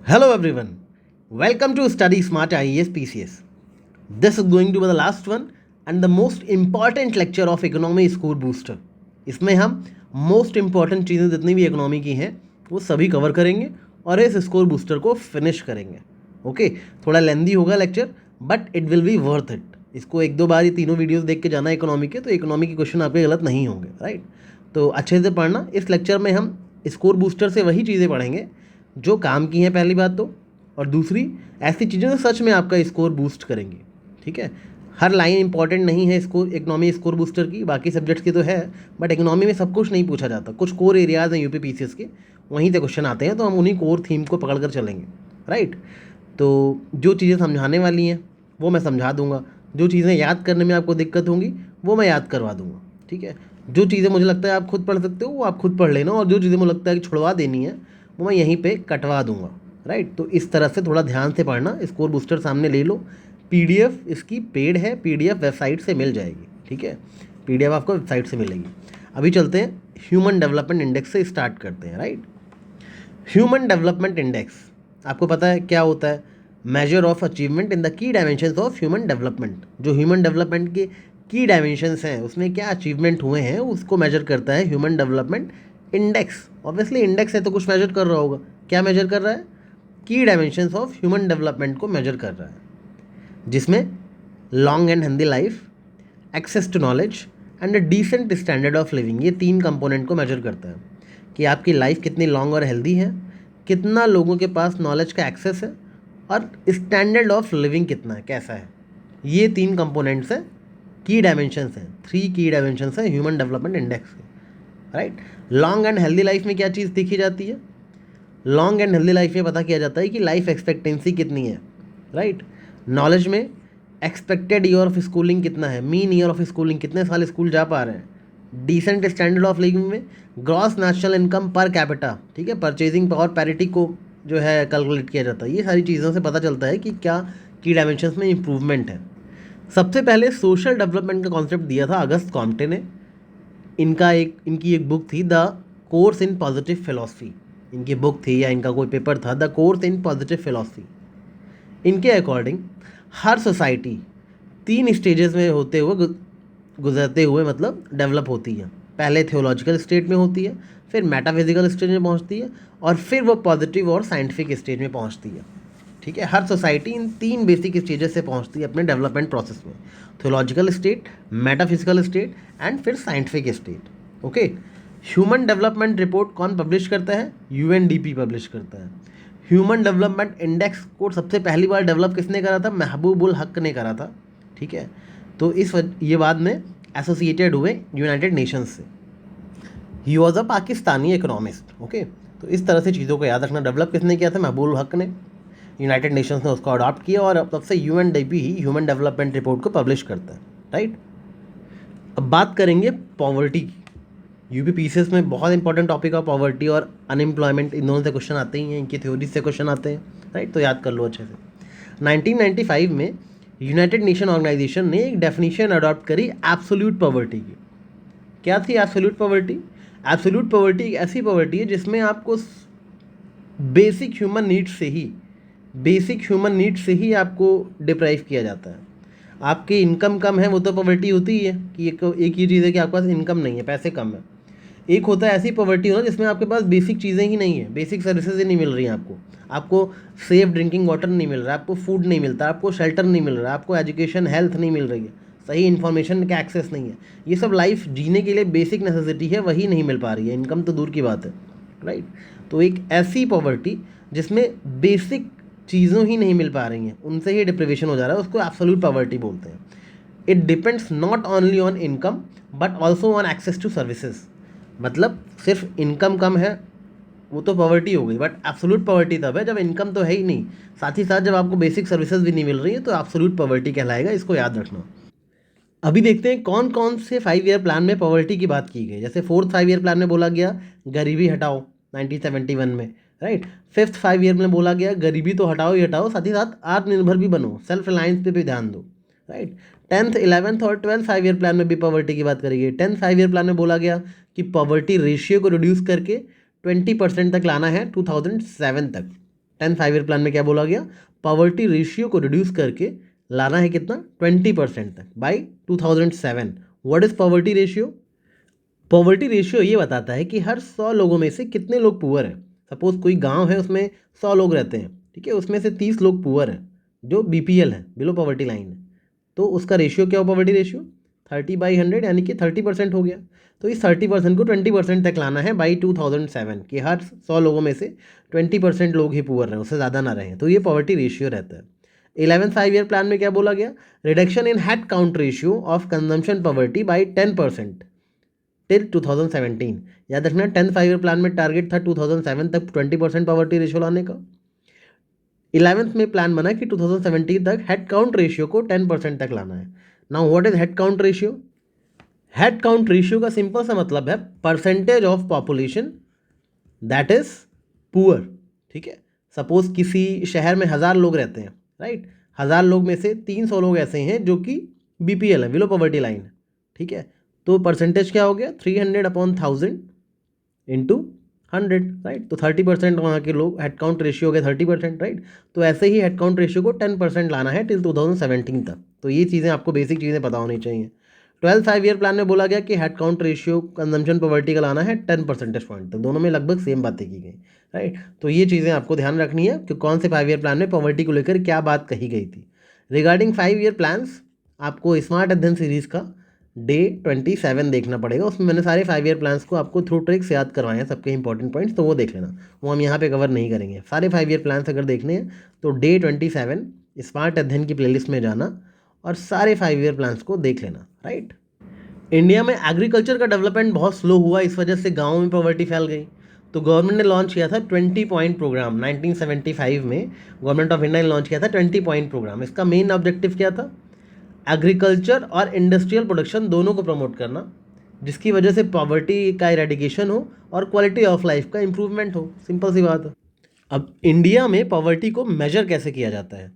Hello everyone, welcome to Study Smart IAS PCS. This is going to be the last one and the most important lecture of Economy Score Booster. इसमें हम most important चीज़ें जितनी भी economy की हैं वो सभी cover करेंगे और इस स्कोर बूस्टर को फिनिश करेंगे. ओके, थोड़ा लेंदी होगा lecture but it will be worth it. इसको एक दो बार ये तीनों वीडियोस देख के जाना इकोनॉमी के, तो इकोनॉमी के क्वेश्चन आपके गलत नहीं होंगे. राइट, तो अच्छे से पढ़ना. इस लेक्चर में हम स्कोर बूस्टर से वही चीज़ें पढ़ेंगे जो काम की हैं पहली बात तो, और दूसरी ऐसी चीज़ें जो सच में आपका स्कोर बूस्ट करेंगी. ठीक है, हर लाइन इंपॉर्टेंट नहीं है स्कोर इकोनॉमी स्कोर बूस्टर की, बाकी सब्जेक्ट्स की तो है, बट इकोनॉमी में सब कुछ नहीं पूछा जाता. कुछ कोर एरियाज़ हैं यूपी पीसीएस के, वहीं से क्वेश्चन आते हैं, तो हम उन्हीं कोर थीम को पकड़ कर चलेंगे. राइट, तो जो चीज़ें समझाने वाली हैं वो मैं समझा दूंगा, जो चीज़ें याद करने में आपको दिक्कत होंगी वो मैं याद करवा दूंगा. ठीक है, जो चीज़ें मुझे लगता है आप खुद पढ़ सकते हो वो आप खुद पढ़ लेना, और जो चीज़ें मुझे लगता है कि छुड़वा देनी है वो मैं यहीं पे कटवा दूंगा. राइट, तो इस तरह से थोड़ा ध्यान से पढ़ना. स्कोर बूस्टर सामने ले लो, पीडीएफ इसकी पेड है, पीडीएफ वेबसाइट से मिल जाएगी. ठीक है, पीडीएफ आपको वेबसाइट से मिलेगी. अभी चलते हैं ह्यूमन डेवलपमेंट इंडेक्स से स्टार्ट करते हैं. राइट, ह्यूमन डेवलपमेंट इंडेक्स आपको पता है क्या होता है? Measure of achievement in the key dimensions of human development. जो ह्यूमन डेवलपमेंट के की डायमेंशंस हैं उसमें क्या अचीवमेंट हुए हैं उसको मेजर करता है human development index. Obviously index है तो कुछ मेजर कर रहा होगा. क्या मेजर कर रहा है? की डायमेंशंस ऑफ ह्यूमन डेवलपमेंट को मेजर कर रहा है, जिसमें long and healthy life, access to knowledge and a decent standard of living, ये तीन कंपोनेंट को मेजर करता है कि आपकी लाइफ कितनी लॉन्ग और हेल्दी है, कितना लोगों के पास नॉलेज का एक्सेस है, और स्टैंडर्ड ऑफ लिविंग कितना है, कैसा है. ये तीन कंपोनेंट्स हैं, की डायमेंशंस हैं, 3 की डायमेंशंस हैं ह्यूमन डेवलपमेंट इंडेक्स के. Right, long and healthy life में क्या चीज़ देखी जाती है? लॉन्ग एंड हेल्दी लाइफ में पता किया जाता है कि लाइफ एक्सपेक्टेंसी कितनी है. राइट, नॉलेज में एक्सपेक्टेड ईयर ऑफ स्कूलिंग कितना है, मीन ईयर ऑफ स्कूलिंग, कितने साल स्कूल जा पा रहे हैं. डिसेंट स्टैंडर्ड ऑफ लिविंग में gross national income per capita, ठीक है, परचेजिंग पावर पैरिटी को जो है कैलकुलेट किया जाता है. ये सारी चीज़ों से पता चलता है कि क्या की डायमेंशंस में इम्प्रूवमेंट है. सबसे पहले सोशल डेवलपमेंट का कॉन्सेप्ट दिया था अगस्त कॉम्टे ने. इनकी एक बुक थी the course in positive philosophy. इनकी बुक थी या इनका कोई पेपर था the course in positive philosophy. इनके अकॉर्डिंग हर सोसाइटी 3 स्टेजेस में होते हुए गुजरते हुए मतलब डेवलप होती है. पहले थियोलॉजिकल स्टेट में होती है, फिर मेटाफिजिकल स्टेज में पहुंचती है, और फिर वो पॉजिटिव और साइंटिफिक स्टेज में पहुंचती है. ठीक है, हर सोसाइटी इन 3 बेसिक स्टेजेस से पहुंचती है अपने डेवलपमेंट प्रोसेस में: theological state, metaphysical state and फिर scientific state. Okay, human development report कौन पब्लिश करता है? यूएनडीपी पब्लिश करता है. ह्यूमन डेवलपमेंट इंडेक्स को सबसे पहली बार डेवलप किसने करा था? महबूबुल हक ने करा था. ठीक है, तो ये बाद में एसोसिएटेड हुए यूनाइटेड नेशंस से. He was a Pakistani economist. Okay, तो इस तरह से चीज़ों को याद रखना. डेवलप किसने किया था? महबूबुल हक ने. यूनाइटेड नेशंस ने उसको अडॉप्ट किया और अब तब से यूएनडीपी ही ह्यूमन डेवलपमेंट रिपोर्ट को पब्लिश करता है. राइट, अब बात करेंगे पॉवर्टी की. यूपी पीसीएस में बहुत इंपॉर्टेंट टॉपिक है पॉवर्टी और अनएम्प्लॉयमेंट. इन दोनों से क्वेश्चन आते ही हैं, इनकी थ्योरी से क्वेश्चन आते हैं. राइट, तो याद कर लो अच्छे से. 1995 में यूनाइटेड नेशन ऑर्गेनाइजेशन ने एक डेफिनेशन अडॉप्ट करी एब्सोल्यूट पॉवर्टी की. क्या थी एब्सोल्यूट पॉवर्टी? एब्सोल्यूट पॉवर्टी एक ऐसी पॉवर्टी है जिसमें आपको बेसिक ह्यूमन नीड्स से ही आपको डिप्राइव किया जाता है. आपकी इनकम कम है वो तो पॉवर्टी होती ही है कि एक ही चीज़ है कि आपके पास इनकम नहीं है, पैसे कम है. एक होता है ऐसी पॉवर्टी होना जिसमें आपके पास बेसिक चीज़ें ही नहीं है, बेसिक सर्विसेज ही नहीं मिल रही हैं आपको सेफ ड्रिंकिंग वाटर नहीं मिल रहा है, आपको फूड नहीं मिलता, आपको शेल्टर नहीं मिल रहा है, आपको एजुकेशन हेल्थ नहीं मिल रही है, सही इन्फॉर्मेशन का एक्सेस नहीं है. ये सब लाइफ जीने के लिए बेसिक नेसेसिटी है, वही नहीं मिल पा रही है. इनकम तो दूर की बात है. राइट, तो एक ऐसी पॉवर्टी जिसमें बेसिक चीज़ों ही नहीं मिल पा रही हैं, उनसे ही डिप्रिवेशन हो जा रहा है, उसको एब्सोल्यूट पॉवर्टी बोलते हैं. It depends not only on income but also on access to services. मतलब सिर्फ इनकम कम है वो तो पॉवर्टी हो गई, बट एब्सोल्यूट पॉवर्टी तब है जब इनकम तो है ही नहीं, साथ ही साथ जब आपको बेसिक सर्विसेज भी नहीं मिल रही है, तो एब्सोल्यूट पॉवर्टी कहलाएगा. इसको याद रखना. अभी देखते हैं कौन कौन से 5 ईयर प्लान में पॉवर्टी की बात की गई. जैसे 4th 5 ईयर प्लान में बोला गया गरीबी हटाओ 1971 में. राइट, 5th 5 ईयर में बोला गया गरीबी तो हटाओ ही हटाओ, साथ ही साथ आत्मनिर्भर भी बनो, सेल्फ रिलायंस पे भी ध्यान दो. राइट, 10th 11th और 12th 5 ईयर प्लान में भी पॉवर्टी की बात करी गई. 10th 5 ईयर प्लान में बोला गया कि पॉवर्टी रेशियो को रिड्यूस करके 20% तक लाना है 2007 तक. 10th 5 ईयर प्लान में क्या बोला गया, पॉवर्टी रेशियो को रिड्यूस करके लाना है कितना, 20% तक by 2007। What is poverty ratio? Poverty ratio ये बताता है कि हर 100 लोगों में से कितने लोग पुअर हैं। सपोज कोई गांव है, उसमें 100 लोग रहते हैं, ठीक है, उसमें से 30 लोग पुअर हैं जो बीपीएल है, बिलो पॉवर्टी लाइन है, तो उसका रेशियो क्या हो, पॉवर्टी रेशियो 30/100 यानी कि 30% हो गया। तो इस 30% को 20% तक लाना है बाई 2007 कि हर 100 लोगों में से 20% लोग ही पुअर रहें, उससे ज़्यादा ना रहें, तो ये पॉवर्टी रेशियो रहता है। 11th 5 ईयर प्लान में क्या बोला गया, reduction in head count ratio of consumption poverty by 10% till 2017। याद रखना 10th 5 ईयर प्लान में टारगेट था 2007 तक 20% पॉवर्टी रेशियो लाने का। 11th में प्लान बना कि 2017 तक हेड काउंट रेशियो को 10% तक लाना है। Now what is head count ratio? Head count ratio का सिंपल सा मतलब है percentage of population that is poor, ठीक है। सपोज किसी शहर में 1000 लोग रहते हैं, राइट, 1000 लोग में से 300 लोग ऐसे हैं जो कि बीपीएल है, बिलो पॉवर्टी लाइन है, ठीक है। तो परसेंटेज क्या हो गया, 300/1000 इंटू 100, राइट। तो 30% वहाँ के लोग, हेड काउंट रेशियो हो गया 30%, राइट। तो ऐसे ही हेड काउंट रेशियो को 10% लाना है टिल 2017 तक। तो ये चीज़ें आपको बेसिक चीज़ें पता होनी चाहिए। 12th 5 ईयर प्लान में बोला गया कि head count ratio consumption poverty का लाना है 10 परसेंटेज पॉइंट तक। दोनों में लगभग सेम बातें की गई, राइट। तो ये चीज़ें आपको ध्यान रखनी है कि कौन से 5 ईयर प्लान में पॉवर्टी को लेकर क्या बात कही गई थी। रिगार्डिंग 5 ईयर प्लान्स आपको स्मार्ट अध्ययन सीरीज़ का डे 27 देखना पड़ेगा। उसमें मैंने सारे 5 ईयर प्लान्स को आपको थ्रू ट्रिक्स याद करवाए हैं, सबके इंपॉर्टेंट पॉइंट्स, तो वो देख लेना, वो हम यहाँ पे कवर नहीं करेंगे। सारे 5 ईयर प्लान्स अगर देखने हैं तो डे 27 स्मार्ट अध्ययन की प्लेलिस्ट में जाना और सारे 5 ईयर प्लान्स को देख लेना, राइट। इंडिया में एग्रीकल्चर का डेवलपमेंट बहुत स्लो हुआ, इस वजह से गाँव में पॉवर्टी फैल गई। तो गवर्नमेंट ने लॉन्च किया था 20 पॉइंट प्रोग्राम। 1975 में गवर्नमेंट ऑफ इंडिया ने लॉन्च किया था 20 पॉइंट प्रोग्राम। इसका मेन ऑब्जेक्टिव क्या था, एग्रीकल्चर और इंडस्ट्रियल प्रोडक्शन दोनों को प्रमोट करना, जिसकी वजह से पॉवर्टी का इरेडिकेशन हो और क्वालिटी ऑफ लाइफ का इंप्रूवमेंट हो। सिंपल सी बात है। अब इंडिया में पॉवर्टी को मेजर कैसे किया जाता है?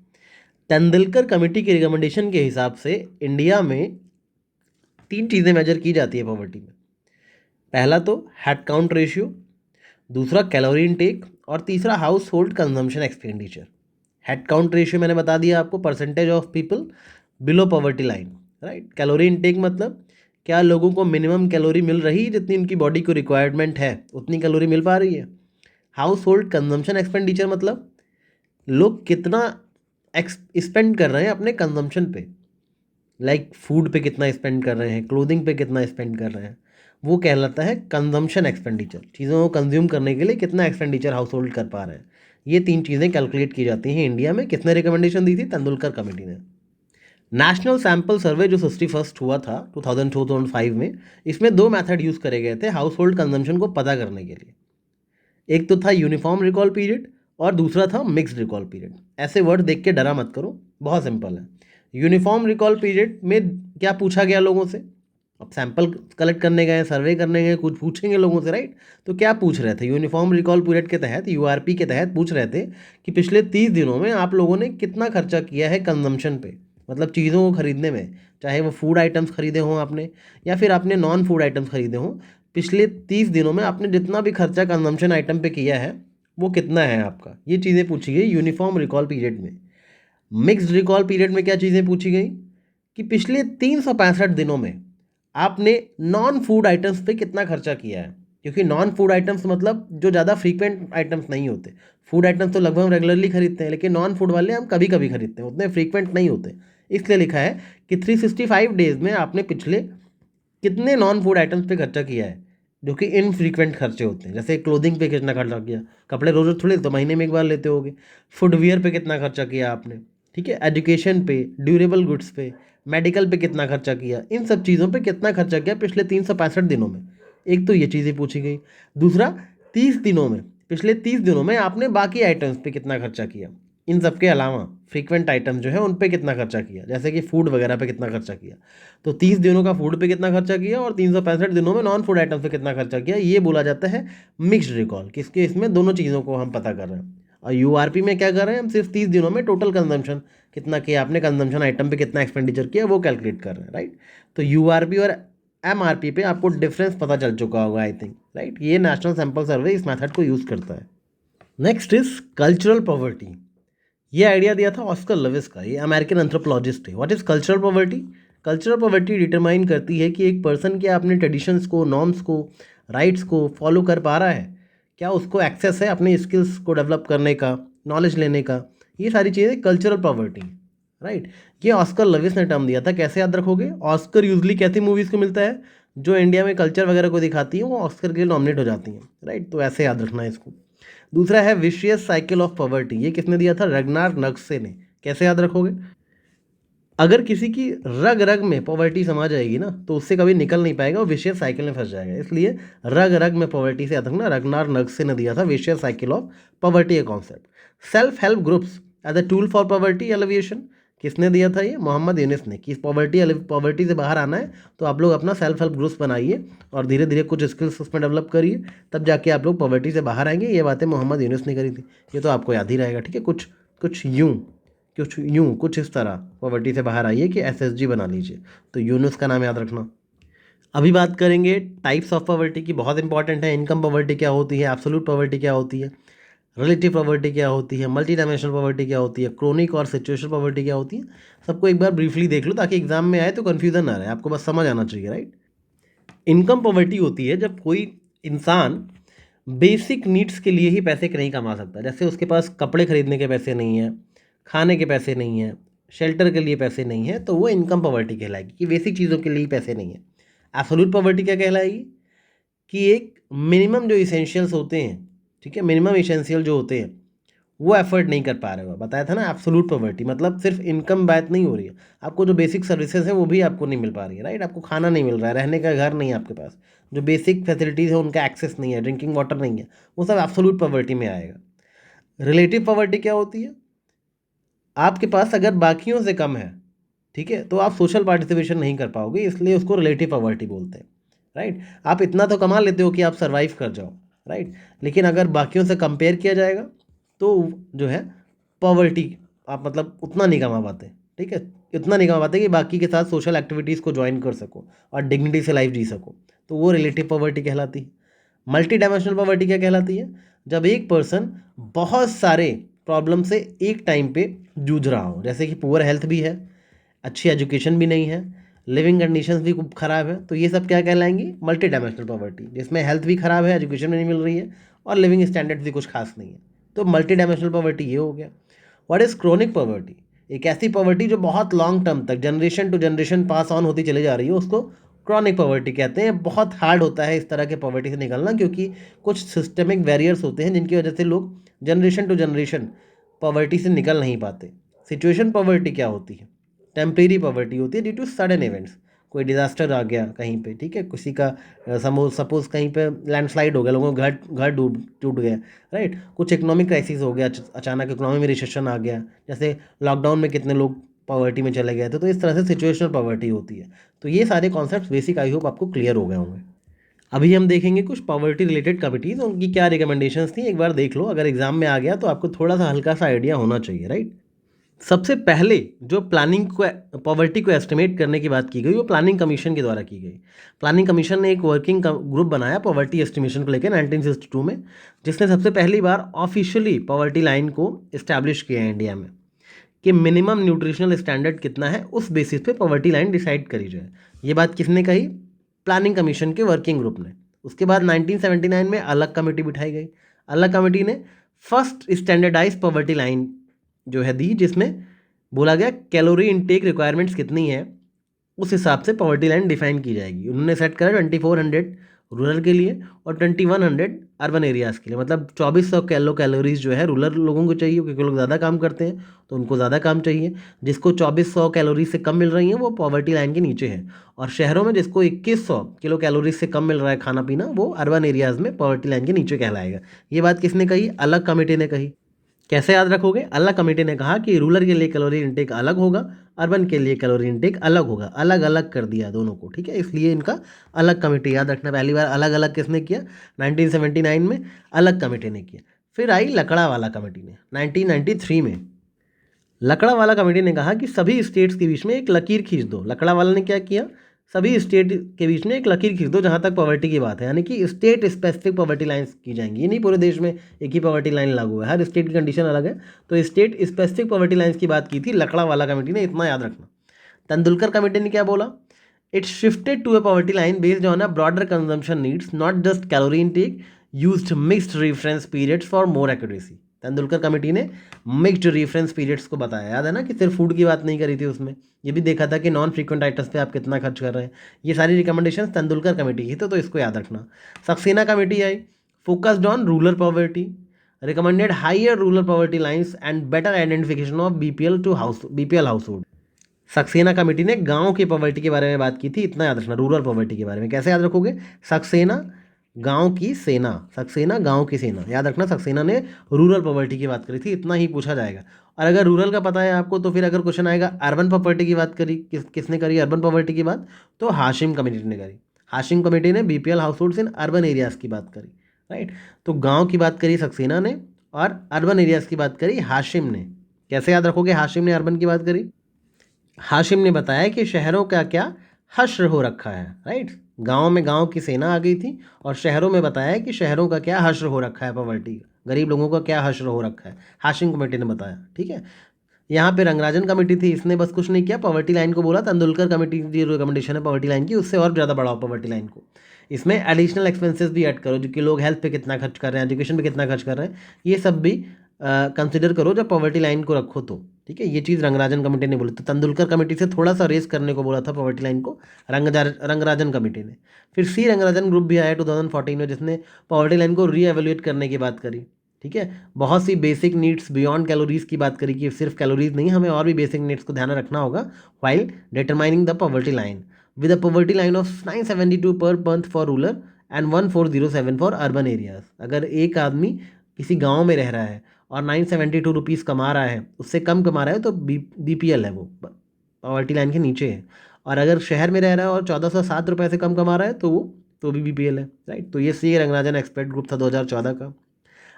तेंदुलकर कमेटी की रिकमेंडेशन के हिसाब से इंडिया में 3 चीज़ें मेजर की जाती है पॉवर्टी में। पहला तो हेड काउंट रेशियो, दूसरा कैलोरी इनटेक और तीसरा house hold consumption expenditure. Head count ratio मैंने बता दिया आपको, percentage of people below poverty line, right. Calorie intake मतलब क्या लोगों को मिनिमम कैलोरी मिल रही है, जितनी उनकी बॉडी को रिक्वायरमेंट है उतनी कैलोरी मिल पा रही है। हाउस होल्ड कंजम्पशन एक्सपेंडिचर मतलब लोग कितना स्पेंड कर रहे हैं अपने कंजम्पशन पे, लाइक फूड पे कितना स्पेंड कर रहे हैं, क्लोथिंग पे कितना स्पेंड कर रहे हैं, वो कहलाता है कंजम्पशन एक्सपेंडिचर। चीज़ों को कंज्यूम करने के लिए कितना एक्सपेंडिचर हाउस होल्ड कर पा रहे हैं, ये 3 चीज़ें कैलकुलेट की जाती हैं इंडिया में। किसने रिकमेंडेशन दी थी? तेंदुलकर कमेटी ने। नेशनल सैंपल सर्वे जो 61st हुआ था 2002-2005 में, इसमें 2 मेथड यूज़ करे गए थे हाउस होल्ड कंजम्पशन को पता करने के लिए। एक तो था यूनिफॉर्म रिकॉल पीरियड और दूसरा था मिक्स्ड रिकॉल पीरियड। ऐसे वर्ड देख के डरा मत करो, बहुत सिंपल है। यूनिफॉर्म रिकॉल पीरियड में क्या पूछा गया लोगों से? अब सैंपल कलेक्ट करने गए, सर्वे करने गए, कुछ पूछेंगे लोगों से, राइट। तो क्या पूछ रहे थे? यूनिफॉर्म रिकॉल पीरियड के तहत, यूआरपी के तहत पूछ रहे थे कि पिछले 30 दिनों में आप लोगों ने कितना खर्चा किया है कंजम्पशन पे, मतलब चीज़ों को खरीदने में, चाहे वो फूड आइटम्स खरीदे हों आपने या फिर आपने नॉन फूड आइटम्स खरीदे हों। पिछले 30 दिनों में आपने जितना भी खर्चा कंजम्पशन आइटम पे किया है वो कितना है आपका, ये चीज़ें पूछी गई यूनिफॉर्म रिकॉल पीरियड में। मिक्स्ड रिकॉल पीरियड में क्या चीज़ें पूछी गई कि पिछले 365 दिनों में आपने नॉन फूड आइटम्स पे कितना खर्चा किया है। क्योंकि नॉन फूड आइटम्स मतलब जो ज़्यादा फ्रीक्वेंट आइटम्स नहीं होते। फूड आइटम्स तो लगभग रेगुलरली खरीदते हैं, लेकिन नॉन फूड वाले हम कभी कभी खरीदते हैं, उतने फ्रीक्वेंट नहीं होते। इसलिए लिखा है कि 365 डेज में आपने पिछले कितने नॉन फूड आइटम्स पे खर्चा किया है, जो कि इनफ्रीक्वेंट खर्चे होते हैं। जैसे क्लोथिंग पे कितना खर्चा किया, कपड़े रोज रोज थोड़े तो महीने में एक बार लेते होगे। फुटवियर पे कितना खर्चा किया आपने, ठीक है। एजुकेशन पे, ड्यूरेबल गुड्स पे, मेडिकल पे कितना खर्चा किया, इन सब चीज़ों पे कितना खर्चा किया पिछले 365 दिनों में। एक तो ये चीज़ें पूछी गई। दूसरा, 30 दिनों में, पिछले 30 दिनों में आपने बाकी आइटम्स पे कितना खर्चा किया, इन सब के अलावा फ्रीक्वेंट आइटम जो है उन पे कितना खर्चा किया, जैसे कि फूड वगैरह पे कितना खर्चा किया। तो 30 दिनों का फूड पे कितना खर्चा किया और 365 दिनों में नॉन फूड आइटम पे कितना खर्चा किया, ये बोला जाता है मिक्स्ड रिकॉल। किसके? इसमें दोनों चीज़ों को हम पता कर रहे हैं। और यूआरपी में क्या कर रहे हैं, हम सिर्फ 30 दिनों में टोटल कंजम्पशन कितना किया आपने, कंजम्पशन आइटम पे कितना एक्सपेंडिचर किया, वो कैलकुलेट कर रहे हैं, राइट। तो यूआरपी और एमआरपी पे आपको डिफरेंस पता चल चुका होगा आई थिंक, राइट। ये नेशनल सैंपल सर्वे इस मेथड को यूज़ करता है। Next is cultural poverty. ये आइडिया दिया था ऑस्कर लविस का, ये अमेरिकन एंथ्रोपोलॉजिस्ट थे। What is cultural poverty? Cultural poverty determine करती है कि एक पर्सन क्या अपने ट्रेडिशंस को, नॉर्म्स को, राइट्स को फॉलो कर पा रहा है, क्या उसको एक्सेस है अपने स्किल्स को डेवलप करने का, नॉलेज लेने का। ये सारी चीज़ें कल्चरल पॉवर्टी, राइट। ये ऑस्कर लविस ने टर्म दिया था। कैसे याद रखोगे? ऑस्कर यूजली कैसी मूवीज़ को मिलता है जो इंडिया में कल्चर वगैरह को दिखाती हैं, वो ऑस्कर के लिए नॉमिनेट हो जाती हैं, राइट। तो ऐसे याद रखना है इसको। दूसरा है विशियस साइकिल ऑफ पॉवर्टी। ये किसने दिया था? रग्नार नक्से ने। कैसे याद रखोगे? अगर किसी की रग रग में पॉवर्टी समा जाएगी ना, तो उससे कभी निकल नहीं पाएगा, वो विशियस साइकिल में फंस जाएगा। इसलिए रग रग में पॉवर्टी से याद रखना। रग्नार नक्से ने दिया था विशियस साइकिल ऑफ पॉवर्टी का concept. Self help groups as a tool for poverty alleviation. किसने दिया था ये? मोहम्मद यूनिस ने। कि पॉवर्टी से बाहर आना है तो आप लोग अपना सेल्फ हेल्प ग्रुप्स बनाइए और धीरे धीरे कुछ स्किल्स उसमें डेवलप करिए, तब जाके आप लोग पॉवर्टी से बाहर आएंगे। ये बातें मोहम्मद यूनिस ने करी थी। ये तो आपको याद ही रहेगा, ठीक है। कुछ इस तरह पॉवर्टी से बाहर आइए कि एसएसजी बना लीजिए। तो यूनुस का नाम याद रखना। अभी बात करेंगे टाइप्स ऑफ पॉवर्टी की, बहुत इंपॉर्टेंट है। इनकम पॉवर्टी क्या होती है, एब्सोल्यूट पॉवर्टी क्या होती है, रिलेटिव पॉवर्टी क्या होती है, मल्टी डायमेंशनल पॉवर्टी क्या होती है, क्रोनिक और सिचुएशनल पॉवर्टी क्या होती है। सबको एक बार ब्रीफली देख लो ताकि एग्जाम में आए तो कन्फ्यूजन ना रहे, आपको बस समझ आना चाहिए, राइट। इनकम पॉवर्टी होती है जब कोई इंसान बेसिक नीड्स के लिए ही पैसे नहीं कमा सकता। जैसे उसके पास कपड़े खरीदने के पैसे नहीं हैं, खाने के पैसे नहीं हैं, शेल्टर के लिए पैसे नहीं हैं, तो वो इनकम पॉवर्टी कहलाएगी कि बेसिक चीज़ों के लिए ही पैसे नहीं हैं। एब्सोल्यूट पॉवर्टी क्या कहलाएगी? कि एक मिनिमम जो इसेंशियल्स होते हैं, ठीक है, मिनिमम इसेंशियल जो होते हैं वो एफर्ट नहीं कर पा रहे हो। बताया था ना, एब्सोल्यूट पॉवर्टी मतलब सिर्फ इनकम बात नहीं हो रही है, आपको जो बेसिक सर्विसेज है वो भी आपको नहीं मिल पा रही है, राइट। आपको खाना नहीं मिल रहा है, रहने का घर नहीं है आपके पास, जो बेसिक फैसिलिटीज़ है उनका एक्सेस नहीं है, ड्रिंकिंग वाटर नहीं है, वो सब एब्सोल्यूट पॉवर्टी में आएगा। रिलेटिव पॉवर्टी क्या होती है? आपके पास अगर बाकियों से कम है, ठीक है, तो आप सोशल पार्टिसिपेशन नहीं कर पाओगे, इसलिए उसको रिलेटिव पॉवर्टी बोलते हैं, राइट। आप इतना तो कमा लेते हो कि आप सर्वाइव कर जाओ, राइट, लेकिन अगर बाकियों से कंपेयर किया जाएगा तो जो है पॉवर्टी, आप मतलब उतना नहीं कमा पाते, ठीक है, इतना नहीं कमा पाते कि बाकी के साथ सोशल एक्टिविटीज़ को ज्वाइन कर सको और डिग्निटी से लाइफ जी सको, तो वो रिलेटिव पॉवर्टी कहलाती है। मल्टी डायमेंशनल पॉवर्टी क्या कहलाती है? जब एक पर्सन बहुत सारे प्रॉब्लम से एक टाइम पे जूझ रहा हो, जैसे कि पुअर हेल्थ भी है, अच्छी एजुकेशन भी नहीं है, लिविंग कंडीशंस भी खूब ख़राब है, तो ये सब क्या कहलाएंगी? मल्टी डायमेंशनल पॉवर्टी, जिसमें हेल्थ भी ख़राब है, एजुकेशन भी नहीं मिल रही है और लिविंग स्टैंडर्ड्स भी कुछ खास नहीं है। तो मल्टी डायमेंशनल पॉवर्टी ये हो गया। What is chronic poverty? एक ऐसी पॉवर्टी जो बहुत लॉन्ग टर्म तक generation to generation pass on होती चली जा रही है, उसको क्रॉनिक पॉवर्टी कहते हैं। बहुत हार्ड होता है इस तरह के पॉवर्टी से निकलना, क्योंकि कुछ सिस्टमिक बैरियर्स होते हैं जिनकी वजह से लोग जनरेशन टू जनरेशन पॉवर्टी से निकल नहीं पाते। सिचुएशन पॉवर्टी क्या होती है? टेम्परेरी पॉवर्टी होती है ड्यू टू सडन इवेंट्स। कोई डिजास्टर आ गया कहीं पे, ठीक है, किसी का सपोज कहीं पे लैंडस्लाइड हो गया, लोगों का घर घर डूब टूट गया, राइट। कुछ इकोनॉमिक क्राइसिस हो गया, अचानक इकोनॉमी में रिसेशन आ गया, जैसे लॉकडाउन में कितने लोग पॉवर्टी में चले गए थे, तो इस तरह से सिचुएशनल पॉवर्टी होती है। तो ये सारे कॉन्सेप्ट्स बेसिक आई होप आपको क्लियर हो गए होंगे। अभी हम देखेंगे कुछ पॉवर्टी रिलेटेड कमिटीज़, उनकी क्या रिकमेंडेशंस थी, एक बार देख लो। अगर एग्जाम में आ गया तो आपको थोड़ा सा हल्का सा आइडिया होना चाहिए, राइट। सबसे पहले जो प्लानिंग को, पॉवर्टी को एस्टिमेट करने की बात की गई, वो प्लानिंग कमीशन के द्वारा की गई। प्लानिंग कमीशन ने एक वर्किंग ग्रुप बनाया पॉवर्टी एस्टिमेशन को लेकर 1962 में, जिसने सबसे पहली बार ऑफिशियली पॉवर्टी लाइन को इस्टेब्लिश किया है इंडिया में कि मिनिमम न्यूट्रिशनल स्टैंडर्ड कितना है, उस बेसिस पे पॉवर्टी लाइन डिसाइड करी जाए। ये बात किसने कही? प्लानिंग कमीशन के वर्किंग ग्रुप ने। उसके बाद 1979 में अलग कमेटी बिठाई गई। अलग कमेटी ने फर्स्ट स्टैंडर्डाइज पॉवर्टी लाइन जो है दी, जिसमें बोला गया कैलोरी इनटेक रिक्वायरमेंट्स कितनी है, उस हिसाब से पॉवर्टी लाइन डिफाइन की जाएगी। उन्होंने सेट करा 2400 रूरल के लिए और 2100 अर्बन एरियाज़ के लिए। मतलब 2400 कैलोरीज जो है रूरल लोगों को चाहिए, क्योंकि लोग ज़्यादा काम करते हैं तो उनको ज़्यादा काम चाहिए। जिसको 2400 कैलोरीज से कम मिल रही हैं वो पॉवर्टी लाइन के नीचे है, और शहरों में जिसको 2100 किलो कैलोरीज से कम मिल रहा है खाना पीना, वो अर्बन एरियाज़ में पॉवर्टी लाइन के नीचे कहलाएगा। ये बात किसने कही? अलग कमेटी ने कही। कैसे याद रखोगे? अलग कमेटी ने कहा कि रूरल के लिए कैलोरी इनटेक अलग होगा, अर्बन के लिए कैलोरी इनटेक अलग होगा। अलग अलग कर दिया दोनों को, ठीक है, इसलिए इनका अलग कमेटी याद रखना। पहली बार अलग अलग किसने किया? 1979 में अलग कमेटी ने किया। फिर आई लकड़ा वाला कमेटी ने 1993 में। लकड़ा वाला कमेटी ने कहा कि सभी स्टेट्स के बीच में एक लकीर खींच दो। लकड़ा वाला ने क्या किया? सभी स्टेट के बीच में एक लकीर खींच दो जहाँ तक पॉवर्टी की बात है, यानी कि स्टेट स्पेसिफिक पॉवर्टी लाइन्स की जाएंगी। ये नहीं पूरे देश में एक ही पॉवर्टी लाइन लागू है, हर स्टेट की कंडीशन अलग है। तो स्टेट स्पेसिफिक पॉवर्टी लाइन्स की बात की थी लकड़ावाला कमेटी ने, इतना याद रखना। तेंदुलकर कमेटी ने क्या बोला? It shifted to a poverty line based on a broader consumption needs, not just calorie intake, used mixed reference periods for more accuracy. Tendulkar committee ने मिक्स्ड रेफरेंस पीरियड्स को बताया, याद है ना, कि सिर्फ फूड की बात नहीं करी थी उसमें, ये भी देखा था कि नॉन फ्रीक्वेंट आइटम्स पे आप कितना खर्च कर रहे हैं। ये सारी रिकमेंडेशन तेंदुलकर कमेटी की तो इसको याद रखना। Saxena committee I, focused on rural poverty, recommended higher rural poverty lines and better identification of BPL house hold. Saxena committee ने गांव की पॉवर्टी के बारे में बात की थी, इतना याद रखना। रूरल पॉवर्टी के बारे में कैसे याद रखोगे? सक्सेना गांव की सेना, सक्सेना गांव की सेना, याद रखना। सक्सेना ने रूरल पॉवर्टी की बात करी थी, इतना ही पूछा जाएगा। और अगर रूरल का पता है आपको तो फिर अगर क्वेश्चन आएगा अर्बन पॉवर्टी की बात करी, किसने करी अर्बन पॉवर्टी की बात? तो हाशिम कमेटी ने करी। हाशिम कमेटी ने BPL house holds in urban areas की बात करी, राइट। तो गाँव की बात करी सक्सेना ने और अर्बन एरियाज़ की बात करी हाशिम ने। कैसे याद रखोगे हाशिम ने अर्बन की बात करी? हाशिम ने बताया कि शहरों का क्या हश्र हो रखा है, राइट। गांव में गांव की सेना आ गई थी और शहरों में बताया कि शहरों का क्या हश्र हो रखा है, पॉवर्टी का, गरीब लोगों का क्या हश्र हो रखा है, हाशिम कमेटी ने बताया, ठीक है। यहाँ पे रंगराजन कमेटी थी, इसने बस कुछ नहीं किया, पॉवर्टी लाइन को बोला। तेंदुलकर कमेटी की जो रिकमेंडेशन है पॉवर्टी लाइन की, उससे और ज़्यादा बढ़ाओ पॉवर्टी लाइन को। इसमें एडिशनल एक्सपेंसेस भी ऐड करो, जो कि लोग हेल्थ पे कितना खर्च कर रहे हैं, एजुकेशन पे कितना खर्च कर रहे हैं, ये सब भी कंसिडर करो जब पॉवर्टी लाइन को रखो तो, ठीक है। ये चीज़ रंगराजन कमेटी ने बोली। तो तेंदुलकर कमेटी से थोड़ा सा रेस करने को बोला था पॉवर्टी लाइन को रंगराजन कमेटी ने। फिर सी रंगराजन ग्रुप भी आया 2014 में, जिसने पॉवर्टी लाइन को रीएवेल्युएट करने की बात करी, ठीक है। बहुत सी बेसिक नीड्स बियॉन्ड कैलोरीज की बात करी कि सिर्फ कैलोरीज नहीं, हमें और भी बेसिक नीड्स को ध्यान रखना होगा while determining the poverty line, with a poverty line of 972 per month for rural and 1407 for urban areas. अगर एक आदमी किसी गांव में रह रहा है और 972 रुपीज़ कमा रहा है, उससे कम कमा रहा है, तो बीपीएल है, वो पॉवर्टी लाइन के नीचे है। और अगर शहर में रह रहा है और 1407 रुपये से कम कमा रहा है तो वो तो भी बीपीएल है, राइट। तो ये सी रंगराजन एक्सपर्ट ग्रुप था 2014 का।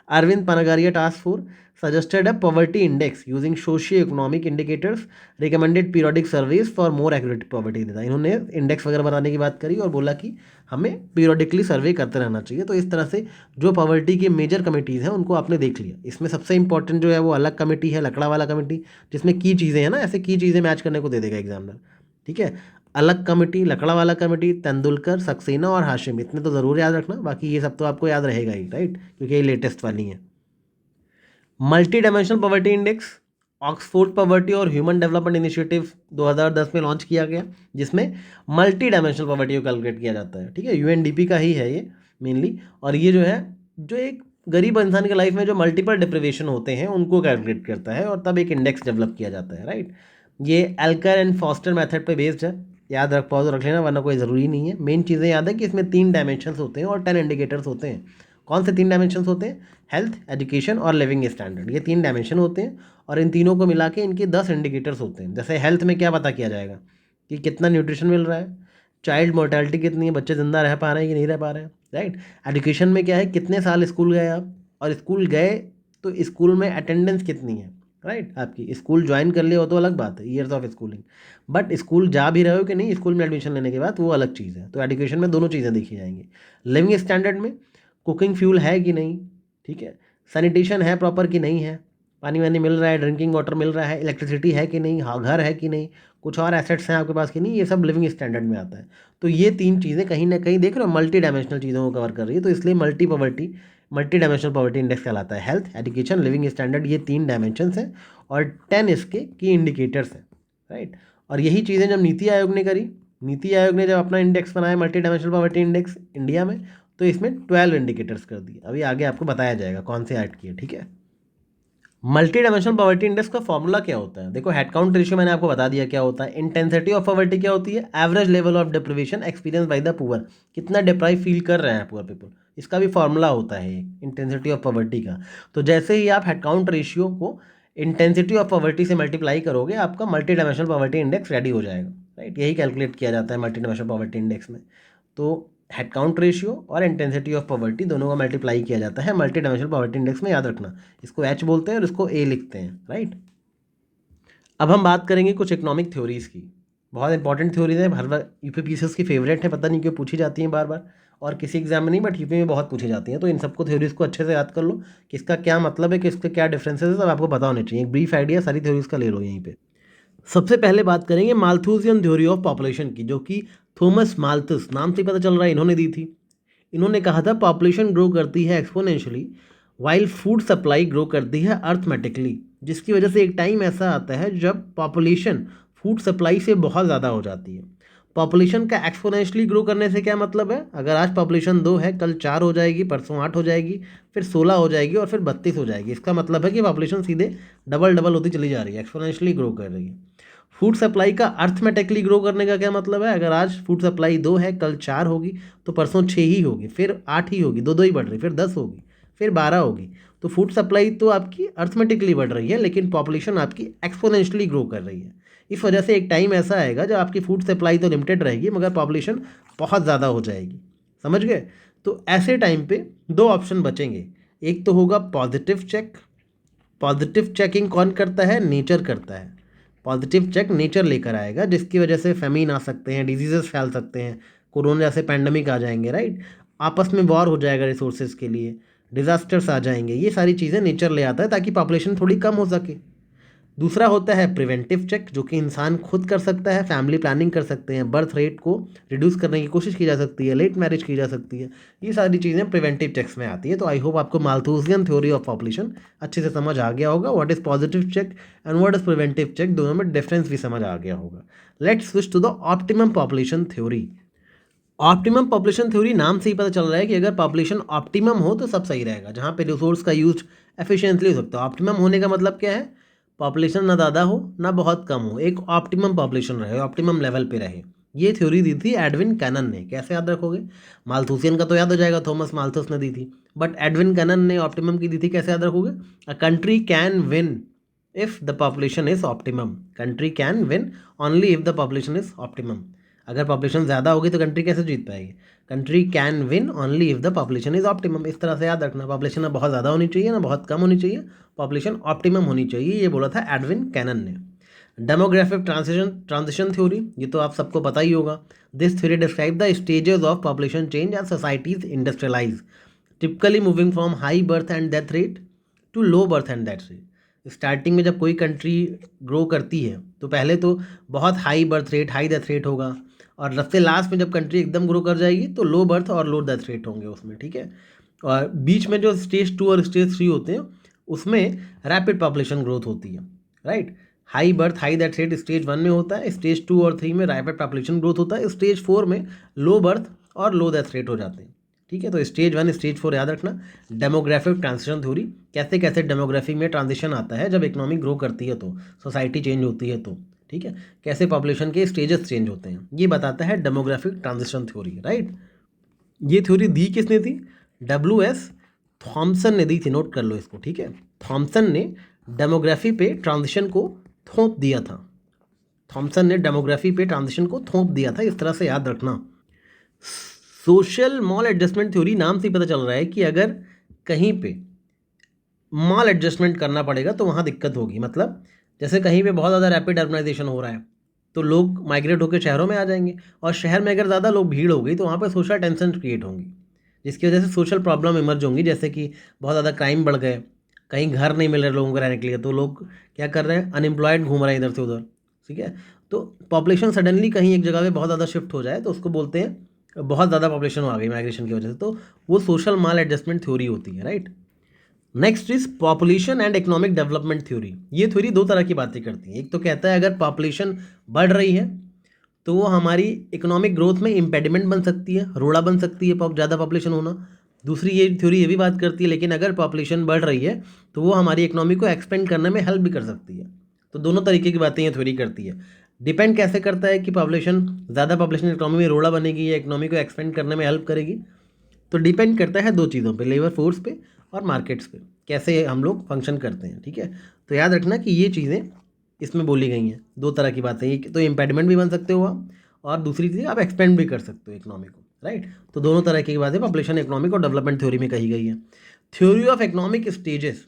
Arvind Panagaria Task Force suggested a poverty index using socio-economic indicators, recommended periodic surveys for more accurate poverty data। इन्होंने इंडेक्स वगैरह बनाने की बात करी और बोला कि हमें पीरियडिकली सर्वे करते रहना चाहिए। तो इस तरह से जो पॉवर्टी की मेजर कमिटीज़ हैं उनको आपने देख लिया। इसमें सबसे इंपॉर्टेंट जो है वो अलग कमेटी है, लकड़ावाला कमेटी, जिसमें की चीज़ें हैं ना, ऐसे की चीज़ें मैच करने को दे देगा एग्जामिनर, ठीक है। अलग कमेटी, लकड़ावाला कमेटी, तेंदुलकर, सक्सेना और हाशिम, इतने तो ज़रूर याद रखना। बाकी ये सब तो आपको याद रहेगा ही, राइट, क्योंकि ये लेटेस्ट वाली है। Multi dimensional poverty index Oxford poverty और ह्यूमन डेवलपमेंट इनिशिएटिव 2010 में लॉन्च किया गया, जिसमें मल्टी डायमेंशनल पॉवर्टी को कैलकुलेट किया जाता है, ठीक है। यूएनडीपी का ही है ये मेनली। और ये जो है, जो एक गरीब इंसान की लाइफ में जो मल्टीपल डिप्रिवेशन होते हैं उनको कैलकुलेट करता है और तब एक इंडेक्स डेवलप किया जाता है, राइट। ये एल्कर एंड फॉस्टर मेथड पे बेस्ड है, याद रख पाओ तो रख लेना, वरना कोई ज़रूरी नहीं है। मेन चीज़ें याद है कि इसमें 3 डायमेंशंस होते हैं और 10 इंडिकेटर्स होते हैं। कौन से 3 डायमेंशंस होते हैं? हेल्थ, एजुकेशन और लिविंग स्टैंडर्ड, ये 3 डायमेंशन होते हैं। और इन तीनों को मिला के इनके 10 इंडिकेटर्स होते हैं। जैसे हेल्थ में क्या पता किया जाएगा कि कितना न्यूट्रिशन मिल रहा है, चाइल्ड मोर्टेलिटी कितनी है, बच्चे ज़िंदा रह पा रहे हैं कि नहीं रह पा रहे हैं, राइट। एजुकेशन में क्या है, कितने साल स्कूल गए आप, और स्कूल गए तो स्कूल में अटेंडेंस कितनी है, राइट। आपकी स्कूल ज्वाइन कर लिया हो तो अलग बात है, years of schooling, but school जा भी रहे हो कि नहीं स्कूल में एडमिशन लेने के बाद, वो अलग चीज़ है। तो एजुकेशन में दोनों चीज़ें देखी जाएंगी। लिविंग स्टैंडर्ड में कुकिंग फ्यूल है कि नहीं, ठीक है, सैनिटेशन है प्रॉपर कि नहीं है, पानी वानी मिल रहा है, ड्रिंकिंग वाटर मिल रहा है, इलेक्ट्रिसिटी है कि नहीं, हाँ घर है कि नहीं, कुछ और एसेट्स हैं आपके पास कि नहीं, ये सब लिविंग स्टैंडर्ड में आता है। तो ये 3 चीज़ें कहीं ना कहीं देख रहे हो मल्टी डायमेंशनल चीज़ों को कवर कर रही है। तो इसलिए मल्टी डायमेंशनल पॉवर्टी इंडेक्स कहलाता है। हेल्थ, एजुकेशन, लिविंग स्टैंडर्ड, ये 3 डायमेंशंस हैं और 10 इसके की इंडिकेटर्स हैं, राइट। और यही चीज़ें जब नीति आयोग ने करी, नीति आयोग ने जब अपना इंडेक्स बनाया multi dimensional poverty index India में, तो इसमें 12 इंडिकेटर्स कर दिए। अभी आगे आपको बताया जाएगा कौन से ऐड किए, ठीक है। मल्टी डायमेंशनल पॉवर्टी इंडेक्स का फॉर्मूला क्या होता है? देखो, हेड काउंट रेशियो मैंने आपको बता दिया क्या होता है। इंटेंसिटी ऑफ पॉवर्टी क्या होती है? Average level of deprivation experience by the poor, कितना डिप्राइव फील कर रहे हैं पुअर पीपल, इसका भी फॉर्मूला होता है इंटेंसिटी ऑफ पॉवर्टी का। तो जैसे ही आप हेड काउंट रेशियो को इंटेंसिटी ऑफ पॉवर्टी से मल्टीप्लाई करोगे, आपका multi dimensional poverty index ready हो जाएगा, राइट। यही कैलकुलेट किया जाता है मल्टी डायमेंशनल पॉवर्टी इंडेक्स में। तो हेड काउंट रेशियो और इंटेंसिटी ऑफ पॉवर्टी दोनों का मल्टीप्लाई किया जाता है मल्टी डायमेंशनल पॉवर्टी इंडेक्स में, याद रखना। इसको एच बोलते हैं और इसको ए लिखते हैं, राइट। अब हम बात करेंगे कुछ इकोनॉमिक थ्योरीज की। बहुत इंपॉर्टेंट थ्योरीज है, हर बार यूपी पीसीएस की फेवरेट है, पता नहीं क्यों पूछी जाती हैं बार बार, और किसी एग्जाम में नहीं बट यूपी में बहुत पूछी जाती हैं। तो इन सबको थ्योरीज को अच्छे से याद कर लो कि इसका क्या मतलब है, कि इसके क्या डिफरेंसेस है, सब आपको पता होने चाहिए। एक ब्रीफ आइडिया सारी थ्योरीज का ले लो यहीं पे। सबसे पहले बात करेंगे माल्थूसियन थ्योरी ऑफ पॉपुलेशन की, जो कि थॉमस माल्थस, नाम से पता चल रहा है, इन्होंने दी थी। इन्होंने कहा था पॉपुलेशन ग्रो करती है exponentially while food supply grow करती है अर्थमेटिकली, जिसकी वजह से एक टाइम ऐसा आता है जब पॉपुलेशन फूड सप्लाई से बहुत ज़्यादा हो जाती है। पॉपुलेशन का एक्सपोनेंशियली ग्रो करने से क्या मतलब है, अगर आज पॉपुलेशन 2 है, कल 4 हो जाएगी, परसों 8 हो जाएगी, फिर 16 हो जाएगी और फिर 32 हो जाएगी। इसका मतलब है कि पॉपुलेशन सीधे डबल डबल होती चली जा रही है, एक्सपोनेंशियली ग्रो कर रही है। फूड सप्लाई का अर्थमेटिकली ग्रो करने का क्या मतलब है, अगर आज फूड सप्लाई 2 है, कल 4 होगी, तो परसों 6 ही होगी, फिर 8 ही होगी, दो दो ही बढ़ रही, फिर 10 होगी, फिर 12 होगी। तो फूड सप्लाई तो आपकी अर्थमेटिकली बढ़ रही है, लेकिन पॉपुलेशन आपकी एक्सपोनेंशियली ग्रो कर रही है। इस वजह से एक टाइम ऐसा आएगा जब आपकी फूड सप्लाई तो लिमिटेड रहेगी मगर पॉपुलेशन बहुत ज़्यादा हो जाएगी। समझ गए? तो ऐसे टाइम पे दो ऑप्शन बचेंगे, एक तो होगा पॉजिटिव चेक। पॉजिटिव चेकिंग कौन करता है, नेचर करता है। पॉजिटिव चेक नेचर लेकर आएगा, जिसकी वजह से फेमिन आ सकते हैं, डिजीजेस फैल सकते हैं, कोरोना जैसे पैंडमिक आ जाएंगे, राइट। आपस में वॉर हो जाएगा रिसोर्सेज के लिए, डिजास्टर्स आ जाएंगे, ये सारी चीज़ें नेचर ले आता है ताकि पॉपुलेशन थोड़ी कम हो सके। दूसरा होता है प्रिवेंटिव चेक, जो कि इंसान खुद कर सकता है, फैमिली प्लानिंग कर सकते हैं, बर्थ रेट को रिड्यूस करने की कोशिश की जा सकती है, लेट मैरिज की जा सकती है, ये सारी चीज़ें प्रिवेंटिव चेक्स में आती है। तो आई होप आपको माल्थूसियन थ्योरी ऑफ पॉपुलेशन अच्छे से समझ आ गया होगा। What is positive check and what is preventive check, दोनों में डिफरेंस भी समझ आ गया होगा। Let's switch to the optimum population theory. Optimum population theory नाम से ही पता चल रहा है कि अगर पॉपुलेशन ऑप्टिमम हो तो सब सही रहेगा, जहाँ पे रिसोर्स का यूज एफिशिएंटली हो सकता है। ऑप्टिमम होने का मतलब क्या है, पॉपुलेशन ना ज़्यादा हो ना बहुत कम हो, एक ऑप्टिमम पॉपुलेशन रहे, ऑप्टिमम लेवल पे रहे। ये थ्योरी दी थी एडविन कैनन ने। कैसे याद रखोगे, माल्थूसियन का तो याद हो जाएगा, थॉमस माल्थस ने दी थी, बट एडविन कैनन ने ऑप्टिमम की दी थी। कैसे याद रखोगे, a country can win if the population is optimum. Country can win only if the population is optimum. अगर पॉपुलेशन ज़्यादा होगी तो कंट्री कैसे जीत पाएगी, country can win only if the population is optimum. इस तरह से याद रखना, पॉपुलेशन ना बहुत ज़्यादा होनी चाहिए ना बहुत कम होनी चाहिए, पॉपुलेशन ऑप्टिमम होनी चाहिए, ये बोला था एडविन कैनन ने। डेमोग्राफिक ट्रांजिशन थ्योरी, ये तो आप सबको पता ही होगा। This theory describe the stages of population change and societies industrialize, typically moving from high birth and death rate to low birth and death rate. Starting में जब कोई कंट्री ग्रो करती है तो पहले तो बहुत high birth rate high death rate होगा, और रफ्ते लास्ट में जब कंट्री एकदम ग्रो कर जाएगी तो लो बर्थ और लो डेथ रेट होंगे उसमें, ठीक है। और बीच में जो स्टेज 2 और स्टेज 3 होते हैं उसमें रैपिड पॉपुलेशन ग्रोथ होती है, right. High birth high death rate stage 1 में होता है, स्टेज 2 और 3 में रैपिड पॉपुलेशन ग्रोथ होता है, स्टेज 4 में लो बर्थ और लो डेथ रेट हो जाते हैं, ठीक है। तो स्टेज 1 स्टेज 4 याद रखना। डेमोग्राफिक ट्रांजिशन थ्योरी, कैसे कैसे डेमोग्राफी में ट्रांजिशन आता है जब इकोनॉमी ग्रो करती है तो, सोसाइटी चेंज होती है तो, ठीक है, कैसे पॉपुलेशन के स्टेजेस चेंज होते हैं, ये बताता है डेमोग्राफिक ट्रांजिशन थ्योरी, राइट। ये थ्योरी दी किसने थी, WS थॉमसन ने दी थी, नोट कर लो इसको, ठीक है। थॉमसन ने डेमोग्राफी पे ट्रांजिशन को थोप दिया था, थॉमसन ने डेमोग्राफी पे ट्रांजिशन को थोप दिया था, इस तरह से याद रखना। सोशल मॉल एडजस्टमेंट थ्योरी, नाम से पता चल रहा है कि अगर कहीं पे मॉल एडजस्टमेंट करना पड़ेगा तो वहाँ दिक्कत होगी। मतलब जैसे कहीं पे बहुत ज़्यादा रैपिड अर्बनाइजेशन हो रहा है तो लोग माइग्रेट होकर शहरों में आ जाएंगे, और शहर में अगर ज़्यादा लोग भीड़ हो गई तो वहाँ पर सोशल टेंशन क्रिएट होंगी, जिसकी वजह से सोशल प्रॉब्लम इमर्ज होंगी, जैसे कि बहुत ज़्यादा क्राइम बढ़ गए, कहीं घर नहीं मिल रहे लोगों को रहने के लिए, तो लोग क्या कर रहे हैं, अनएम्प्लॉयड घूम रहे हैं इधर से उधर, ठीक है। तो पॉपुलेशन सडनली कहीं एक जगह पे बहुत ज़्यादा शिफ्ट हो जाए तो उसको बोलते हैं बहुत ज़्यादा पॉपुलेशन आ गई माइग्रेशन की वजह से, तो वो सोशल माल एडजस्टमेंट थ्योरी होती है, right. Next is population and economic development theory. ये थ्योरी दो तरह की बातें करती है, एक तो कहता है अगर पॉपुलेशन बढ़ रही है तो वो हमारी इकोनॉमिक ग्रोथ में इम्पेडिमेंट बन सकती है, रोड़ा बन सकती है ज़्यादा पॉपुलेशन होना। दूसरी ये थ्योरी ये भी बात करती है लेकिन अगर पॉपुलेशन बढ़ रही है तो वो हमारी इकोनॉमी को एक्सपेंड करने में हेल्प भी कर सकती है। तो दोनों तरीके की बातें ये थ्योरी करती है। डिपेंड कैसे करता है कि पॉपुलेशन ज़्यादा पॉपुलेशन इकोनॉमी में रोड़ा बनेगी या इकोनॉमी को एक्सपेंड करने में हेल्प करेगी, तो डिपेंड करता है दो चीज़ों पे, लेबर फोर्स पे और मार्केट्स पे, कैसे हम लोग फंक्शन करते हैं, ठीक है। तो याद रखना कि ये चीज़ें इसमें बोली गई हैं, दो तरह की बातें, एक तो इम्पेडिमेंट भी बन सकते हो आप, और दूसरी चीज़ आप एक्सपेंड भी कर सकते हो इकोनॉमी को, राइट। तो दोनों तरह की बातें पॉपुलेशन इकोनॉमिक और डेवलपमेंट थ्योरी में कही गई है। Theory of economic stages,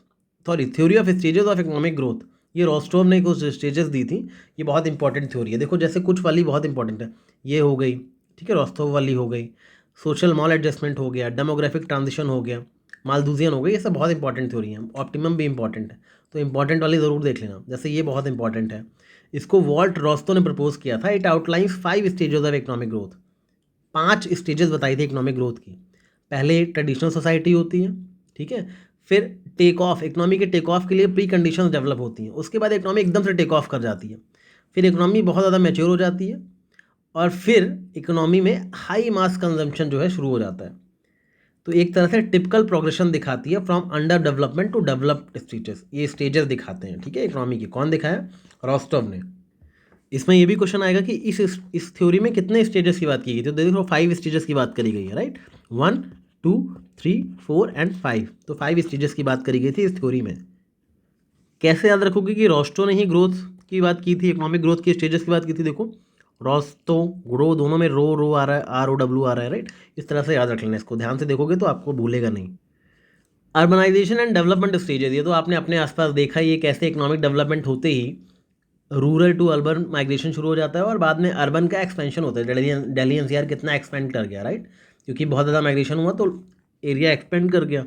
theory of stages of economic growth, ये रोस्टोव ने कुछ स्टेजेस दी थी, ये बहुत इंपॉर्टेंट थ्योरी है। देखो जैसे कुछ वाली बहुत इंपॉर्टेंट है, ये हो गई, ठीक है, रोस्टोव वाली हो गई, सोशल मॉल एडजस्टमेंट हो गया, डेमोग्राफिक ट्रांजिशन हो गया, मालदूजियन हो गई, ये सब बहुत इंपॉर्टेंट थ्योरी है। ऑप्टिमम भी इंपॉर्टेंट है, तो इंपॉर्टेंट वाली ज़रूर देख लेना। जैसे ये बहुत इंपॉर्टेंट है, इसको वॉल्ट रोस्टो ने प्रपोज किया था। It outlines 5 stages of economic growth. 5 stages बताई थी इकोनॉमिक ग्रोथ की। पहले ट्रेडिशनल सोसाइटी होती है, ठीक है, फिर टेक ऑफ, इकोनॉमी के टेक ऑफ के लिए प्री कंडीशंस डेवलप होती हैं, उसके बाद इकोनॉमी एकदम से टेक ऑफ कर जाती है, फिर इकोनॉमी बहुत ज़्यादा मैच्योर हो जाती है, और फिर इकोनॉमी में हाई मास कंजम्पशन जो है शुरू हो जाता है। तो एक तरह से टिपिकल प्रोग्रेशन दिखाती है from under development to developed stages. ये स्टेजेस दिखाते हैं, ठीक है, इकोनॉमी की। कौन दिखाया? रोस्टोव ने। इसमें ये भी क्वेश्चन आएगा कि इस थ्योरी में कितने स्टेजेस की बात की गई थी। तो देखो 5 स्टेजेस की बात करी गई है, राइट, 1 2 3 4 एंड 5। तो 5 स्टेजेस की बात करी गई थी इस थ्योरी में। कैसे याद रखोगे कि रोस्टो ने ही ग्रोथ की बात की थी, इकोनॉमिक ग्रोथ की स्टेजेस की बात की थी। देखो रोस्टो, ग्रो, दोनों में रो आ रहा है, ROW आ रहा है, राइट। इस तरह से याद रख लेना, इसको ध्यान से देखोगे तो आपको भूलेगा नहीं। अर्बनाइजेशन एंड डेवलपमेंट स्टेजेस, ये तो आपने अपने आसपास देखा ही है, कैसे इकोनॉमिक डेवलपमेंट होते ही रूरल टू अर्बन माइग्रेशन शुरू हो जाता है, और बाद में अर्बन का एक्सपेंशन होता है। दिल्ली NCR कितना एक्सपेंड कर गया, राइट, क्योंकि बहुत ज़्यादा माइग्रेशन हुआ तो एरिया एक्सपेंड कर गया।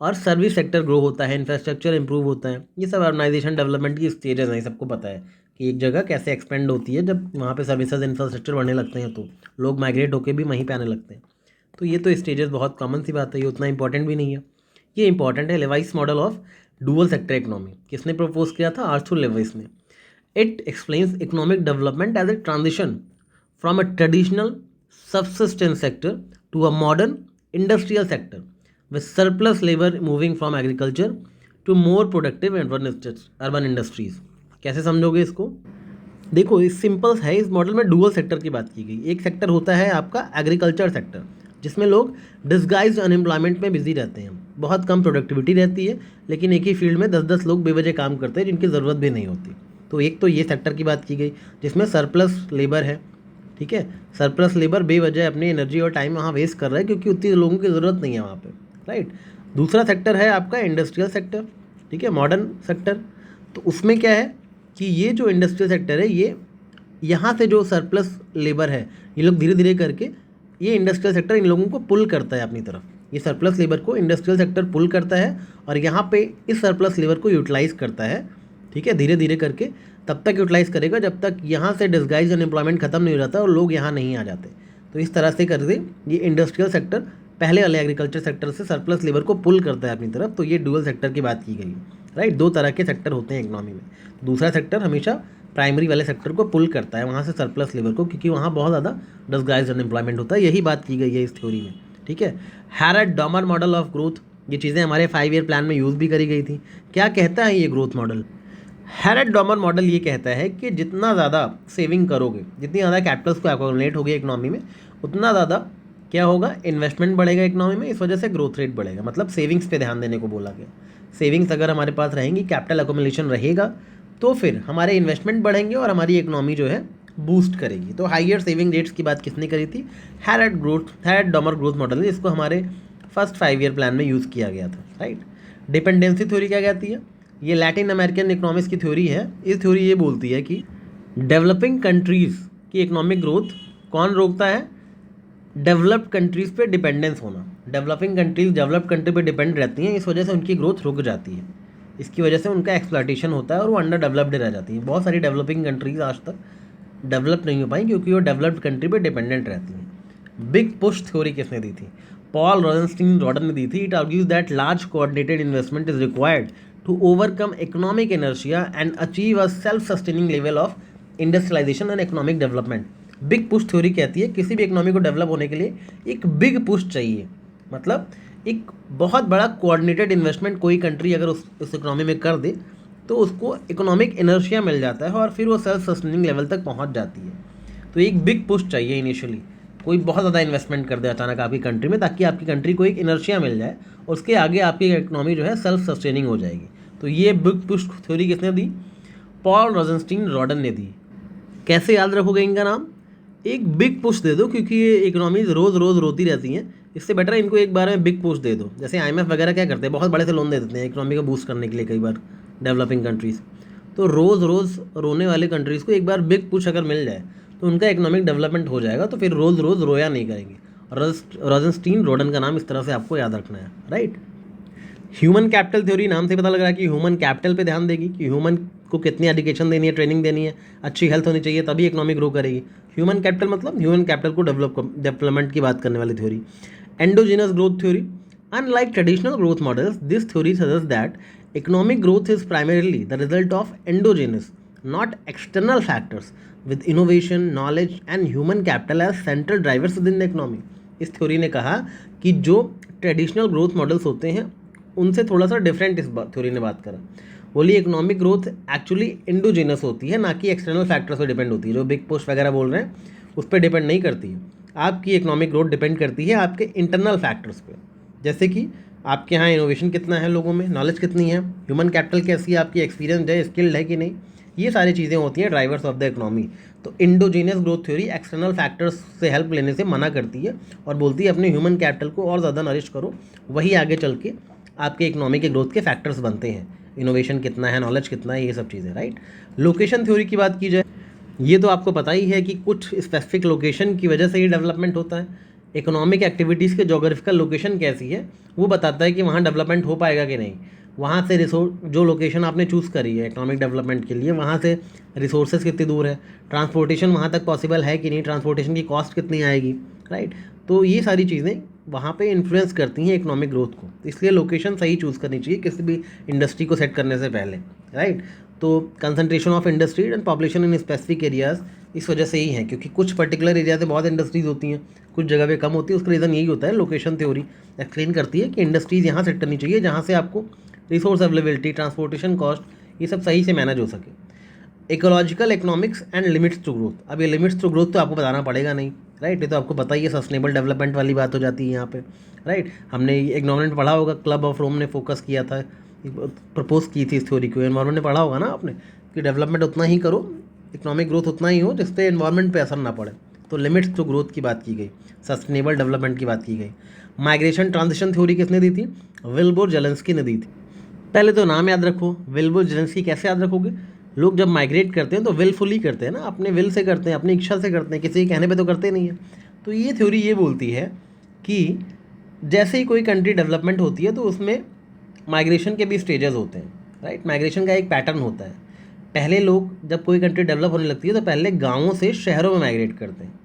और सर्विस सेक्टर ग्रो होता है, इंफ्रास्ट्रक्चर इंप्रूव होता है। ये सब अर्बनाइजेशन डेवलपमेंट की स्टेजेस हैं, सबको पता है कि एक जगह कैसे एक्सपेंड होती है। जब वहाँ पे सर्विसेज इंफ्रास्ट्रक्चर बढ़ने लगते हैं तो लोग माइग्रेट होकर भी वहीं पे आने लगते हैं। तो ये तो स्टेजेस बहुत कॉमन सी बात है, ये उतना इंपॉर्टेंट भी नहीं है। ये इंपॉर्टेंट है, Levi's model of dual sector economy. किसने प्रपोज किया था? आर्थर लेविस ने। It explains economic development as a transition from a traditional subsistence sector to a modern industrial sector with surplus labor moving from agriculture to more productive urban industries. कैसे समझोगे इसको? देखो इस simple है, इस model में dual sector की बात की गई। एक सेक्टर होता है आपका एग्रीकल्चर सेक्टर, जिसमें लोग डिस्गाइज अनएम्प्लॉयमेंट में बिजी रहते हैं, बहुत कम प्रोडक्टिविटी रहती है, लेकिन एक ही फील्ड में 10-10 लोग बेवजह काम करते हैं जिनकी ज़रूरत भी नहीं होती। तो एक तो ये सेक्टर की बात की गई जिसमें सरप्लस लेबर है, ठीक है, सरप्लस लेबर बेवजह अपनी एनर्जी और टाइम वहाँ वेस्ट कर रहा है क्योंकि उतनी लोगों की ज़रूरत नहीं है वहाँ पे, राइट। दूसरा सेक्टर है आपका इंडस्ट्रियल सेक्टर, ठीक है, मॉडर्न सेक्टर। तो उसमें क्या है कि ये जो इंडस्ट्रियल सेक्टर है, ये यहाँ से जो सरप्लस लेबर है, ये लोग धीरे धीरे करके, ये इंडस्ट्रियल सेक्टर इन लोगों को पुल करता है अपनी तरफ। ये सरप्लस लेबर को इंडस्ट्रियल सेक्टर पुल करता है और यहाँ पे इस सरप्लस लेबर को यूटिलाइज़ करता है, ठीक है, धीरे धीरे करके। तब तक यूटिलाइज़ करेगा जब तक यहाँ से डिस्गाइज अनएम्प्लॉयमेंट खत्म नहीं हो जाता और लोग यहाँ नहीं आ जाते। तो इस तरह से करके ये इंडस्ट्रियल सेक्टर पहले वाले एग्रीकल्चर सेक्टर से सरप्लस लेबर को पुल करता है अपनी तरफ। तो ये डुअल सेक्टर की बात की गई, राइट। 2 तरह के सेक्टर होते हैं इकोनॉमी में। दूसरा सेक्टर हमेशा प्राइमरी वाले सेक्टर को पुल करता है वहाँ से सरप्लस लेबर को, क्योंकि वहाँ बहुत ज़्यादा डिस्गाइज अनएम्प्लॉयमेंट होता है। यही बात की गई है इस थ्योरी में, ठीक है। हैरड-डॉमर मॉडल ऑफ ग्रोथ, ये चीज़ें हमारे 5 ईयर प्लान में यूज़ भी करी गई थी। क्या कहता है ये ग्रोथ मॉडल? हैरड-डॉमर मॉडल ये कहता है कि जितना ज़्यादा सेविंग करोगे, जितनी ज़्यादा कैपिटल्स को एक्यूमुलेट होगी इकोनॉमी में, उतना ज़्यादा क्या होगा, इन्वेस्टमेंट बढ़ेगा इकोनॉमी में, इस वजह से ग्रोथ रेट बढ़ेगा। मतलब सेविंग्स पे ध्यान देने को बोला गया। सेविंग्स अगर हमारे पास रहेंगी, कैपिटल एक्यूमुलेशन रहेगा, तो फिर हमारे इन्वेस्टमेंट बढ़ेंगे और हमारी इकोनॉमी जो है बूस्ट करेगी। तो हाइयर सेविंग रेट्स की बात किसने करी थी? हैरड-डॉमर ग्रोथ मॉडल है, इसको हमारे फर्स्ट 5 ईयर प्लान में यूज़ किया गया था, राइट। डिपेंडेंसी थ्योरी क्या कहती है? ये लैटिन अमेरिकन इकोनॉमिक्स की थ्योरी है। इस थ्योरी ये बोलती है कि डेवलपिंग कंट्रीज़ की इकोनॉमिक ग्रोथ कौन रोकता है? डेवलप्ड कंट्रीज़ पे डिपेंडेंस होना। डेवलपिंग कंट्रीज़ डेवलप्ड कंट्री पे डिपेंड रहती हैं, इस वजह से उनकी ग्रोथ रुक जाती है। इसकी वजह से उनका एक्सप्लॉयटेशन होता है और वो अंडर डेवलप्ड रह जाती हैं। बहुत सारी डेवलपिंग कंट्रीज़ आज तक डेवलप नहीं हो पाई क्योंकि वो डेवलप्ड कंट्री पे डिपेंडेंट रहती हैं। बिग पुश थ्योरी किसने दी थी? पॉल रोजेनस्टीन रॉडन ने दी थी। It argues that large coordinated investment is required to overcome economic inertia and achieve a self-sustaining level of industrialization and economic development. Big push theory कहती है किसी भी इकोनॉमी को डेवलप होने के लिए एक बिग पुश चाहिए, मतलब एक बहुत बड़ा कोऑर्डिनेटेड इन्वेस्टमेंट कोई कंट्री अगर उस इकोनॉमी में कर दे तो उसको इकोनॉमिक इनर्शिया मिल जाता है और फिर वो सेल्फ सस्टेनिंग लेवल तक पहुंच जाती है। तो एक बिग पुश चाहिए इनिशियली, कोई बहुत ज़्यादा इन्वेस्टमेंट कर दे अचानक आपकी कंट्री में, ताकि आपकी कंट्री को एक इनर्शिया मिल जाए और उसके आगे आपकी इकोनॉमी जो है सेल्फ सस्टेनिंग हो जाएगी। तो ये बिग पुश थ्योरी किसने दी? पॉल रोजेनस्टीन रॉडन ने दी। कैसे याद रखोगे इनका नाम? एक बिग पुश दे दो, क्योंकि ये इकोनॉमीज रोज़ रोज़ रोती रहती हैं, इससे बेटर है इनको एक बार में बिग पुश दे दो। जैसे IMF वगैरह क्या करते हैं, बहुत बड़े से लोन दे देते हैं इकोनॉमी को बूस्ट करने के लिए कई बार डेवलपिंग कंट्रीज़। तो रोज़ रोज़ रोने वाले कंट्रीज़ को एक बार बिग पुश अगर मिल जाए तो उनका इकोनॉमिक डेवलपमेंट हो जाएगा, तो फिर रोज़ रोज़ रोया नहीं करेंगे। रोजनस्टीन रोडन का नाम इस तरह से आपको याद रखना है, राइट। ह्यूमन कैपिटल थ्योरी नाम से पता लग रहा है कि ह्यूमन कैपिटल पे ध्यान देगी कि ह्यूमन को कितनी एजुकेशन देनी है, ट्रेनिंग देनी है, अच्छी हेल्थ होनी चाहिए, तभी इकोनॉमी ग्रो करेगी। ह्यूमन कैपिटल मतलब ह्यूमन कैपिटल को डेवलपमेंट की बात करने वाली theory. Endogenous growth theory, unlike traditional growth models, this theory suggest that economic growth is primarily the result of endogenous not external factors with innovation, knowledge and human capital as central drivers within the economy। इस theory ने कहा कि जो traditional growth models होते हैं उनसे थोड़ा सा डिफरेंट इस थ्योरी ने बात करा। बोली इकोनॉमिक ग्रोथ एक्चुअली इंडोजिनस होती है, ना कि एक्सटर्नल फैक्टर्स पर डिपेंड होती है। जो बिग पुश वगैरह बोल रहे हैं उस पर डिपेंड नहीं करती है। आपकी इकोनॉमिक ग्रोथ डिपेंड करती है आपके इंटरनल फैक्टर्स पे, जैसे कि आपके यहाँ इनोवेशन कितना है, लोगों में नॉलेज कितनी है, ह्यूमन कैपिटल कैसी है, आपकी एक्सपीरियंस है, स्किल्ड है कि नहीं, ये सारी चीज़ें होती हैं ड्राइवर्स ऑफ द इकोनॉमी। तो endogenous growth theory external factors से हेल्प लेने से मना करती है और बोलती है अपने ह्यूमन कैपिटल को और ज़्यादा नरिश करो, वही आगे चल के आपके इकोनॉमी के ग्रोथ के फैक्टर्स बनते हैं। इनोवेशन कितना है, नॉलेज कितना है, ये सब चीज़ें, राइट। लोकेशन थ्योरी की बात की जाए, ये तो आपको पता ही है कि कुछ स्पेसिफिक लोकेशन की वजह से ही डेवलपमेंट होता है। इकोनॉमिक एक्टिविटीज़ के जोग्राफिकल लोकेशन कैसी है वो बताता है कि वहाँ डेवलपमेंट हो पाएगा कि नहीं। वहाँ से रिसोर्स, जो लोकेशन आपने चूज़ करी है इकोनॉमिक डेवलपमेंट के लिए, वहाँ से रिसोर्सेज कितनी दूर है, ट्रांसपोर्टेशन वहाँ तक पॉसिबल है कि नहीं, ट्रांसपोर्टेशन की कॉस्ट कितनी आएगी, राइट। तो ये सारी चीज़ें वहाँ पे इन्फ्लुएंस करती हैं इकोनॉमिक ग्रोथ को, इसलिए लोकेशन सही चूज़ करनी चाहिए किसी भी इंडस्ट्री को सेट करने से पहले, राइट। तो concentration of industry and population in specific areas इस वजह से ही है, क्योंकि कुछ पर्टिकुलर एरिया से बहुत इंडस्ट्रीज़ होती हैं, कुछ जगह पे कम होती है। उसका रीज़न यही होता है, लोकेशन थ्योरी एक्सप्लेन करती है कि इंडस्ट्रीज़ यहाँ सेट करनी चाहिए जहाँ से आपको रिसोर्स अवेलेबिलिटी, ट्रांसपोर्टेशन कॉस्ट, ये सब सही से मैनेज हो सके। Ecological economics and limits to growth, अब ये लिमिट्स टू ग्रोथ तो आपको बताना पड़ेगा नहीं, राइट। ये तो आपको पता ही है, सस्टेनेबल डेवलपमेंट वाली बात हो जाती है यहाँ पे, राइट। हमने एनवायरनमेंट पढ़ा होगा, क्लब ऑफ रोम ने फोकस किया था, प्रपोज की थी इस थ्योरी को। एनवायरनमेंट ने पढ़ा होगा ना आपने कि डेवलपमेंट उतना ही करो, इकोनॉमिक ग्रोथ उतना ही हो जिससे एनवायरनमेंट पे असर ना पड़े। तो लिमिट्स टू ग्रोथ की बात की गई, सस्टेनेबल डेवलपमेंट की बात की गई। माइग्रेशन ट्रांजिशन थ्योरी किसने दी थी? विल्बोर जेलेंस्की ने दी थी। पहले तो नाम याद रखो, विल्बोर जेलेंस्की। कैसे याद रखोगे? लोग जब माइग्रेट करते हैं तो विलफुली करते हैं ना, अपने विल से करते हैं, अपनी इच्छा से करते हैं, किसी के कहने पे तो करते नहीं है। तो ये थ्योरी ये बोलती है कि जैसे ही कोई कंट्री डेवलपमेंट होती है तो उसमें माइग्रेशन के भी स्टेजेस होते हैं, राइट। माइग्रेशन का एक पैटर्न होता है। पहले लोग, जब कोई कंट्री डेवलप होने लगती है तो पहले गाँवों से शहरों में माइग्रेट करते हैं।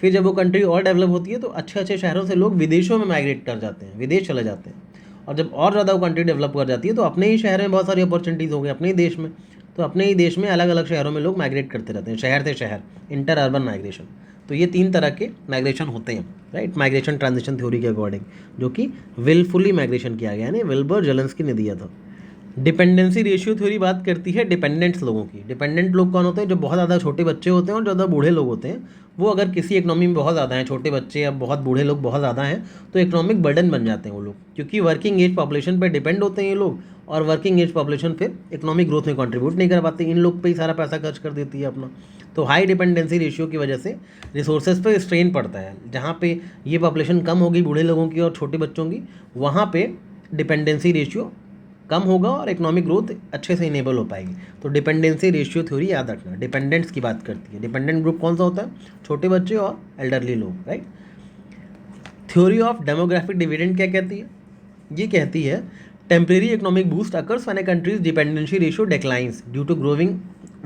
फिर जब वो कंट्री और डेवलप होती है तो अच्छे अच्छे शहरों से लोग विदेशों में माइग्रेट कर जाते हैं, विदेश चले जाते हैं। और जब और ज़्यादा वो कंट्री डेवलप कर जाती है तो अपने ही शहर में बहुत सारी अपॉर्चुनिटीज़ हो गई, अपने ही देश में। तो अपने ही देश में अलग अलग शहरों में लोग माइग्रेट करते रहते हैं, शहर से शहर, इंटर अर्बन माइग्रेशन। तो ये 3 तरह के माइग्रेशन होते हैं, राइट, माइग्रेशन ट्रांजिशन थ्योरी के अकॉर्डिंग, जो कि विलफुली माइग्रेशन किया गया, यानी विल्बर जेलेंस्की ने दिया था। डिपेंडेंसी रेशियो थ्योरी बात करती है डिपेंडेंट्स लोगों की। डिपेंडेंट लोग कौन होते हैं? जो बहुत ज़्यादा छोटे बच्चे होते हैं और ज़्यादा बूढ़े लोग होते हैं। वो अगर किसी इकोनॉमी में बहुत ज़्यादा हैं, छोटे बच्चे या बहुत बूढ़े लोग बहुत ज़्यादा हैं, तो इकोनॉमिक बर्डन बन जाते हैं वो लोग, क्योंकि वर्किंग एज पॉपुलेशन पर डिपेंड होते हैं ये लोग, और वर्किंग एज पॉपुलेशन फिर इकोनॉमिक ग्रोथ में कंट्रीब्यूट नहीं कर पाती, इन लोग पे ही सारा पैसा खर्च कर देती है अपना। तो हाई डिपेंडेंसी रेशियो की वजह से रिसोर्सेज पे स्ट्रेन पड़ता है। जहाँ पे ये पॉपुलेशन कम होगी बूढ़े लोगों की और छोटे बच्चों की, वहाँ पे डिपेंडेंसी रेशियो कम होगा और इकोनॉमिक ग्रोथ अच्छे से इनेबल हो पाएगी। तो डिपेंडेंसी रेशियो थ्योरी याद रखना, डिपेंडेंट्स की बात करती है। डिपेंडेंट ग्रुप कौन सा होता है? छोटे बच्चे और एल्डरली लोग, right. Theory of demographic dividend क्या कहती है? ये कहती है temporary economic boost occurs when a country's dependency ratio declines due to growing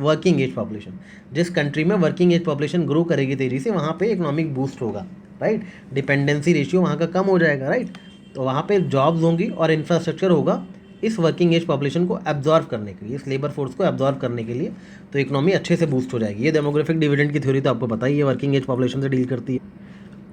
working age population. जिस कंट्री में वर्किंग एज पॉपुलेशन ग्रो करेगी तेजी से, वहाँ पे इकोनॉमिक बूस्ट होगा, राइट। डिपेंडेंसी रेशियो वहाँ का कम हो जाएगा, राइट। तो वहाँ पे जॉब्स होंगी और इंफ्रास्ट्रक्चर होगा इस वर्किंग एज पॉपुलेशन को एब्जॉर्व करने के लिए, इस लेबर फोर्स को एब्जॉर्व करने के लिए। तो इकोनॉमी अच्छे से बूस्ट हो जाएगी। ये डेमोग्राफिक डिविडेंड की थ्योरी तो आपको पता ही है, वर्किंग एज पॉपुलेशन से डील करती है।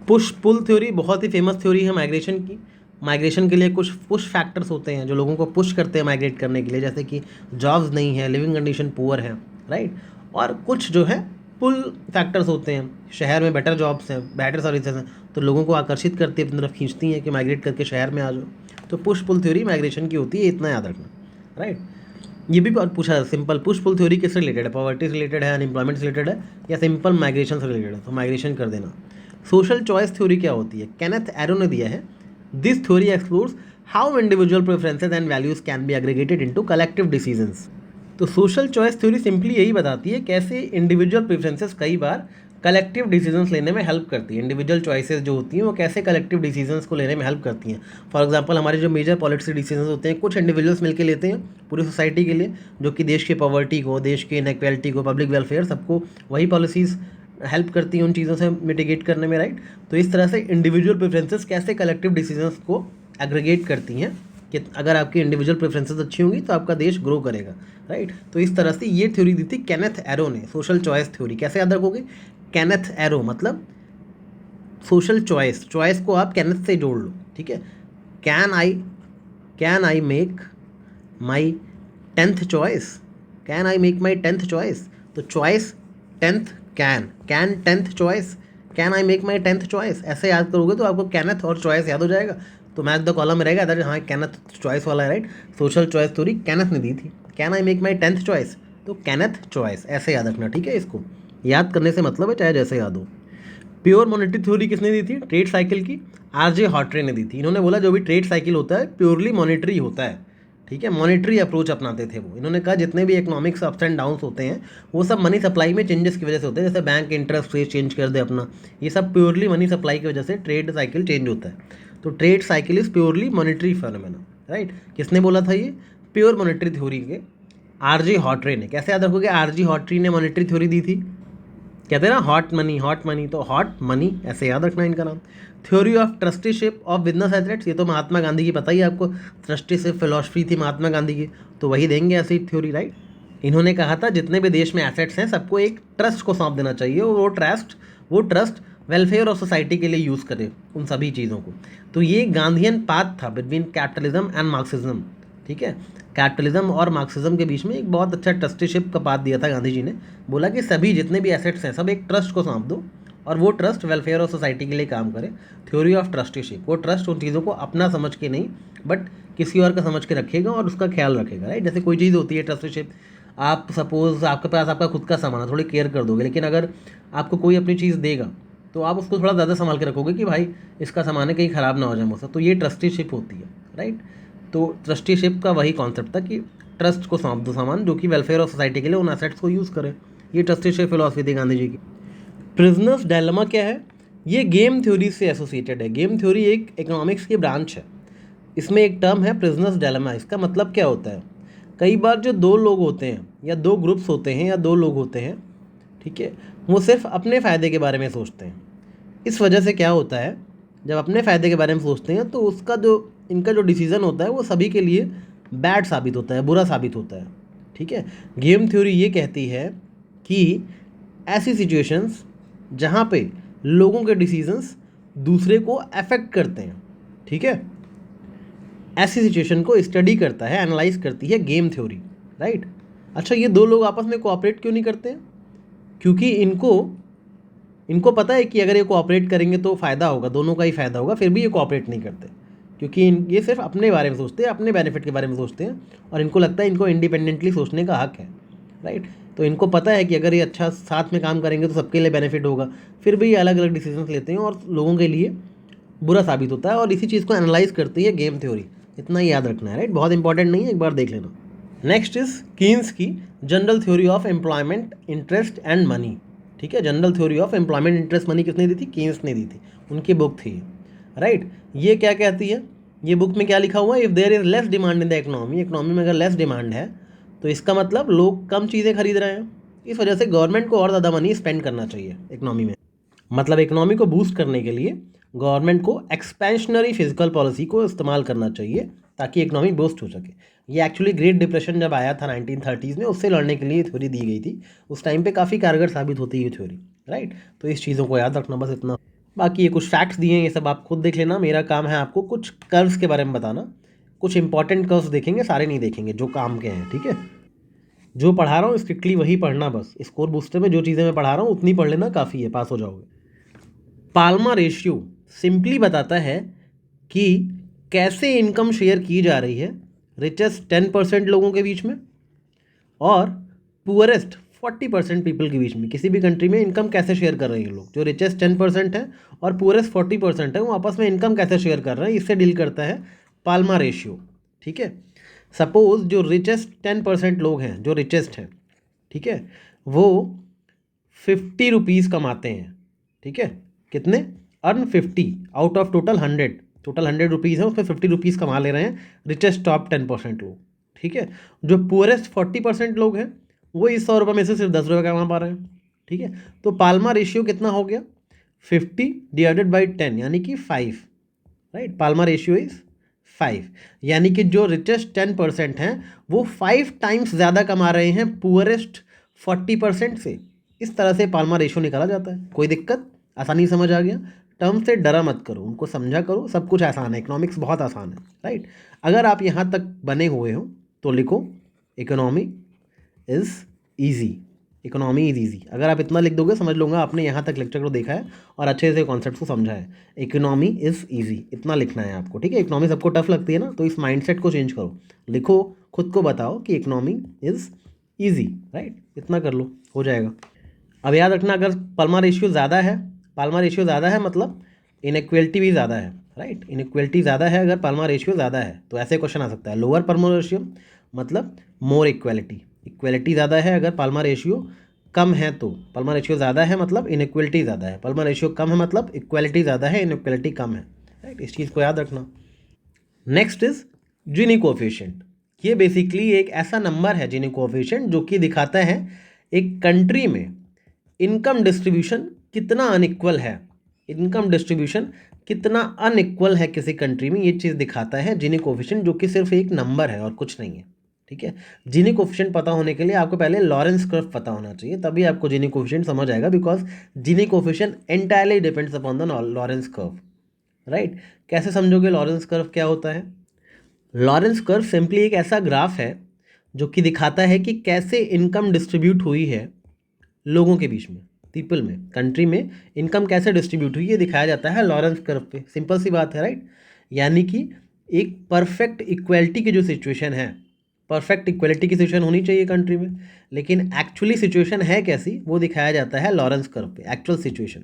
पुश पुल थ्योरी बहुत ही फेमस थ्योरी है माइग्रेशन की। माइग्रेशन के लिए कुछ पुश फैक्टर्स होते हैं जो लोगों को पुश करते हैं माइग्रेट करने के लिए, जैसे कि जॉब्स नहीं है, लिविंग कंडीशन पुअर है, राइट। और कुछ जो है पुल फैक्टर्स होते हैं, शहर में बेटर जॉब्स हैं, बेटर सर्विसेज हैं, तो लोगों को आकर्षित करती है, अपनी तरफ खींचती हैं कि माइग्रेट करके शहर में आ जाओ। तो पुश पुल थ्योरी माइग्रेशन की होती है, इतना याद रखना, राइट। ये भी पूछा सिंपल, पुश पुल थ्योरी किससे रिलेटेड है? पॉवर्टी से रिलेटेड है, अनएम्प्लॉयमेंट से रिलेटेड है, या सिंपल माइग्रेशन से रिलेटेड है? तो माइग्रेशन कर देना। सोशल चॉइस थ्योरी क्या होती है? केनेथ एरो ने दिया है, this theory explores how individual preferences and values can be aggregated into collective decisions. तो सोशल चॉइस थ्योरी सिंपली यही बताती है कैसे इंडिविजुअल प्रेफरेंसेस कई बार कलेक्टिव डिसीजंस लेने में हेल्प करती है। इंडिविजुअल चॉइसेस जो होती हैं वो कैसे कलेक्टिव डिसीजंस को लेने में हेल्प करती हैं। फॉर एग्जांपल हमारे जो मेजर पॉलिसी डिसीजंस होते हैं कुछ इंडिविजुअल्स मिलकर लेते हैं पूरी सोसाइटी के लिए, जो कि देश की पॉवर्टी को, देश की इनइक्वालिटी को, पब्लिक वेलफेयर, सबको वही पॉलिसीज़ हेल्प करती हैं उन चीज़ों से मिटिगेट करने में, राइट। तो इस तरह से इंडिविजुअल प्रेफरेंसेस कैसे कलेक्टिव डिसीजंस को एग्रीगेट करती हैं कि अगर आपकी इंडिविजुअल प्रेफरेंसेस अच्छी होंगी तो आपका देश ग्रो करेगा, राइट। तो इस तरह से ये थ्योरी दी थी केनेथ एरो ने, सोशल चॉइस थ्योरी। कैसे याद रखोगे? केनेथ एरो मतलब सोशल चॉइस, चॉइस को आप केनेथ से जोड़ लो, ठीक है। Can I make my 10th choice, can I make my 10th choice. तो choice 10th, can 10th choice, can I make my 10th choice. ऐसे याद करोगे तो आपको कैनेथ और चॉइस याद हो जाएगा। तो मैच द कॉलम में रहेगा अदर, हाँ कैनेथ चॉइस वाला है, right. Social choice theory Kenneth ने दी थी। Can I make my 10th choice, तो केनेथ चॉइस, ऐसे याद रखना, ठीक है। इसको याद करने से मतलब है चाहे जैसे याद हो। प्योर मॉनेटरी थ्योरी किसने दी थी? ट्रेड साइकिल की आरजे हॉटरे ने दी थी। इन्होंने बोला जो भी ट्रेड साइकिल होता है प्योरली मॉनेटरी होता है, ठीक है। मॉनेटरी अप्रोच अपनाते थे वो। इन्होंने कहा जितने भी इकोनॉमिक्स अप्स एंड डाउन्स होते हैं वो सब मनी सप्लाई में चेंजेस की वजह से होते हैं। जैसे बैंक इंटरेस्ट रेट चेंज कर दे अपना, ये सब प्योरली मनी सप्लाई की वजह से ट्रेड साइकिल चेंज होता है। तो trade cycle is purely monetary phenomena, right. किसने बोला था ये? प्योर मॉनेटरी थ्योरी के आरजे हॉटरे ने। कैसे याद रखोगे? आरजे हॉटरे ने मॉनेटरी थ्योरी दी थी। कहते हैं ना हॉट मनी, तो हॉट मनी ऐसे याद रखना इनका नाम। Theory of trusteeship of business assets, ये तो महात्मा गांधी की पता ही है आपको, ट्रस्टीशिप फिलॉसफी थी महात्मा गांधी की, तो वही देंगे ऐसी थ्योरी, राइट। इन्होंने कहा था जितने भी देश में एसेट्स हैं सबको एक ट्रस्ट को सौंप देना चाहिए और वो ट्रस्ट वेलफेयर ऑफ सोसाइटी के लिए यूज़ करे उन सभी चीज़ों को। तो ये गांधीयन पाथ था बिटवीन कैपिटलिज्म एंड मार्क्सिज्म, ठीक है। कैपिटलिज्म और मार्क्सिज्म के बीच में एक बहुत अच्छा ट्रस्टीशिप का पाथ दिया था गांधी जी ने। बोला कि सभी जितने भी एसेट्स हैं सब एक ट्रस्ट को सौंप दो और वो ट्रस्ट वेलफेयर ऑफ सोसाइटी के लिए काम करे। थ्योरी ऑफ ट्रस्टीशिप, वो ट्रस्ट उन चीज़ों को अपना समझ के नहीं बट किसी और का समझ के रखेगा और उसका ख्याल रखेगा, राइट। जैसे कोई चीज़ होती है ट्रस्टीशिप, आप सपोज आपके पास आपका खुद का सामान है, थोड़ी केयर कर दोगे, लेकिन अगर आपको कोई अपनी चीज़ देगा तो आप उसको थोड़ा ज़्यादा संभाल के रखोगे कि भाई इसका सामान है कहीं ख़राब ना हो जाए मुझसे। तो ये ट्रस्टीशिप होती है, राइट। तो ट्रस्टीशिप का वही कॉन्सेप्ट था कि ट्रस्ट को सौंप दो सामान जो कि वेलफेयर ऑफ सोसाइटी के लिए उन एसेट्स को यूज़ करे। ये ट्रस्टीशिप फिलॉसफी थी गांधी जी की। प्रिजनर्स डायलेमा क्या है? ये गेम थ्योरी से एसोसिएटेड है। गेम थ्योरी एक इकोनॉमिक्स की ब्रांच है। इसमें एक टर्म है प्रिजनर्स डायलेमा। इसका मतलब क्या होता है? कई बार जो दो लोग होते हैं या दो ग्रुप्स होते हैं या दो लोग होते हैं, ठीक है, वो सिर्फ अपने फ़ायदे के बारे में सोचते हैं। इस वजह से क्या होता है, जब अपने फ़ायदे के बारे में सोचते हैं तो उसका जो इनका जो डिसीज़न होता है वो सभी के लिए बैड साबित होता है, बुरा साबित होता है, ठीक है। गेम थ्योरी ये कहती है कि ऐसी सिचुएशंस जहाँ पे लोगों के डिसीजंस दूसरे को अफेक्ट करते हैं, ठीक है, ऐसी सिचुएशन को स्टडी करता है, एनालाइज करती है गेम थ्योरी, राइट। अच्छा, ये दो लोग आपस में कोऑपरेट क्यों नहीं करते हैं? क्योंकि इनको पता है कि अगर ये कोऑपरेट करेंगे तो फ़ायदा होगा, दोनों का ही फ़ायदा होगा, फिर भी ये कोऑपरेट नहीं करते क्योंकि ये सिर्फ अपने बारे में सोचते हैं, अपने बेनिफिट के बारे में सोचते हैं और इनको लगता है इनको इंडिपेंडेंटली सोचने का हक है, राइट। तो इनको पता है कि अगर ये अच्छा साथ में काम करेंगे तो सबके लिए बेनिफिट होगा, फिर भी ये अलग अलग डिसीजंस लेते हैं और लोगों के लिए बुरा साबित होता है। और इसी चीज़ को एनालाइज करती है गेम थ्योरी। इतना ही याद रखना है, राइट। बहुत इंपॉर्टेंट नहीं है, एक बार देख लेना। नेक्स्ट इज कीन्स की general theory of employment, interest and money, ठीक है। General theory of employment, interest, money किसने दी थी? कीन्स ने दी थी। उनकी बुक थी, राइट। ये क्या कहती है? ये बुक में क्या लिखा हुआ है? If there is less demand in the economy, economy में अगर लेस डिमांड है तो इसका मतलब लोग कम चीज़ें खरीद रहे हैं, इस वजह से गवर्नमेंट को और ज़्यादा मनी स्पेंड करना चाहिए इकोनॉमी में। मतलब इकोनॉमी को बूस्ट करने के लिए गवर्नमेंट को एक्सपेंशनरी फिजिकल पॉलिसी को इस्तेमाल करना चाहिए ताकि इकोनॉमी बूस्ट हो सके। ये एक्चुअली ग्रेट डिप्रेशन जब आया था 1930s में, उससे लड़ने के लिए थ्योरी दी गई थी। उस टाइम पे काफ़ी कारगर साबित होती है ये थ्योरी, राइट। तो इस चीज़ों को याद रखना, बस इतना। बाकी ये कुछ फैक्ट्स दिए हैं, ये सब आप खुद देख लेना। मेरा काम है आपको कुछ कर्व्स के बारे में बताना। कुछ इंपॉर्टेंट कर्व्स देखेंगे, सारे नहीं देखेंगे, जो काम के हैं, ठीक है। जो पढ़ा रहा हूँ स्ट्रिक्टली वही पढ़ना, बस स्कोर बूस्टर में जो चीज़ें मैं पढ़ा रहा हूँ उतनी पढ़ लेना, काफ़ी है, पास हो जाओगे। पाल्मा रेशियो सिंपली बताता है कि कैसे इनकम शेयर की जा रही है रिचेस्ट 10% लोगों के बीच में और पुअरेस्ट 40% पीपल के बीच में। किसी भी कंट्री में इनकम कैसे शेयर कर रहे हैं लोग, जो रिचेस्ट 10% है और पुअरेस्ट 40% है, वो आपस में इनकम कैसे शेयर कर रहे हैं, इससे डील करता है पाल्मा रेशियो, ठीक है। सपोज जो रिचेस्ट 10% लोग हैं, जो रिचेस्ट हैं, ठीक है, वो 50 रुपीज़ कमाते हैं, ठीक है, कितने, earn 50 out of total 100, total 100 rupees है, उसमें 50 रुपीज़ कमा ले रहे हैं रिचेस्ट टॉप 10% लोग, ठीक है। जो पुअरेस्ट 40% लोग हैं वो इस 100 रुपये में से सिर्फ 10 रुपये कमा पा रहे हैं, ठीक है। तो पाल्मा रेशियो कितना हो गया, 50/10 यानी कि 5, राइट। पाल्मा रेशियो इज 5, यानी कि जो रिचेस्ट 10% हैं वो 5 टाइम्स ज़्यादा कमा रहे हैं पुअरेस्ट 40% से। इस तरह से पाल्मा रेशियो निकाला जाता है। कोई दिक्कत, आसानी समझ आ गया। टर्म से डरा मत करो, उनको समझा करो, सब कुछ आसान है, इकोनॉमिक्स बहुत आसान है, राइट। अगर आप यहाँ तक बने हुए हो तो लिखो economy is easy, economy is easy. अगर आप इतना लिख दोगे समझ लूँगा आपने यहाँ तक लेक्चर को देखा है और अच्छे से कॉन्सेप्ट को समझा है। इकोनॉमी इज़ ईजी, इतना लिखना है आपको, ठीक है। इकोनॉमी सबको टफ लगती है ना, तो इस माइंडसेट को चेंज करो, लिखो, खुद को बताओ कि इकोनॉमी इज़ ईजी, राइट। इतना कर लो, हो जाएगा। अब याद रखना, अगर पाल्मा रेशियो ज़्यादा है, पाल्मा रेशियो ज़्यादा है मतलब इनइक्वलिटी भी ज़्यादा है, राइट। इनइक्वलिटी ज़्यादा है अगर पाल्मा रेशियो ज़्यादा है तो ऐसे क्वेश्चन आ सकता है। लोअर पाल्मा रेशियो मतलब मोर इक्वलिटी, इक्वलिटी ज़्यादा है अगर पाल्मा रेशियो कम है तो, पाल्मा रेशियो ज़्यादा है मतलब इनइक्वलिटी ज़्यादा है, पाल्मा रेशियो कम है मतलब इक्वलिटी ज़्यादा है, इनइक्वलिटी कम है, राइट। इस चीज़ को याद रखना। Next is Gini coefficient. ये बेसिकली एक ऐसा नंबर है जीनी कोएफिशिएंट जो कि दिखाता है एक कंट्री में इनकम डिस्ट्रीब्यूशन कितना अनइक्वल है, इनकम डिस्ट्रीब्यूशन कितना अनइक्वल है किसी कंट्री में, ये चीज़ दिखाता है जीनी कोएफिशिएंट, जो कि सिर्फ एक नंबर है और कुछ नहीं है, ठीक है। जीनी कोएफिशिएंट पता होने के लिए आपको पहले लॉरेंस कर्व पता होना चाहिए, तभी आपको जीनी कोएफिशिएंट समझ आएगा, because Gini coefficient entirely depends upon the Lorenz curve, right. कैसे समझोगे लॉरेंस कर्व क्या होता है? लॉरेंस कर्व सिंपली एक ऐसा ग्राफ है जो कि दिखाता है कि कैसे इनकम डिस्ट्रीब्यूट हुई है लोगों के बीच में, पीपल में, कंट्री में इनकम कैसे डिस्ट्रीब्यूट हुई, ये दिखाया जाता है लॉरेंस कर्व पे। सिंपल सी बात है, राइट। यानी कि एक परफेक्ट इक्वलिटी की जो सिचुएशन है, परफेक्ट इक्वलिटी की सिचुएशन होनी चाहिए कंट्री में, लेकिन एक्चुअली सिचुएशन है कैसी वो दिखाया जाता है लॉरेंस कर्व पे, एक्चुअल सिचुएशन,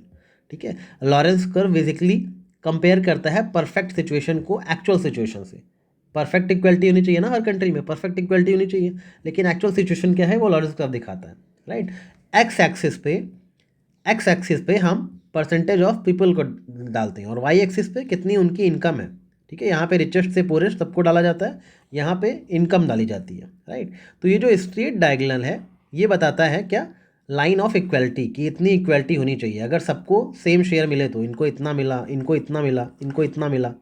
ठीक है। लॉरेंस कर्व बेसिकली कंपेयर करता है परफेक्ट सिचुएशन को एक्चुअल सिचुएशन से। परफेक्ट इक्वलिटी होनी चाहिए ना हर कंट्री में, परफेक्ट इक्वलिटी होनी चाहिए, लेकिन एक्चुअल सिचुएशन क्या है वो लॉरेंस कर्व दिखाता है, राइट। एक्स एक्सिस पे हम परसेंटेज ऑफ पीपल को डालते हैं और वाई एक्सिस पे कितनी उनकी इनकम है, ठीक है। यहाँ पे रिचेस्ट से पुअरेस्ट सबको डाला जाता है, यहाँ पे इनकम डाली जाती है, राइट। तो ये जो स्ट्रेट डायगोनल है ये बताता है क्या, लाइन ऑफ इक्वलिटी, कि इतनी इक्वलिटी होनी चाहिए। अगर सबको सेम शेयर मिले तो इनको इतना मिला, इनको इतना मिला, इनको इतना मिला,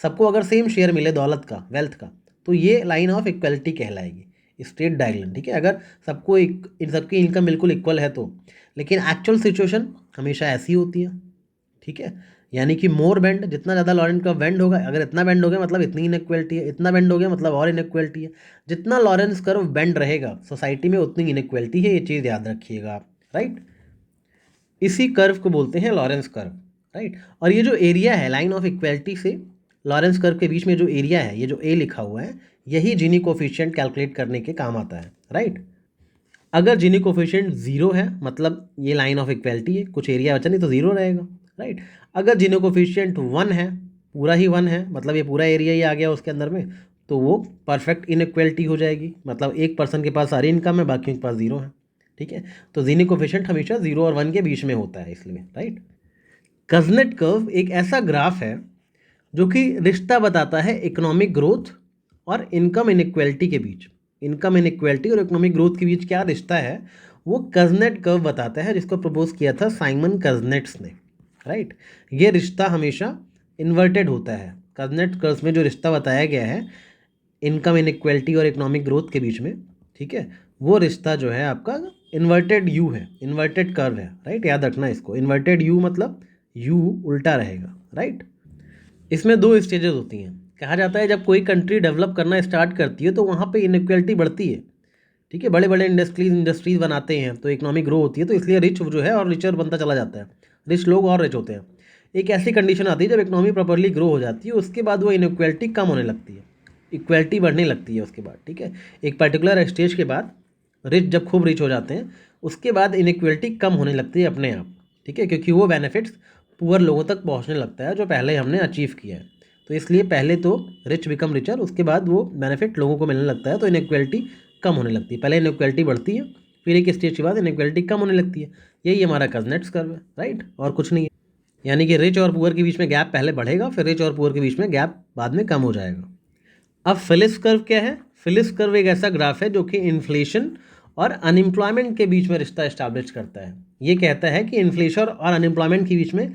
सबको अगर सेम शेयर मिले दौलत का, वेल्थ का, तो ये लाइन ऑफ इक्वलिटी कहलाएगी, स्ट्रेट डायगोनल, ठीक है। अगर सबको इन सबकी इनकम बिल्कुल इक्वल है तो, लेकिन एक्चुअल सिचुएशन हमेशा ऐसी होती है, ठीक है। यानी कि मोर बेंड, जितना ज़्यादा लॉरेंस कर्व बेंड होगा, अगर इतना बेंड हो गया मतलब इतनी इनइक्वलिटी है, इतना बेंड हो गया मतलब और इनइक्वलिटी है। जितना लॉरेंस कर्व बेंड रहेगा सोसाइटी में उतनी इनइक्वलिटी है, ये चीज़ याद रखिएगा आप, राइट। इसी कर्व को बोलते हैं लॉरेंस कर्व, राइट। और ये जो एरिया है लाइन ऑफ इक्वलिटी से लॉरेंस कर्व के बीच में जो एरिया है, ये जो ए लिखा हुआ है, यही जीनी कोएफिशिएंट कैलकुलेट करने के काम आता है, राइट। अगर जीनी कोएफिशिएंट 0 है मतलब ये लाइन ऑफ इक्वलिटी है, कुछ एरिया बचा नहीं तो 0 रहेगा, राइट। अगर जीनी कोएफिशिएंट 1 है, पूरा ही 1 है, मतलब ये पूरा एरिया ही आ गया उसके अंदर में, तो वो परफेक्ट इनइक्वलिटी हो जाएगी, मतलब एक पर्सन के पास सारी इनकम है, बाकी के पास 0 है, ठीक है। तो जीनी कोएफिशिएंट हमेशा 0 और 1 के बीच में होता है इसलिए, राइट। कज़नेट कर्व एक ऐसा ग्राफ है जो कि रिश्ता बताता है इकोनॉमिक ग्रोथ और इनकम इनइक्वलिटी के बीच, इनकम इनइक्वलिटी और इकोनॉमिक ग्रोथ के बीच क्या रिश्ता है वो कज़नेट कर्व बताता है, जिसको प्रपोज किया था साइमन कज़नेट्स ने, राइट। ये रिश्ता हमेशा इन्वर्टेड होता है। कज़नेट कर्व में जो रिश्ता बताया गया है इनकम इनइक्वलिटी और इकोनॉमिक ग्रोथ के बीच में, ठीक है, वो रिश्ता जो है आपका इन्वर्टेड यू है, इन्वर्टेड कर्व है, राइट। याद रखना इसको, इन्वर्टेड यू मतलब यू उल्टा रहेगा, राइट। इसमें 2 स्टेजेस होती हैं। कहा जाता है जब कोई कंट्री डेवलप करना स्टार्ट करती है तो वहाँ पे इनइक्वलिटी बढ़ती है, ठीक है। बड़े बड़े इंडस्ट्रीज़ बनाते हैं तो इकोनॉमिक ग्रो होती है, तो इसलिए रिच जो है और रिचर बनता चला जाता है, रिच लोग और रिच होते हैं। एक ऐसी कंडीशन आती है जब इकोनॉमी प्रॉपरली ग्रो हो जाती है, उसके बाद वो इनइक्वलिटी कम होने लगती है, इक्वलिटी बढ़ने लगती है उसके बाद, ठीक है। एक पर्टिकुलर स्टेज के बाद रिच जब खूब रिच हो जाते हैं उसके बाद इनइक्वलिटी कम होने लगती है अपने आप, ठीक है, क्योंकि वो बेनिफिट्स पुअर लोगों तक पहुंचने लगता है जो पहले हमने अचीव किया है। तो इसलिए पहले तो रिच बिकम रिचर, उसके बाद वो बेनिफिट लोगों को मिलने लगता है, तो इनइक्वालिटी कम होने लगती है। पहले इनइक्वालिटी बढ़ती है, फिर एक स्टेज के बाद इनइक्वालिटी कम होने लगती है। यही हमारा कज़नेट्स कर्व है, राइट, और कुछ नहीं है। यानी कि रिच और पुअर के बीच में गैप पहले बढ़ेगा, फिर रिच और पुअर के बीच में गैप बाद में कम हो जाएगा। अब फिलिप्स कर्व क्या है? फिलिप्स कर्व एक ऐसा ग्राफ है जो कि इन्फ्लेशन और अनएम्प्लॉयमेंट के बीच में रिश्ता एस्टैब्लिश करता है। ये कहता है कि इन्फ्लेशन और अनएम्प्लॉयमेंट के बीच में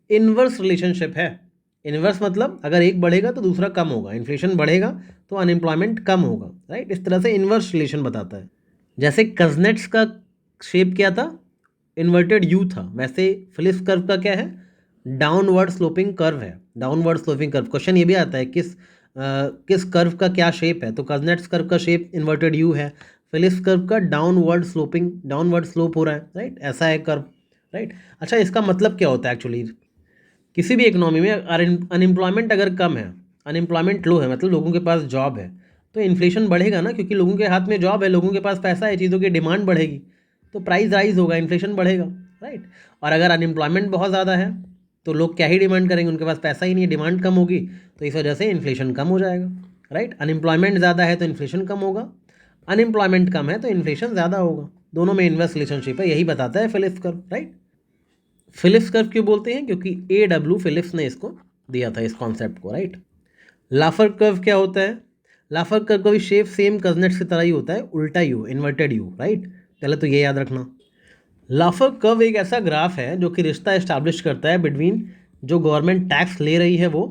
इन्वर्स रिलेशनशिप है। इन्वर्स मतलब अगर एक बढ़ेगा तो दूसरा कम होगा, इन्फ्लेशन बढ़ेगा तो अनएम्प्लॉयमेंट कम होगा, राइट। इस तरह से इन्वर्स रिलेशन बताता है। जैसे कज़नेट्स का शेप क्या था? इन्वर्टेड यू था, वैसे फिलिप्स कर्व का क्या है? डाउनवर्ड स्लोपिंग कर्व है। डाउनवर्ड स्लोपिंग कर्व, क्वेश्चन ये भी आता है किस कर्व का क्या शेप है, तो कज़नेट्स कर्व का शेप इन्वर्टेड यू है, फिलिप्स कर्व का डाउनवर्ड स्लोप हो रहा है, राइट, ऐसा है कर्व, राइट। अच्छा, इसका मतलब क्या होता है एक्चुअली? किसी भी इकोनॉमी में अनएम्प्लॉयमेंट अगर कम है, अनएम्प्लॉयमेंट लो है, मतलब लोगों के पास जॉब है, तो इन्फ्लेशन बढ़ेगा ना, क्योंकि लोगों के हाथ में जॉब है, लोगों के पास पैसा है, चीज़ों की डिमांड बढ़ेगी, तो प्राइस राइज होगा, इन्फ्लेशन बढ़ेगा, राइट। और अगर अनएम्प्लॉयमेंट बहुत ज़्यादा है तो लोग क्या ही डिमांड करेंगे, उनके पास पैसा ही नहीं है, डिमांड कम होगी, तो इस वजह से इन्फ्लेशन कम हो जाएगा, राइट। अनएम्प्लॉयमेंट ज़्यादा है तो इन्फ्लेशन कम होगा, अनएम्प्लॉयमेंट कम है तो इन्फ्लेशन ज़्यादा होगा। दोनों में इन्वर्स रिलेशनशिप है, यही बताता है Phillips curve, right. Phillips curve क्यों बोलते हैं? क्योंकि A.W. फिलिप्स ने इसको दिया था, इस कॉन्सेप्ट को, राइट। लाफर कर्व क्या होता है? लाफर कर्व का भी शेप सेम कज़नेट्स की तरह ही होता है, उल्टा यू, इन्वर्टेड यू, राइट। पहले तो ये याद रखना। लाफर कर्व एक ऐसा ग्राफ है जो कि रिश्ता एस्टैब्लिश करता है बिटवीन जो गवर्नमेंट टैक्स ले रही है वो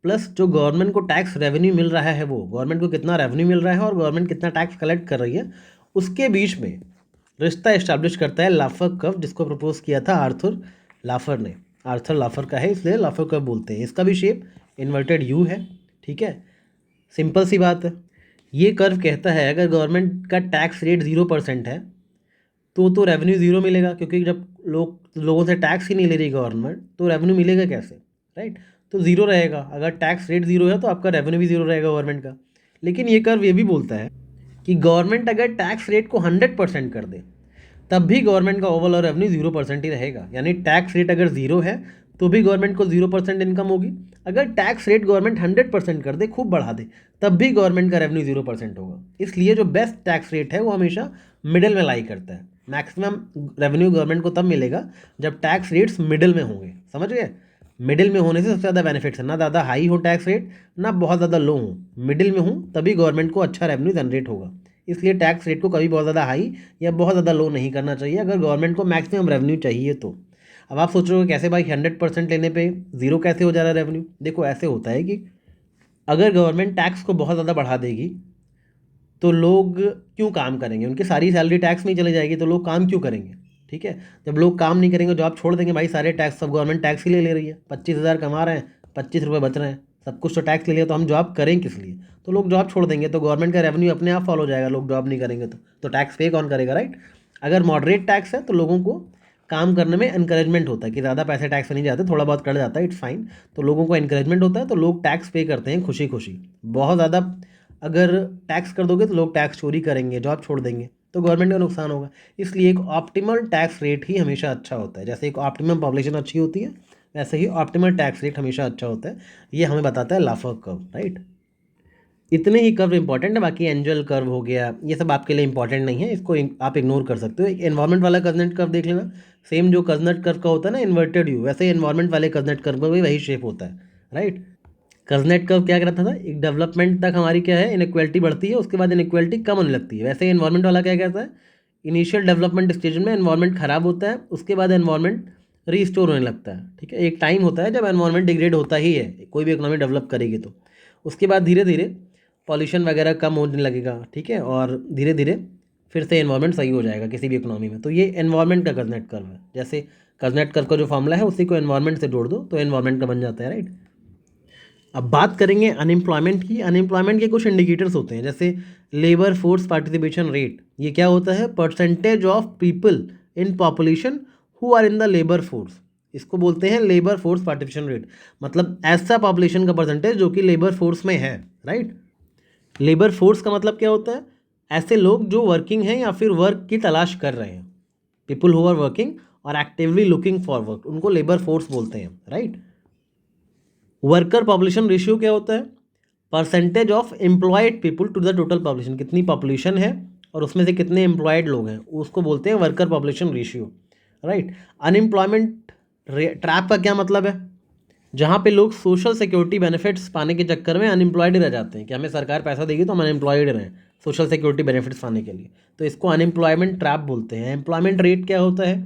प्लस जो गवर्नमेंट को टैक्स रेवेन्यू मिल रहा है, वो गवर्नमेंट को कितना रेवेन्यू मिल रहा है और गवर्नमेंट कितना टैक्स कलेक्ट कर रही है, उसके बीच में रिश्ता एस्टैब्लिश करता है लाफर कर्व, जिसको प्रपोज किया था आर्थर लाफर ने। आर्थर लाफर का है, इसलिए लाफर कर्व बोलते हैं। इसका भी शेप इन्वर्टेड यू है, ठीक है, सिंपल सी बात है। ये कर्व कहता है अगर गवर्नमेंट का टैक्स रेट 0% है तो रेवेन्यू ज़ीरो मिलेगा, क्योंकि जब लोगों से टैक्स ही नहीं ले रही गवर्नमेंट तो रेवेन्यू मिलेगा कैसे, राइट। तो ज़ीरो रहेगा, अगर टैक्स रेट ज़ीरो है तो आपका रेवेन्यू भी ज़ीरो रहेगा गवर्नमेंट का। लेकिन ये कर्व ये भी बोलता है कि गवर्नमेंट अगर टैक्स रेट को 100% कर दे तब भी गवर्नमेंट का ओवरऑल रेवेन्यू 0% ही रहेगा। यानी टैक्स रेट अगर 0 है तो भी गवर्नमेंट को 0% इनकम होगी, अगर टैक्स रेट गवर्नमेंट 100% कर दे, खूब बढ़ा दे, तब भी गवर्नमेंट का रेवेन्यू 0% होगा। इसलिए जो बेस्ट टैक्स रेट है वो हमेशा मिडिल में लाई करता है। मैक्सिमम रेवेन्यू गवर्नमेंट को तब मिलेगा जब टैक्स रेट्स मिडिल में होंगे, समझ गए। मिडिल में होने से सबसे ज़्यादा बेनिफिट्स है, ना ज़्यादा हाई हो टैक्स रेट ना बहुत ज़्यादा लो हो, मिडिल में हो, तभी गवर्नमेंट को अच्छा रेवेन्यू जनरेट होगा। इसलिए टैक्स रेट को कभी बहुत ज़्यादा हाई या बहुत ज़्यादा लो नहीं करना चाहिए अगर गवर्नमेंट को मैक्सिमम रेवेन्यू चाहिए तो। अब आप सोच रहे हो कैसे भाई 100% लेने पे ज़ीरो कैसे हो जा रहा है रेवेन्यू? देखो ऐसे होता है कि अगर गवर्नमेंट टैक्स को बहुत ज़्यादा बढ़ा देगी तो लोग क्यों काम करेंगे, उनकी सारी सैलरी टैक्स में ही चली जाएगी, तो लोग काम क्यों करेंगे, ठीक है। जब लोग काम नहीं करेंगे, जॉब छोड़ देंगे, भाई सारे टैक्स सब गवर्नमेंट टैक्स ही ले रही है, 25,000 कमा रहे हैं, 25 रुपये बच रहे हैं, सब कुछ तो टैक्स ले लिया, तो हम जॉब करें किस लिए? तो लोग जॉब छोड़ देंगे, तो गवर्नमेंट का रेवेन्यू अपने आप फॉलो हो जाएगा, लोग जॉब नहीं करेंगे तो टैक्स पे कौन करेगा, राइट। अगर मॉडरेट टैक्स है तो लोगों को काम करने में इंकरेजमेंट होता है कि ज़्यादा पैसे टैक्स में नहीं जाते, थोड़ा बहुत कट जाता है, इट्स फाइन, तो लोगों को इंकरेजमेंट होता है, तो लोग टैक्स पे करते हैं खुशी खुशी। बहुत ज़्यादा अगर टैक्स कर दोगे तो लोग टैक्स चोरी करेंगे, जॉब छोड़ देंगे, तो गवर्नमेंट का नुकसान होगा। इसलिए एक ऑप्टिमल टैक्स रेट ही हमेशा अच्छा होता है। जैसे एक ऑप्टिमम पॉपुलेशन अच्छी होती है, वैसे ही ऑप्टिमल टैक्स रेट हमेशा अच्छा होता है। ये हमें बताता है लाफर कर्व, राइट। इतने ही कर्व इंपॉर्टेंट है, बाकी एंजल कर्व हो गया, ये सब आपके लिए इंपॉर्टेंट नहीं है, इसको आप इग्नोर कर सकते हो। एक एनवायरमेंट वाला कज़नेट कर्व देख लेना, सेम जो कज़नेट कर्व का होता है ना इन्वर्टेड यू, वैसे ही एनवायरमेंट वाले कज़नेट कर्व का भी वही शेप होता है, राइट। कज़नेट कर्व क्या करता था? एक डेवलपमेंट तक हमारी क्या है, इनइक्वालिटी बढ़ती है, उसके बाद इनइक्वालिटी कम होने लगती है। वैसे ही एनवायरमेंट वाला क्या कहता है? इनिशियल डेवलपमेंट स्टेज में एनवायरमेंट खराब होता है, उसके बाद एनवायरमेंट रीस्टोर होने लगता है, ठीक है। एक टाइम होता है जब एनवायरमेंट डिग्रेड होता ही है, कोई भी इकोनॉमी डेवलप करेगी तो उसके बाद धीरे धीरे पॉल्यूशन वगैरह कम होने लगेगा, ठीक है, और धीरे धीरे फिर से एनवायरमेंट सही हो जाएगा किसी भी इकोनॉमी में। तो ये एनवायरमेंट का कज़नेट कर्व है। जैसे कज़नेट कर्व का जो फॉर्मूला है उसी को एनवायरमेंट से जोड़ दो तो एनवायरमेंट का बन जाता है, राइट। अब बात करेंगे अनएम्प्लॉयमेंट की। अनएम्प्लॉयमेंट के कुछ इंडिकेटर्स होते हैं, जैसे लेबर फोर्स पार्टिसिपेशन रेट। ये क्या होता है? Percentage of people in population who are in the labour force, इसको बोलते हैं लेबर फोर्स पार्टिसिपेशन रेट। मतलब ऐसा पॉपुलेशन का परसेंटेज जो कि लेबर फोर्स में है, राइट। लेबर फोर्स का मतलब क्या होता है? ऐसे लोग जो वर्किंग हैं या फिर वर्क की तलाश कर रहे हैं, पीपल हु आर वर्किंग और एक्टिवली लुकिंग फॉर वर्क, उनको लेबर फोर्स बोलते हैं, राइट। वर्कर पॉपुलेशन रेशियो क्या होता है? Percentage of employed people to the total population, कितनी पॉपुलेशन है और उसमें से कितने एम्प्लॉयड लोग हैं, उसको बोलते हैं worker population ratio, right. Unemployment trap का क्या मतलब है? जहाँ पे लोग सोशल सिक्योरिटी बेनिफिट्स पाने के चक्कर में अनएम्प्लॉयड रह जाते हैं कि हमें सरकार पैसा देगी तो हम अनएम्प्लॉयड रहें सोशल सिक्योरिटी बेनिफिट्स पाने के लिए, तो इसको अनएम्प्लॉयमेंट ट्रैप बोलते हैं। एम्प्लॉयमेंट रेट क्या होता है?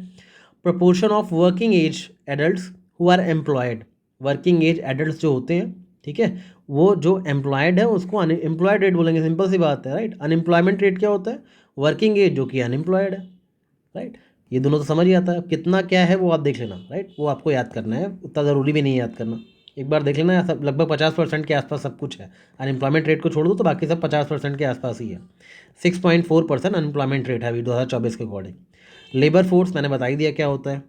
Proportion of working age adults who are employed, working age adults जो होते हैं, ठीक है, वो जो एम्प्लॉयड है उसको अनएम्प्लॉयड रेट बोलेंगे, सिंपल सी बात है, राइट। अनएम्प्लॉयमेंट रेट क्या होता है? वर्किंग एज जो कि अनएम्प्लॉयड है, राइट। ये दोनों तो समझ ही आता है। कितना क्या है वो आप देख लेना, राइट, वो आपको याद करना है, उतना ज़रूरी भी नहीं है याद करना, एक बार देख लेना। सब लगभग 50% के आसपास सब कुछ है। अनएम्प्लॉयमेंट रेट को छोड़ दो तो बाकी सब 50% के आसपास ही है। 6.4% अनएम्प्लॉयमेंट रेट है अभी 2024 के अकॉर्डिंग। लेबर फोर्स मैंने बता ही दिया क्या होता है।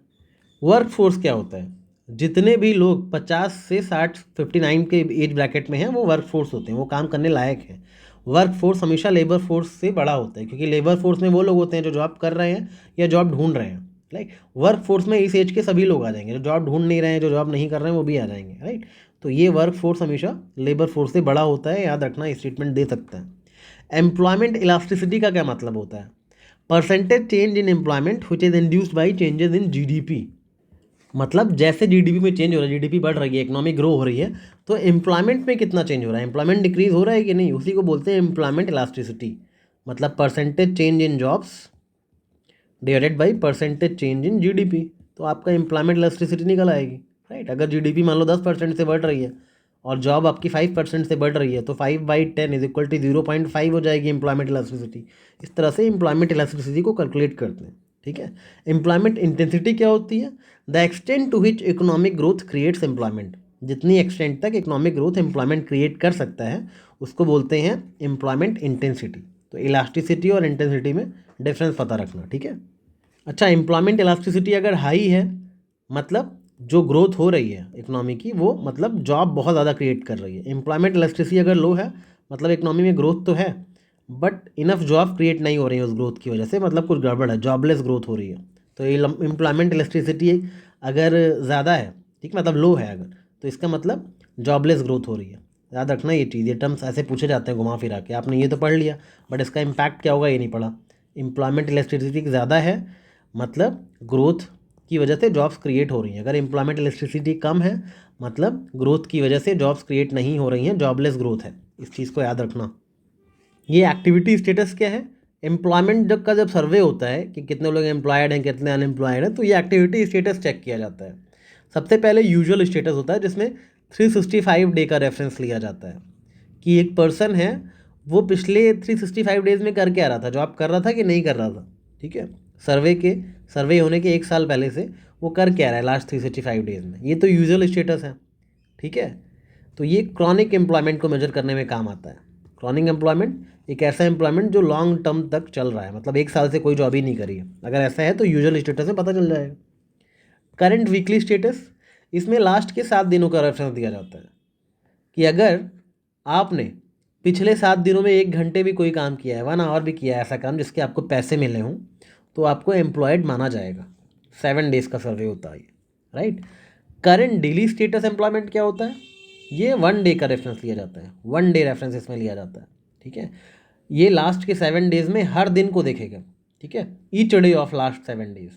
वर्क फोर्स क्या होता है? जितने भी लोग 50 से 60 59 के एज ब्रैकेट में हैं वो वर्क फोर्स होते हैं, वो काम करने लायक हैं। वर्क फोर्स हमेशा लेबर फोर्स से बड़ा होता है क्योंकि लेबर फोर्स में वो लोग होते हैं जो जॉब कर रहे हैं या जॉब ढूंढ रहे हैं, राइट। वर्क फोर्स में इस एज के सभी लोग आ जाएंगे, जो जॉब ढूंढ नहीं रहे हैं, जो जॉब नहीं कर रहे हैं वो भी आ जाएंगे, राइट। तो ये वर्क फोर्स हमेशा लेबर फोर्स से बड़ा होता है, याद रखना, स्टेटमेंट दे सकता है। एम्प्लॉयमेंट इलास्टिसिटी का क्या मतलब होता है? Percentage change in employment which is induced by changes in GDP, मतलब जैसे जीडीपी में चेंज हो रहा है, जीडीपी बढ़ रही है, इकोनॉमी ग्रो हो रही है, तो एम्प्लॉयमेंट में कितना चेंज हो रहा है, एम्प्लॉयमेंट डिक्रीज हो रहा है कि नहीं, उसी को बोलते हैं एम्प्लॉयमेंट इलास्टिसिटी। मतलब percentage change in jobs divided by percentage change in GDP, तो आपका एम्प्लॉयमेंट इलास्टिसिटी निकल आएगी, राइट। अगर जीडीपी मान लो 10% से बढ़ रही है और जॉब आपकी 5% से बढ़ रही है तो 5/10 इज इक्वल टू 0.5 हो जाएगी एम्प्लॉयमेंट इलास्टिसिटी। इस तरह से एम्प्लॉयमेंट इलास्टिसिटी को कैलकुलेट करते हैं, ठीक है। एम्प्लॉयमेंट इंटेंसिटी क्या होती है? The extent to which economic growth creates employment, जितनी एक्सटेंट तक इकोनॉमिक ग्रोथ एम्प्लॉयमेंट क्रिएट कर सकता है उसको बोलते हैं एम्प्लॉयमेंट इंटेंसिटी। तो इलास्टिसिटी और इंटेंसिटी में डिफरेंस पता रखना, ठीक है। अच्छा, एम्प्लॉयमेंट इलास्टिसिटी अगर हाई है मतलब जो ग्रोथ हो रही है इकोनॉमी की वो मतलब जॉब बहुत ज़्यादा क्रिएट कर रही है। एम्प्लॉयमेंट इलास्टिसिटी अगर लो है मतलब इकोनॉमी में ग्रोथ तो है बट इनफ जॉब क्रिएट नहीं हो रही है उस ग्रोथ की वजह से, मतलब कुछ गड़बड़ है, जॉबलेस ग्रोथ हो रही है। तो एम्प्लॉयमेंट इलास्टिसिटी अगर ज़्यादा है, ठीक, मतलब लो है अगर, तो इसका मतलब जॉबलेस ग्रोथ हो रही है। याद रखना ये चीज़, ये टर्म्स ऐसे पूछे जाते हैं घुमा फिरा के, आपने ये तो पढ़ लिया बट इसका इम्पैक्ट क्या होगा ये नहीं पढ़ा। एम्प्लॉयमेंट इलास्टिसिटी ज़्यादा है मतलब ग्रोथ की वजह से जॉब्स क्रिएट हो रही हैं, अगर एम्प्लॉयमेंट इलास्टिसिटी कम है मतलब ग्रोथ की वजह से जॉब्स क्रिएट नहीं हो रही हैं, जॉबलेस ग्रोथ है। इस चीज़ को याद रखना। ये एक्टिविटी स्टेटस क्या है? एम्प्लॉयमेंट जब सर्वे होता है कि कितने लोग एम्प्लॉयड हैं कितने अनएम्प्लॉयड हैं, तो ये एक्टिविटी स्टेटस चेक किया जाता है। सबसे पहले यूजुअल स्टेटस होता है जिसमें 365 डे का रेफरेंस लिया जाता है कि एक पर्सन है वो पिछले 365 डेज़ में कर क्या रहा था, जॉब कर रहा था कि नहीं कर रहा था, ठीक है। सर्वे होने के 1 साल पहले से वो कर क्या रहा है लास्ट 365 डेज़ में, ये तो यूजुअल स्टेटस है, ठीक है। तो ये क्रॉनिक एम्प्लॉयमेंट को मेजर करने में काम आता है। क्रॉनिक एम्प्लॉयमेंट एक ऐसा एम्प्लॉयमेंट जो लॉन्ग टर्म तक चल रहा है, मतलब 1 साल से कोई जॉब ही नहीं करी है, अगर ऐसा है तो यूजुअल स्टेटस में पता चल जाएगा। करंट वीकली स्टेटस, इसमें लास्ट के 7 दिनों का रेफरेंस दिया जाता है कि अगर आपने पिछले 7 दिनों में 1 घंटे भी कोई काम किया है, 1 आवर भी किया है ऐसा काम जिसके आपको पैसे मिले हों, तो आपको एम्प्लॉयड माना जाएगा। 7 डेज़ का सर्वे होता है ये, right. Current daily status employment क्या होता है? ये 1 डे का रेफरेंस लिया जाता है, 1 डे रेफरेंस इसमें लिया जाता है, ठीक है। ये लास्ट के 7 डेज़ में हर दिन को देखेगा, ठीक है, each day of last 7 days,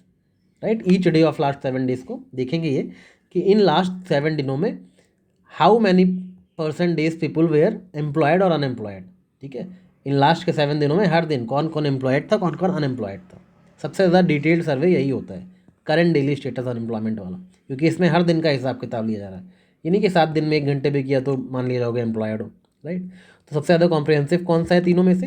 right. Each day of last 7 days को देखेंगे ये कि इन लास्ट 7 दिनों में how many % people were employed और अनएम्प्लॉयड, ठीक है। इन लास्ट के 7 दिनों में हर दिन कौन कौन एम्प्लॉयड था कौन कौन अनएम्प्लॉयड था। सबसे ज़्यादा डिटेल्ड सर्वे यही होता है, करंट डेली स्टेटस अनएम्प्लॉयमेंट वाला, क्योंकि इसमें हर दिन का हिसाब किताब लिया जा रहा है। ये नहीं कि 7 दिन में 1 घंटे भी किया तो मान लिया जाओगे एम्प्लॉयड हो, राइट। तो सबसे ज़्यादा कॉम्प्रिहेंसिव कौन सा है तीनों में से?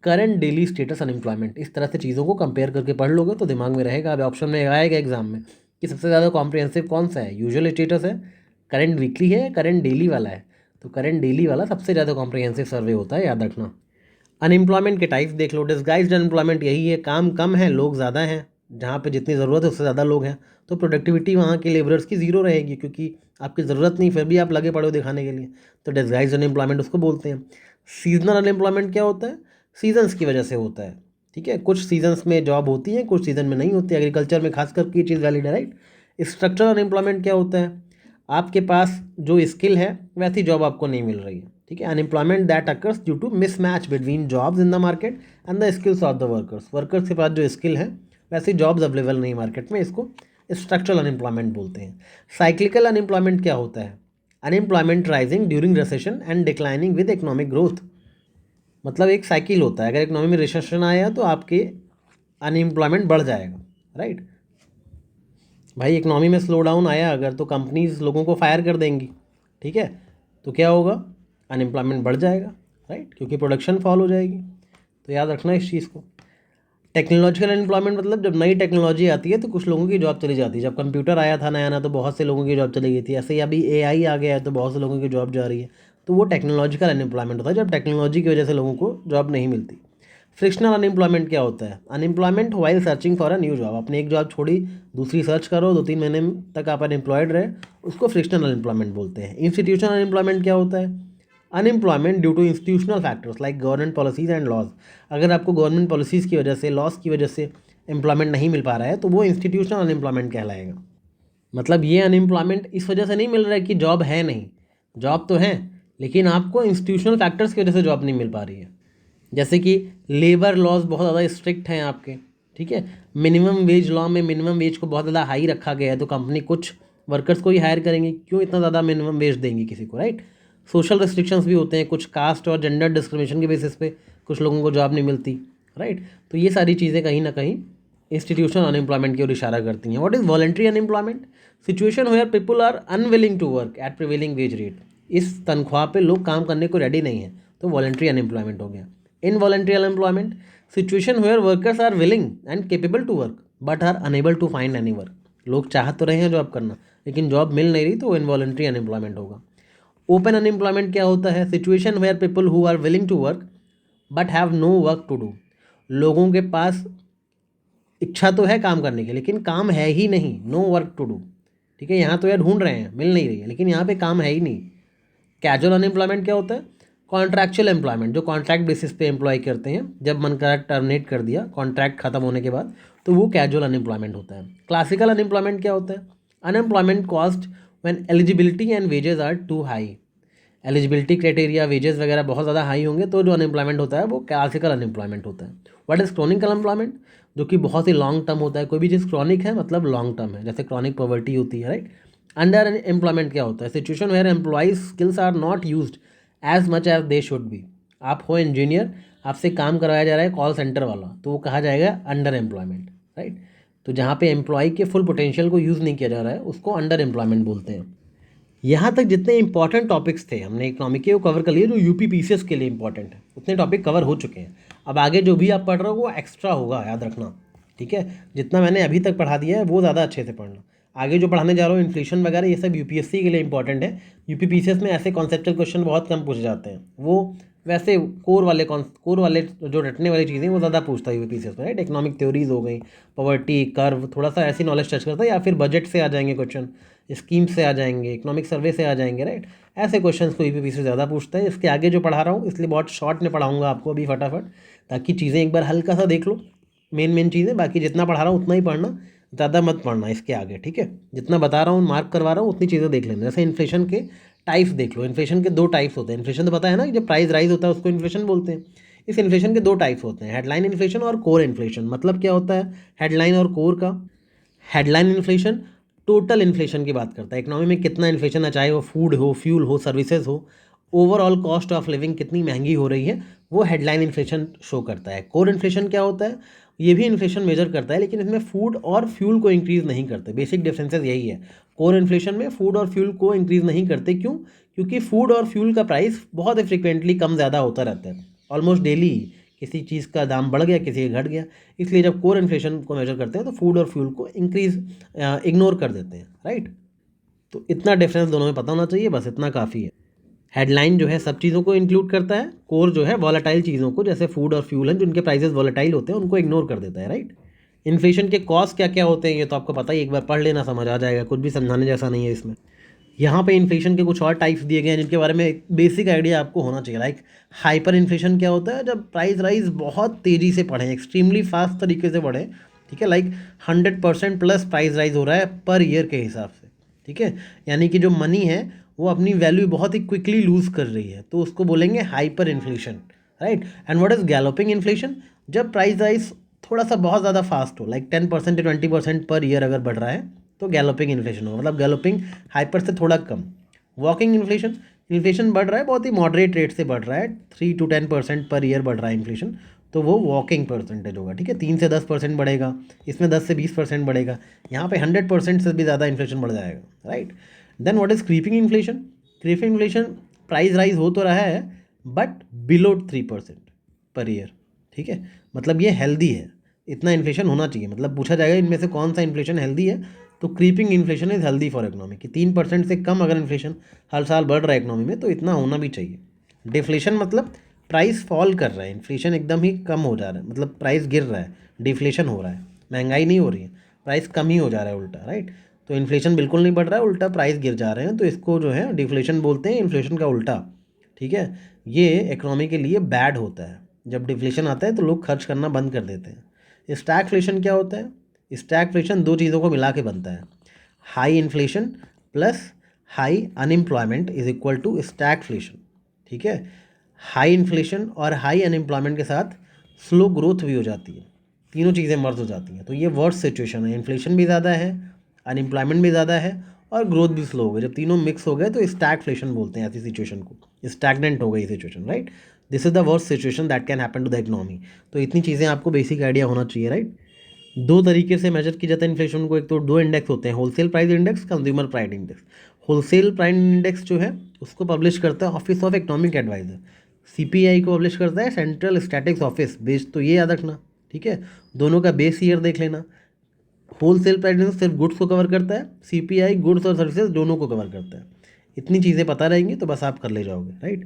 Current daily status unemployment. इस तरह से चीज़ों को कंपेयर करके पढ़ लोगे तो दिमाग में रहेगा। अब ऑप्शन में आएगा एग्जाम में कि सबसे ज़्यादा कॉम्प्रिहेंसिव कौन सा है, यूजुअल स्टेटस है, करंट वीकली है, करंट डेली वाला है। तो करंट डेली वाला सबसे ज़्यादा कॉम्प्रिहेंसिव सर्वे होता है, याद रखना। अनएम्प्लॉयमेंट के टाइप्स देख लो। डिस्गाइज्ड अनएम्प्लॉयमेंट यही है, काम कम है लोग ज़्यादा हैं, जहाँ पे जितनी ज़रूरत है उससे ज़्यादा लोग हैं, तो प्रोडक्टिविटी वहाँ के लेबरर्स की ज़ीरो रहेगी क्योंकि आपकी ज़रूरत नहीं फिर भी आप लगे पड़े हो दिखाने के लिए, तो डिस्गाइज्ड अनएम्प्लॉयमेंट उसको बोलते हैं। सीजनल अनएम्प्लॉयमेंट क्या होता है? सीजन्स की वजह से होता है, ठीक है। कुछ सीजन्स में जॉब होती है कुछ सीजन में नहीं होती, एग्रीकल्चर में खास करके ये चीज़ वैलिड है, राइट। स्ट्रक्चरल अनएम्प्लॉयमेंट क्या होता है? आपके पास जो स्किल है वैसी जॉब आपको नहीं मिल रही है, ठीक है। Unemployment that occurs due to mismatch between jobs in the market and the skills of the workers. Workers के पास जो स्किल है वैसी जॉब्स अवेलेबल नहीं मार्केट में, इसको स्ट्रक्चरल अनएम्प्लॉयमेंट बोलते हैं। साइक्लिकल अनएम्प्लॉयमेंट क्या होता है? Unemployment rising during recession and declining with economic growth. मतलब एक साइकिल होता है, अगर इकोनॉमी में रिसेशन आया तो आपके अनएम्प्लॉयमेंट बढ़ जाएगा, राइट। भाई इकोनॉमी में स्लो डाउन आया अगर, तो कंपनीज लोगों को फायर कर देंगी, ठीक है। तो क्या होगा? अनएम्प्लॉयमेंट बढ़ जाएगा, राइट, क्योंकि प्रोडक्शन फॉल हो जाएगी। तो याद रखना इस चीज़ को। टेक्नोलॉजिकल अनएम्प्लॉयमेंट मतलब जब नई टेक्नोलॉजी आती है तो कुछ लोगों की जॉब चली जाती है। जब कंप्यूटर आया था नया तो बहुत से लोगों की जॉब चली गई थी। ऐसे ही अभी एआई आ गया है तो बहुत से लोगों की जॉब जा रही है। तो वो टेक्नोलॉजिकल अनएम्प्लॉयमेंट होता है, जब टेक्नोलॉजी की वजह से लोगों को जॉब नहीं मिलती। फ्रिक्शनल अनएम्प्लॉयमेंट क्या होता है? Unemployment while searching for a new job. आपने एक जॉब छोड़ी, दूसरी सर्च करो, 2-3 महीने तक आप अनएम्प्लॉयड रहे, उसको फ्रिक्शनल अनएम्प्लॉयमेंट बोलते हैं। इंस्टीट्यूशनल अनएम्प्लॉयमेंट क्या होता है? Unemployment due to institutional factors like government policies and laws. अगर आपको गवर्नमेंट पॉलिसीज़ की वजह से, लॉस की वजह से एम्प्लॉयमेंट नहीं मिल पा रहा है तो वो इंस्टीट्यूशनल अनएम्प्लॉयमेंट कहलाएगा। मतलब ये अनएम्प्लॉयमेंट इस वजह से नहीं मिल रहा है कि जॉब है नहीं, जॉब तो है, लेकिन आपको इंस्टीट्यूशनल फैक्टर्स की वजह से जॉब नहीं मिल पा रही है। जैसे कि लेबर लॉज बहुत ज़्यादा स्ट्रिक्ट हैं आपके, ठीक है। मिनिमम वेज लॉ में मिनिमम वेज को बहुत ज़्यादा हाई रखा गया है, तो कंपनी कुछ वर्कर्स को ही हायर करेंगे, क्यों इतना ज़्यादा मिनिमम वेज देंगे किसी को, राइट। सोशल रेस्ट्रिक्शंस भी होते हैं, कुछ कास्ट और जेंडर डिस्क्रिमिनेशन के बेसिस पे कुछ लोगों को जॉब नहीं मिलती, राइट। तो ये सारी चीज़ें कहीं ना कहीं इंस्टीट्यूशनल अनएम्प्लॉयमेंट की ओर इशारा करती हैं। What is voluntary unemployment? Situation where people are unwilling to work at prevailing wage rate. इस तनख्वाह पे लोग काम करने को रेडी नहीं है, तो वॉलंटरी अनएम्प्लॉयमेंट हो गया। Involuntary unemployment, situation where workers are willing and capable to work but are unable to find any work. लोग चाह तो रहे हैं जॉब करना, लेकिन जॉब मिल नहीं रही, तो इनवॉलंटरी अनएम्प्लॉयमेंट होगा। ओपन अनएम्प्लॉयमेंट क्या होता है? Situation where people who are willing to work but have no work to do. लोगों के पास इच्छा तो है काम करने की, लेकिन काम है ही नहीं, नो वर्क टू डू, ठीक है। यहाँ तो यार ढूंढ रहे हैं, मिल नहीं रही है, लेकिन यहाँ पे काम है ही नहीं। कैजुअल अनएम्प्लॉयमेंट क्या होता है? कॉन्ट्रैक्चुअल एम्प्लॉयमेंट, जो कॉन्ट्रैक्ट बेसिस पे एम्प्लॉय करते हैं, जब मन करा टर्मिनेट कर दिया कॉन्ट्रैक्ट खत्म होने के बाद, तो वो कैजुअल अनएम्प्लॉयमेंट होता है। क्लासिकल अनएम्प्लॉयमेंट क्या होता है? Unemployment cost when eligibility and wages are too high. Eligibility criteria, wages वगैरह बहुत ज़्यादा हाई होंगे तो जो अनएम्प्लॉयमेंट होता है वो क्लासिकल अनएम्प्लॉयमेंट होता है। What is chronic unemployment? जो कि बहुत ही लॉन्ग टर्म होता है। कोई भी चीज़ क्रॉनिक है मतलब लॉन्ग टर्म है, जैसे क्रॉनिक पॉवर्टी होती है, राइट। अंडर एम्प्लॉयमेंट क्या होता है? Situation where employees skills are not used as much as they should be. आप हो इंजीनियर, आपसे काम करवाया जा रहा है कॉल सेंटर वाला, तो वो कहा जाएगा अंडर एम्प्लॉयमेंट, राइट। तो जहाँ पे एम्प्लॉय के फुल पोटेंशियल को यूज़ नहीं किया जा रहा है उसको अंडर एम्प्लॉयमेंट बोलते हैं। यहाँ तक जितने इंपॉर्टेंट टॉपिक्स थे हमने इकोनॉमिक के वो कवर कर लिए, जो यूपी पीसीएस के लिए इंपॉर्टेंट है, उतने टॉपिक कवर हो चुके हैं। अब आगे जो भी आप पढ़ रहे हो वो एक्स्ट्रा होगा, याद रखना, ठीक है। जितना मैंने अभी तक पढ़ा दिया है वो ज़्यादा अच्छे से पढ़ना। आगे जो पढ़ाने जा रहा हूँ इन्फ्लेशन वगैरह, ये सब यूपीएससी के लिए इंपॉर्टेंट है। यूपी पीसीएस में ऐसे कॉन्सेप्चुअल क्वेश्चन बहुत कम पूछे जाते हैं, वो वैसे कोर वाले जो रटने वाली चीज़ें वो ज़्यादा पूछता है यूपी पीसीएस में, राइट। इकोनॉमिक थ्योरीज हो गई, पॉवर्टी कर्व, थोड़ा सा ऐसी नॉलेज टच करता है, या फिर बजट से आ जाएंगे क्वेश्चन, स्कीम से आ जाएंगे, इकोनॉमिक सर्वे से आ जाएंगे, राइट। ऐसे क्वेश्चन को यूपी से ज़्यादा पूछता है। इसके आगे जो पढ़ा रहा हूँ इसलिए बहुत शॉर्ट में पढ़ाऊँगा आपको अभी फटाफट, ताकि चीज़ें एक बार हल्का सा देख लो, मेन चीज़ें। बाकी जितना पढ़ा रहा हूँ उतना ही पढ़ना, ज़्यादा मत पढ़ना इसके आगे, ठीक है। जितना बता रहा हूँ, मार्क करवा रहा हूँ, उतनी चीज़ें देख लेना। जैसे इन्फ्लेशन के टाइप्स देख लो। इन्फ्लेशन के 2 टाइप्स होते हैं। इन्फ्लेशन तो पता है ना कि जब प्राइस राइज होता है उसको इन्फ्लेशन बोलते हैं। इस इन्फ्लेशन के 2 टाइप्स होते हैं, हेडलाइन इन्फ्लेशन और कोर इन्फ्लेशन। मतलब क्या होता है हेडलाइन और कोर का? हेडलाइन इन्फ्लेशन टोटल इन्फ्लेशन की बात करता है, इकोनॉमी में कितना इन्फ्लेशन है, चाहे वो फूड हो, फ्यूल हो, सर्विसेज हो, ओवरऑल कॉस्ट ऑफ लिविंग कितनी महंगी हो रही है, वो हेडलाइन इन्फ्लेशन शो करता है। कोर इन्फ्लेशन क्या होता है? ये भी इन्फ्लेशन मेजर करता है, लेकिन इसमें फूड और फ्यूल को इंक्रीज़ नहीं करते। बेसिक डिफरेंसेस यही है। कोर इन्फ्लेशन में फूड और फ्यूल को इंक्रीज़ नहीं करते, क्यों? क्योंकि फूड और फ्यूल का प्राइस बहुत ही फ्रिक्वेंटली कम ज़्यादा होता रहता है, ऑलमोस्ट डेली किसी चीज़ का दाम बढ़ गया, किसी का घट गया। इसलिए जब कोर इन्फ्लेशन को मेजर करते हैं तो फूड और फ्यूल को इंक्रीज इग्नोर कर देते हैं, राइट। तो इतना डिफरेंस दोनों में पता होना चाहिए, बस इतना काफ़ी है। हेडलाइन जो है सब चीज़ों को इंक्लूड करता है, कोर जो है वॉलेटाइल चीज़ों को, जैसे फूड और फ्यूल हैं जिनके प्राइसेस वॉलेटाइल होते हैं, उनको इग्नोर कर देता है, राइट। इन्फ्लेशन के कॉस्ट क्या क्या होते हैं ये तो आपको पता ही, एक बार पढ़ लेना, समझ आ जाएगा, कुछ भी समझाने जैसा नहीं है इसमें। यहाँ पे इन्फ्लेशन के कुछ और टाइप्स दिए गए हैं जिनके बारे में एक बेसिक आइडिया आपको होना चाहिए। लाइक हाइपर इन्फ्लेशन क्या होता है? जब प्राइस राइज बहुत तेज़ी से बढ़े, एक्सट्रीमली फास्ट तरीके से बढ़े, ठीक है। लाइक 100% प्लस प्राइस राइज हो रहा है पर ईयर के हिसाब से, ठीक है, यानी कि जो मनी है वो अपनी वैल्यू बहुत ही क्विकली लूज़ कर रही है, तो उसको बोलेंगे hyper inflation, right. And what is galloping inflation? जब प्राइस राइज थोड़ा सा बहुत ज़्यादा फास्ट हो, लाइक 10% या 20% पर ईयर अगर बढ़ रहा है तो गैलोपिंग इन्फ्लेशन हो, मतलब गैलोपिंग हाइपर से थोड़ा कम। वॉकिंग इन्फ्लेशन, इन्फ्लेशन बढ़ रहा है बहुत ही मॉडरेट रेट से बढ़ रहा है, 3 to 10% पर ईयर बढ़ रहा है इन्फ्लेशन, तो वो वॉकिंग परसेंटेज होगा, ठीक है। 3 से 10% बढ़ेगा, इसमें 10 से 20% बढ़ेगा, यहाँ पे 100% से भी ज़्यादा इन्फ्लेशन बढ़ जाएगा, right. Then what is creeping inflation? Creeping inflation, price rise हो तो रहा है बट बिलो 3% पर ईयर, ठीक है, मतलब ये हेल्दी है, इतना इन्फ्लेशन होना चाहिए। मतलब पूछा जाएगा इनमें से कौन सा इन्फ्लेशन हेल्दी है, तो creeping inflation is healthy for economy, कि 3% से कम अगर इन्फ्लेशन हर साल बढ़ रहा है इकोनॉमी में तो इतना होना भी चाहिए। डिफ्लेशन मतलब प्राइस फॉल कर रहा है, इन्फ्लेशन एकदम ही कम हो जा रहा है, मतलब प्राइस गिर रहा है, डिफ्लेशन हो रहा है, महंगाई नहीं हो रही है, प्राइस कम ही हो जा रहा है उल्टा, राइट। तो इन्फ्लेशन बिल्कुल नहीं बढ़ रहा है, उल्टा प्राइस गिर जा रहे हैं, तो इसको जो है डिफ्लेशन बोलते हैं, इन्फ्लेशन का उल्टा, ठीक है। ये इकोनॉमी के लिए बैड होता है, जब डिफ्लेशन आता है तो लोग खर्च करना बंद कर देते हैं। स्टैगफ्लेशन क्या होता है? स्टैगफ्लेशन दो चीज़ों को मिला के बनता है, high inflation plus high unemployment is equal to stagflation, ठीक है। हाई इन्फ्लेशन और हाई अनएम्प्लॉयमेंट के साथ स्लो ग्रोथ भी हो जाती है, तीनों चीज़ें मर्ज हो जाती हैं, तो ये वर्स्ट सिचुएशन है, इन्फ्लेशन भी ज़्यादा है, अनएम्प्लॉयमेंट भी ज़्यादा है और ग्रोथ भी स्लो हो गई, जब तीनों मिक्स हो गए तो स्टैगफ्लेशन बोलते हैं ऐसी सिचुएशन को, स्टैगनेंट हो गई situation, right. This is the worst situation that can happen to the economy. तो इतनी चीज़ें आपको बेसिक आइडिया होना चाहिए, राइट। दो तरीके से मेजर की जाता है इन्फ्लेशन को, एक तो दो इंडेक्स होते हैं, wholesale price index, consumer price index. Wholesale price index जो है उसको पब्लिश करता है office of economic adviser, CPI को पब्लिश करता है सेंट्रल स्टैटिक्स ऑफिस, बेस तो ये याद रखना, ठीक है। दोनों का बेस ईयर देख लेना। होलसेल प्राइस इंडेक्स सिर्फ गुड्स को कवर करता है, सीपीआई गुड्स और सर्विसेज दोनों को कवर करता है। इतनी चीज़ें पता रहेंगी तो बस आप कर ले जाओगे, राइट।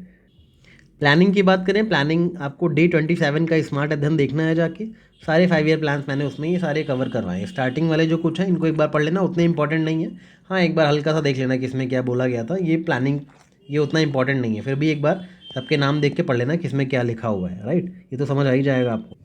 प्लानिंग की बात करें, प्लानिंग आपको Day 27 का स्मार्ट अध्ययन देखना है जाके, सारे 5 ईयर प्लान्स मैंने उसमें ये सारे कवर करवाए हैं। स्टार्टिंग वाले जो कुछ हैं इनको एक बार पढ़ लेना, उतने इंपॉर्टेंट नहीं है, हाँ एक बार हल्का सा देख लेना कि इसमें क्या बोला गया था, ये प्लानिंग ये उतना इंपॉर्टेंट नहीं है, फिर भी एक बार सबके नाम देख के पढ़ लेना कि इसमें क्या लिखा हुआ है, राइट। ये तो समझ आ ही जाएगा आपको।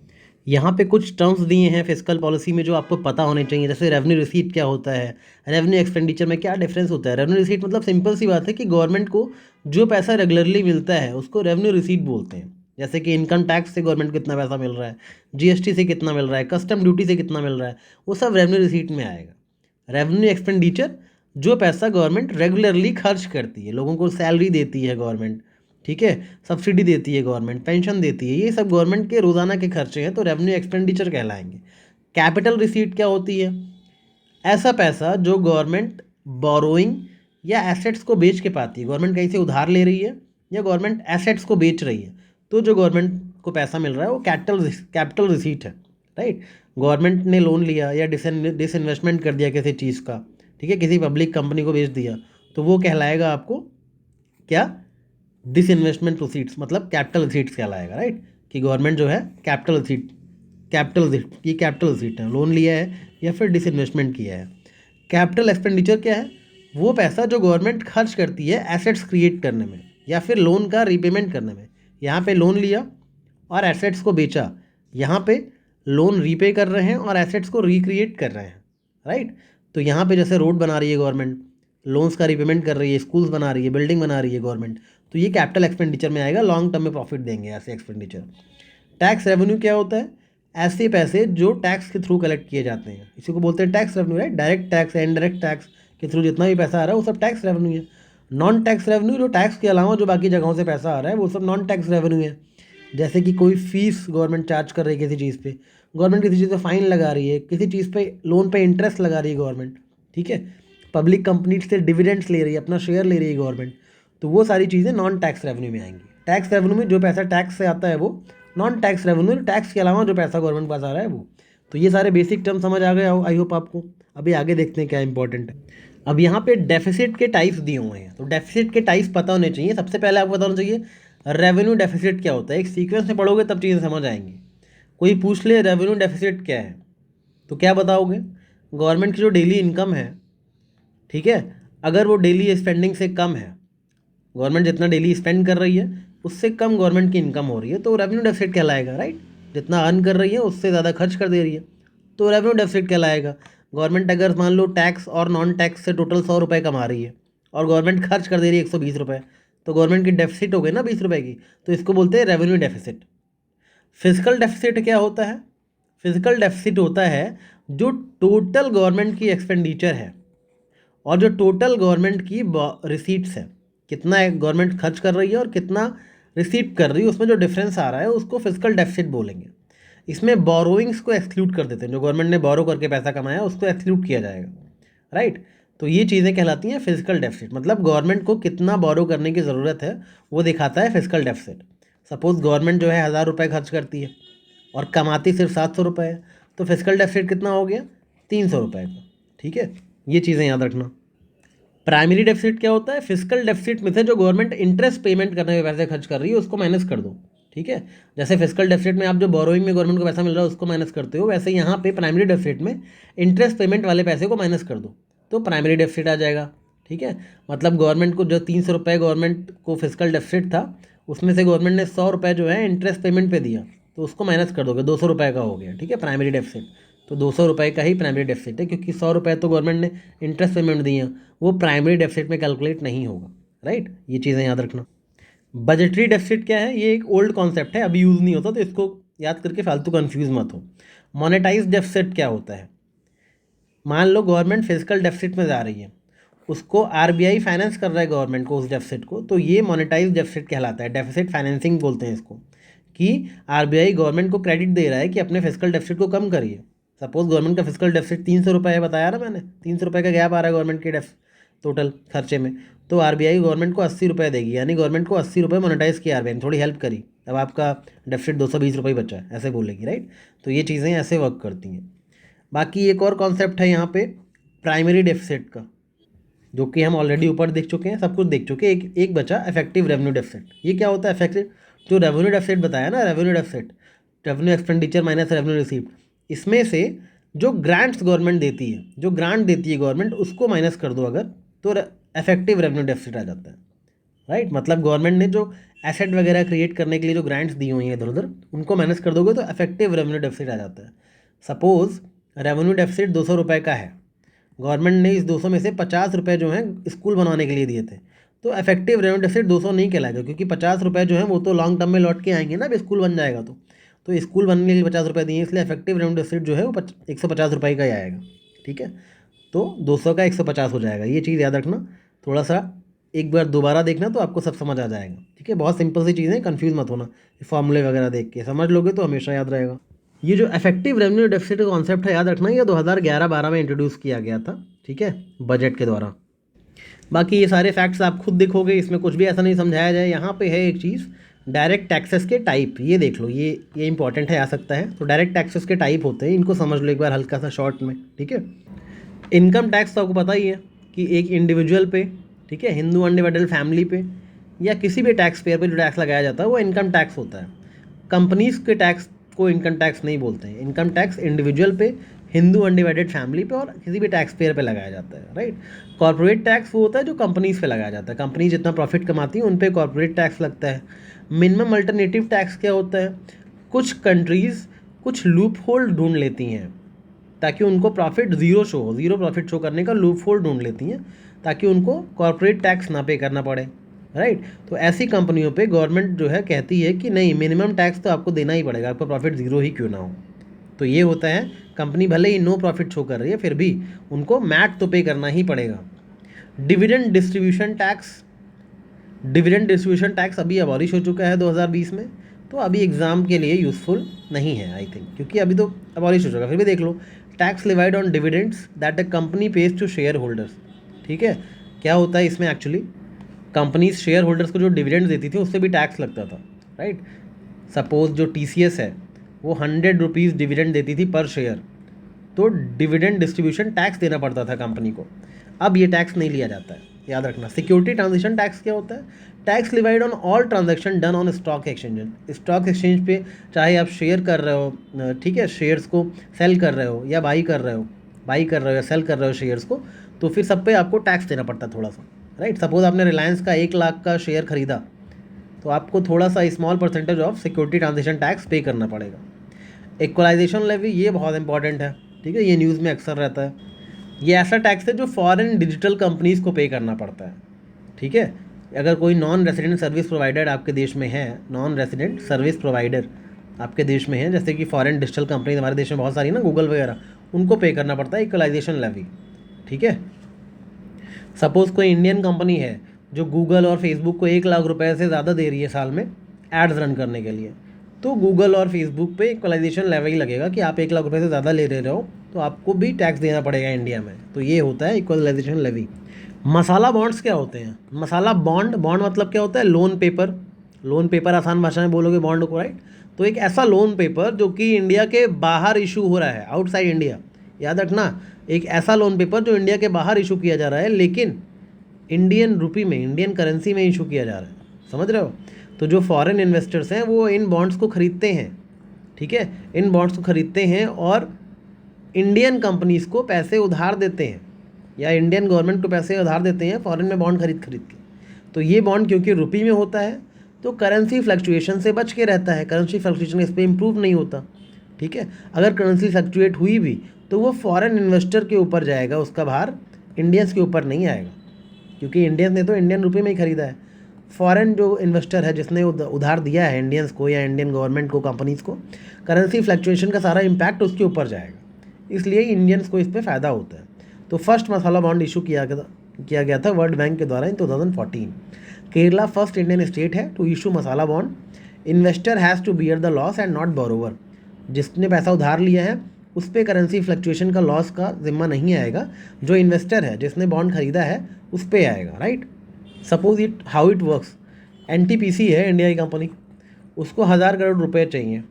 यहाँ पे कुछ टर्म्स दिए हैं फिस्कल पॉलिसी में जो आपको पता होने चाहिए, जैसे रेवेन्यू रिसीट क्या होता है, रेवेन्यू एक्सपेंडिचर में क्या डिफरेंस होता है। रेवेन्यू रिसीट मतलब सिंपल सी बात है कि गवर्नमेंट को जो पैसा रेगुलरली मिलता है उसको रेवेन्यू रिसीट बोलते हैं, जैसे कि इनकम टैक्स से गवर्नमेंट को कितना पैसा मिल रहा है, जीएसटी से कितना मिल रहा है, कस्टम ड्यूटी से कितना मिल रहा है, वो सब रेवेन्यू रिसीट में आएगा। रेवेन्यू एक्सपेंडिचर जो पैसा गवर्नमेंट रेगुलरली खर्च करती है, लोगों को सैलरी देती है गवर्नमेंट, ठीक है, सब्सिडी देती है गवर्नमेंट, पेंशन देती है, ये सब गवर्नमेंट के रोज़ाना के खर्चे हैं, तो रेवेन्यू एक्सपेंडिचर कहलाएंगे। कैपिटल रिसीट क्या होती है? ऐसा पैसा जो गवर्नमेंट बोरोइंग या एसेट्स को बेच के पाती है, गवर्नमेंट कहीं से उधार ले रही है या गवर्नमेंट एसेट्स को बेच रही है, तो जो गवर्नमेंट को पैसा मिल रहा है वो कैपिटल रिसीट है, राइट। गवर्नमेंट ने लोन लिया या डिसइन्वेस्टमेंट कर दिया किसी चीज़ का, ठीक है, किसी पब्लिक कंपनी को बेच दिया, तो वो कहलाएगा आपको क्या? डिसइन्वेस्टमेंट प्रोसीड्स, मतलब कैपिटल रिसीट्स कहलाएगा, राइट। कि गवर्नमेंट जो है कैपिटल रिसीट है, लोन लिया है या फिर डिसइन्वेस्टमेंट किया है। कैपिटल एक्सपेंडिचर क्या है? वो पैसा जो गवर्नमेंट खर्च करती है एसेट्स क्रिएट करने में या फिर लोन का रीपेमेंट करने में। यहाँ पे लोन लिया और एसेट्स को बेचा, यहाँ पे लोन रीपे कर रहे हैं और एसेट्स को रिक्रिएट कर रहे हैं, राइट। तो यहाँ पे जैसे रोड बना रही है गवर्नमेंट, लोन्स का रीपेमेंट कर रही है, स्कूल्स बना रही है, बिल्डिंग बना रही है गवर्नमेंट, तो ये कैपिटल एक्सपेंडिचर में आएगा, लॉन्ग टर्म में प्रॉफिट देंगे ऐसे एक्सपेंडिचर। टैक्स रेवेन्यू क्या होता है? ऐसे पैसे जो टैक्स के थ्रू कलेक्ट किए जाते हैं, इसी को बोलते हैं tax revenue, right. Direct tax, indirect tax के थ्रू जितना भी पैसा आ रहा है वो सब टैक्स रेवेन्यू है। नॉन टैक्स रेवेन्यू जो टैक्स के अलावा जो बाकी जगहों से पैसा आ रहा है वो सब नॉन टैक्स रेवेन्यू है। जैसे कि कोई फीस गवर्नमेंट चार्ज कर रही है किसी चीज़ पे, गवर्नमेंट किसी चीज़ पे फाइन लगा रही है, किसी चीज़ पे लोन पे इंटरेस्ट लगा रही है गवर्नमेंट, ठीक है, पब्लिक कंपनी से डिविडेंड्स ले रही है, अपना शेयर ले रही है गवर्नमेंट, तो वो सारी चीज़ें नॉन टैक्स रेवेन्यू में आएंगी। टैक्स रेवेन्यू में जो पैसा टैक्स से आता है वो नॉन टैक्स रेवेन्यू, टैक्स के अलावा जो पैसा गवर्नमेंट पास आ रहा है वो। तो ये सारे बेसिक टर्म समझ आ गए हो, आई होप आपको। अभी आगे देखते हैं क्या इंपॉर्टेंट है। अब यहाँ पे डेफिसिट के टाइप्स दिए हुए हैं, तो डेफिसिट के टाइप्स पता होने चाहिए। सबसे पहले आपको पता होना चाहिए रेवेन्यू डेफिसिट क्या होता है, एक सीक्वेंस में पढ़ोगे तब चीज़ें समझ आएंगी। कोई पूछ ले रेवेन्यू डेफिसिट क्या है, तो क्या बताओगे? गवर्नमेंट की जो डेली इनकम है, ठीक है, अगर वो डेली स्पेंडिंग से कम है, गवर्नमेंट जितना डेली स्पेंड कर रही है उससे कम गवर्नमेंट की इनकम हो रही है, तो रेवेन्यू डेफिसिट कहलाएगा, राइट। जितना अर्न कर रही है उससे ज़्यादा खर्च कर दे रही है, तो रेवेन्यू डेफिसिट कहलाएगा। गवर्नमेंट अगर मान लो टैक्स और नॉन टैक्स से टोटल 100 रुपये कमा रही है और गवर्नमेंट खर्च कर दे रही है 120 रुपये, तो गवर्नमेंट की डेफिसिट हो गई ना 20 रुपये की, तो इसको बोलते हैं रेवेन्यू डेफिसिट। फिजिकल डेफिसिट क्या होता है? फिजिकल डेफिसिट होता है जो टोटल गवर्नमेंट की एक्सपेंडिचर है और जो टोटल गवर्नमेंट की रिसीट्स है, कितना गवर्नमेंट खर्च कर रही है और कितना रिसीट कर रही है, उसमें जो डिफरेंस आ रहा है उसको फिजिकल डेफिसिट बोलेंगे। इसमें बोरोइंग्स को एक्सक्लूड कर देते हैं, जो गवर्नमेंट ने बोरो करके पैसा कमाया उसको एक्सक्लूड किया जाएगा, राइट। तो ये चीज़ें कहलाती हैं फिजिकल डेफिसिट, मतलब गवर्नमेंट को कितना बोरो करने की ज़रूरत है वो दिखाता है फिजिकल डेफिसिट। सपोज गवर्नमेंट जो है 1000 रुपये खर्च करती है और कमाती सिर्फ 700 रुपये है, तो फिजिकल डेफिसिट कितना हो गया? 300 रुपये का, ठीक है। ये चीज़ें याद रखना। प्राइमरी डेफिसिट क्या होता है? फिजिकल डेफिसिट में से जो गवर्नमेंट इंटरेस्ट पेमेंट करने में पैसे खर्च कर रही है उसको माइनस कर दो, ठीक है। जैसे फिजिकल डेफिसिट में आप जो बोरोइंग में गवर्नमेंट को पैसा मिल रहा है उसको माइनस करते हो, वैसे यहाँ पे प्राइमरी डेफिसिट में इंटरेस्ट पेमेंट वाले पैसे को माइनस कर दो तो प्राइमरी डेफिसिट आ जाएगा, ठीक है। मतलब गवर्नमेंट को जो 300 रुपये गवर्नमेंट को फिजिकल डेफिसिट था, उसमें से गवर्नमेंट ने 100 रुपये जो है इंटरेस्ट पेमेंट पे दिया, तो उसको माइनस कर दोगे, 200 रुपये का हो गया, ठीक है, प्राइमरी डेफिसिट। तो 200 रुपये का ही प्राइमरी डेफिसिट है, क्योंकि 100 रुपये तो गवर्नमेंट ने इंटरेस्ट पेमेंट दिए, वो प्राइमरी डेफिसिट में कैलकुलेट नहीं होगा, राइट। ये चीज़ें याद रखना। बजटरी डेफिसिट क्या है? ये एक ओल्ड कॉन्सेप्ट है, अभी यूज़ नहीं होता, तो इसको याद करके फालतू कंफ्यूज मत हो। मोनेटाइज डेफिसिट क्या होता है? मान लो गवर्नमेंट फिजिकल डेफिसिट में जा रही है, उसको आरबीआई फाइनेंस कर रहा है गवर्नमेंट को, उस डेफिसिट को, तो ये मोनेटाइज डेफिसिट कहलाता है। डेफिसिट फाइनेंसिंग बोलते हैं इसको, कि आरबीआई गवर्नमेंट को क्रेडिट दे रहा है कि अपने फिजिकल डेफिसिट को कम करिए। सपोज गवर्नमेंट का फिजिकल डेफिसिट 300 रुपये है, बताया ना मैंने, 300 रुपये का गैप आ रहा है गवर्नमेंट के टोटल खर्चे में, तो आरबीआई गवर्नमेंट को 80 रुपये देगी, यानी गवर्नमेंट को 80 रुपये मोनेटाइज किया आरबीआई ने, थोड़ी हेल्प करी, अब आपका डेफिसिट 220 रुपये बचा है, ऐसे बोलेगी, राइट। तो ये चीज़ें ऐसे वर्क करती हैं। बाकी एक और कॉन्सेप्ट है यहाँ पे प्राइमरी डेफिसिट का, जो कि हम ऑलरेडी ऊपर देख चुके हैं, सब कुछ देख चुके हैं। एक बचा इफेक्टिव रेवेन्यू डेफिसिट। ये क्या होता है इफेक्टिव? जो रेवेन्यू डेफिसिट बताया ना, revenue deficit, revenue expenditure minus revenue received, इसमें से जो ग्रांट्स गवर्नमेंट देती है, जो ग्रांट देती है गवर्नमेंट, उसको माइनस कर दो अगर, तो इफेक्टिव रेवेन्यू डेफिसिट आ जाता है, राइट। मतलब गवर्नमेंट ने जो एसेट वगैरह क्रिएट करने के लिए जो ग्रांट्स दी हुई हैं इधर उधर, उनको माइनस कर दोगे तो इफेक्टिव रेवेन्यू डेफिसिट आ जाता है। सपोज रेवेन्यू डेफिसिट 200 रुपये का है, गवर्नमेंट ने इस 200 में से 50 रुपये जो हैं स्कूल बनवाने के लिए दिए थे, तो इफेक्टिव रेवेन्यू डेफिसिट 200 नहीं कहलाएगा, क्योंकि 50 रुपये जो है वो तो लॉन्ग टर्म में लौट के आएंगे ना, अब स्कूल बन जाएगा तो स्कूल बनने के लिए 50 रुपये दिए, इसलिए इफेक्टिव रेवेन्यू डेफिसिट जो है वो 150 रुपये का ही आएगा, ठीक है। तो 200 का 150 हो जाएगा। ये चीज़ याद रखना, थोड़ा सा एक बार दोबारा देखना तो आपको सब समझ आ जाएगा, ठीक है। बहुत सिंपल सी चीज़ें, कन्फ्यूज़ मत होना, फॉर्मूले वगैरह देख के समझ लोगे तो हमेशा याद रहेगा। ये जो इफेक्टिव रेवेन्यू डेफिसिट का कॉन्सेप्ट है, याद रखना, ये 2011-12 में इंट्रोड्यूस किया गया था, ठीक है, बजट के द्वारा। बाकी ये सारे फैक्ट्स आप खुद देखोगे, इसमें कुछ भी ऐसा नहीं समझाया जाए। यहाँ पे है एक चीज़, डायरेक्ट टैक्सेस के टाइप, ये देख लो, ये इंपॉर्टेंट है, आ सकता है। तो डायरेक्ट टैक्सेस के टाइप होते हैं, इनको समझ लो एक बार हल्का सा शॉर्ट में, ठीक है। इनकम टैक्स तो आपको पता ही है कि एक इंडिविजुअल पे, ठीक है, हिंदू अनडिवाइडेड फैमिली पे या किसी भी टैक्स पेयर पे जो टैक्स लगाया जाता है वो इनकम टैक्स होता है। कंपनीज़ के टैक्स को इनकम टैक्स नहीं बोलते हैं। इनकम टैक्स इंडिविजुअल पे, हिंदू अनडिवाइडेड फैमिली पे और किसी भी टैक्स पेयर पे लगाया जाता है, राइट। कॉर्पोरेट टैक्स वो होता है जो कंपनीज़ पे लगाया जाता है, कंपनी जितना प्रॉफिट कमाती है उन पे कॉर्पोरेट टैक्स लगता है। मिनिमम अल्टरनेटिव टैक्स क्या होता है? कुछ कंट्रीज़ कुछ लूप होल ढूंढ लेती हैं ताकि उनको प्रॉफिट ज़ीरो प्रॉफिट शो करने का लूप होल ढूंढ लेती हैं, ताकि उनको कॉर्पोरेट टैक्स ना पे करना पड़े, राइट। तो ऐसी कंपनियों पे गवर्नमेंट जो है कहती है कि नहीं, मिनिमम टैक्स तो आपको देना ही पड़ेगा, आपका प्रॉफिट ज़ीरो ही क्यों ना हो। तो ये होता है, कंपनी भले ही नो प्रॉफिट शो कर रही है फिर भी उनको मैट तो पे करना ही पड़ेगा। डिविडेंड डिस्ट्रीब्यूशन टैक्स अभी अबॉलिश हो चुका है 2020 में, तो अभी एग्ज़ाम के लिए यूज़फुल नहीं है आई थिंक, क्योंकि अभी तो अबॉलिश हो चुका है। फिर भी देख लो, tax levied on dividends that a company pays to share holders, ठीक है। क्या होता है इसमें एक्चुअली, कंपनीज शेयर होल्डर्स को जो डिविडेंड देती थी उससे भी टैक्स लगता था, राइट। सपोज जो TCS है वो 100 रुपीज़ डिविडेंड देती थी पर शेयर, तो डिविडेंड डिस्ट्रीब्यूशन टैक्स देना पड़ता था कंपनी को। अब ये टैक्स नहीं लिया जाता है, याद रखना। सिक्योरिटी ट्रांजेक्शन टैक्स क्या होता है? Tax levied on all transaction done on stock exchange. Stock exchange पे चाहे आप शेयर कर रहे हो, ठीक है, शेयर्स को सेल कर रहे हो या बाई कर रहे हो या सेल कर रहे हो शेयर्स को, तो फिर सब पे आपको टैक्स देना पड़ता है थोड़ा सा, राइट। सपोज आपने रिलायंस का 1 लाख का शेयर खरीदा, तो आपको थोड़ा सा small percentage of security transaction tax पे करना पड़ेगा। इक्वलाइजेशन लेवी, ये बहुत इंपॉर्टेंट है, ठीक है, ये न्यूज़ में अक्सर रहता है। ये ऐसा टैक्स है जो फॉरेन डिजिटल कंपनीज़ को पे करना पड़ता है, ठीक है। अगर कोई नॉन रेसिडेंट सर्विस प्रोवाइडर आपके देश में है, नॉन रेसिडेंट सर्विस प्रोवाइडर आपके देश में है, जैसे कि फॉरेन डिजिटल कंपनी हमारे देश में बहुत सारी ना, गूगल वगैरह, उनको पे करना पड़ता है इक्वलाइजेशन लेवी, ठीक है। सपोज़ कोई इंडियन कंपनी है जो गूगल और फेसबुक को 1 लाख रुपए से ज़्यादा दे रही है साल में एड्स रन करने के लिए, तो गूगल और फेसबुक पे इक्वलाइजेशन लेवी लगेगा कि आप 1 लाख रुपए से ज़्यादा ले रहे हो तो आपको भी टैक्स देना पड़ेगा इंडिया में। तो ये होता है इक्वलाइजेशन लेवी। मसाला बॉन्ड्स क्या होते हैं? मसाला बॉन्ड, बॉन्ड मतलब क्या होता है? Loan paper. लोन पेपर आसान भाषा में बोलोगे बॉन्ड को, राइट। तो एक ऐसा लोन पेपर जो कि इंडिया के बाहर इशू हो रहा है, आउटसाइड इंडिया, याद रखना, एक ऐसा लोन पेपर जो इंडिया के बाहर इशू किया जा रहा है लेकिन इंडियन रुपी में, इंडियन करेंसी में इशू किया जा रहा है, समझ रहे हो। तो जो फॉरेन इन्वेस्टर्स हैं वो इन बॉन्ड्स को ख़रीदते हैं, ठीक है, इन बॉन्ड्स को ख़रीदते हैं और इंडियन कंपनीज़ को पैसे उधार देते हैं या इंडियन गवर्नमेंट को पैसे उधार देते हैं फॉरेन में बॉन्ड खरीद के। तो ये बॉन्ड क्योंकि रुपी में होता है तो करेंसी फ्लक्चुएशन से बच के रहता है, करेंसी फ्लक्चुएशन इस पर इम्प्रूव नहीं होता, ठीक है। अगर करेंसी फ्लक्चुएट हुई भी तो वो फॉरेन इन्वेस्टर के ऊपर जाएगा, उसका भार इंडियंस के ऊपर नहीं आएगा, क्योंकि इंडियंस ने तो इंडियन रुपये में ही खरीदा है। फॉरेन जो इन्वेस्टर है जिसने उधार दिया है इंडियंस को या इंडियन गवर्नमेंट को, कंपनीज़ को, करेंसी फ्लक्चुएशन का सारा इम्पैक्ट उसके ऊपर जाएगा, इसलिए इंडियंस को इस पर फ़ायदा होता है। तो फर्स्ट मसाला बॉन्ड इशू किया गया था वर्ल्ड बैंक के द्वारा in 2014। Kerala first Indian state है to issue masala bond. Investor has to bear the loss and not borrower. जिसने पैसा उधार लिया है उस पर करेंसी फ्लक्चुएशन का लॉस का जिम्मा नहीं आएगा, जो इन्वेस्टर है जिसने बॉन्ड खरीदा है उस पर आएगा, right. Suppose it how it works, NTPC है इंडिया की कंपनी, उसको 1000 करोड़ रुपए चाहिए,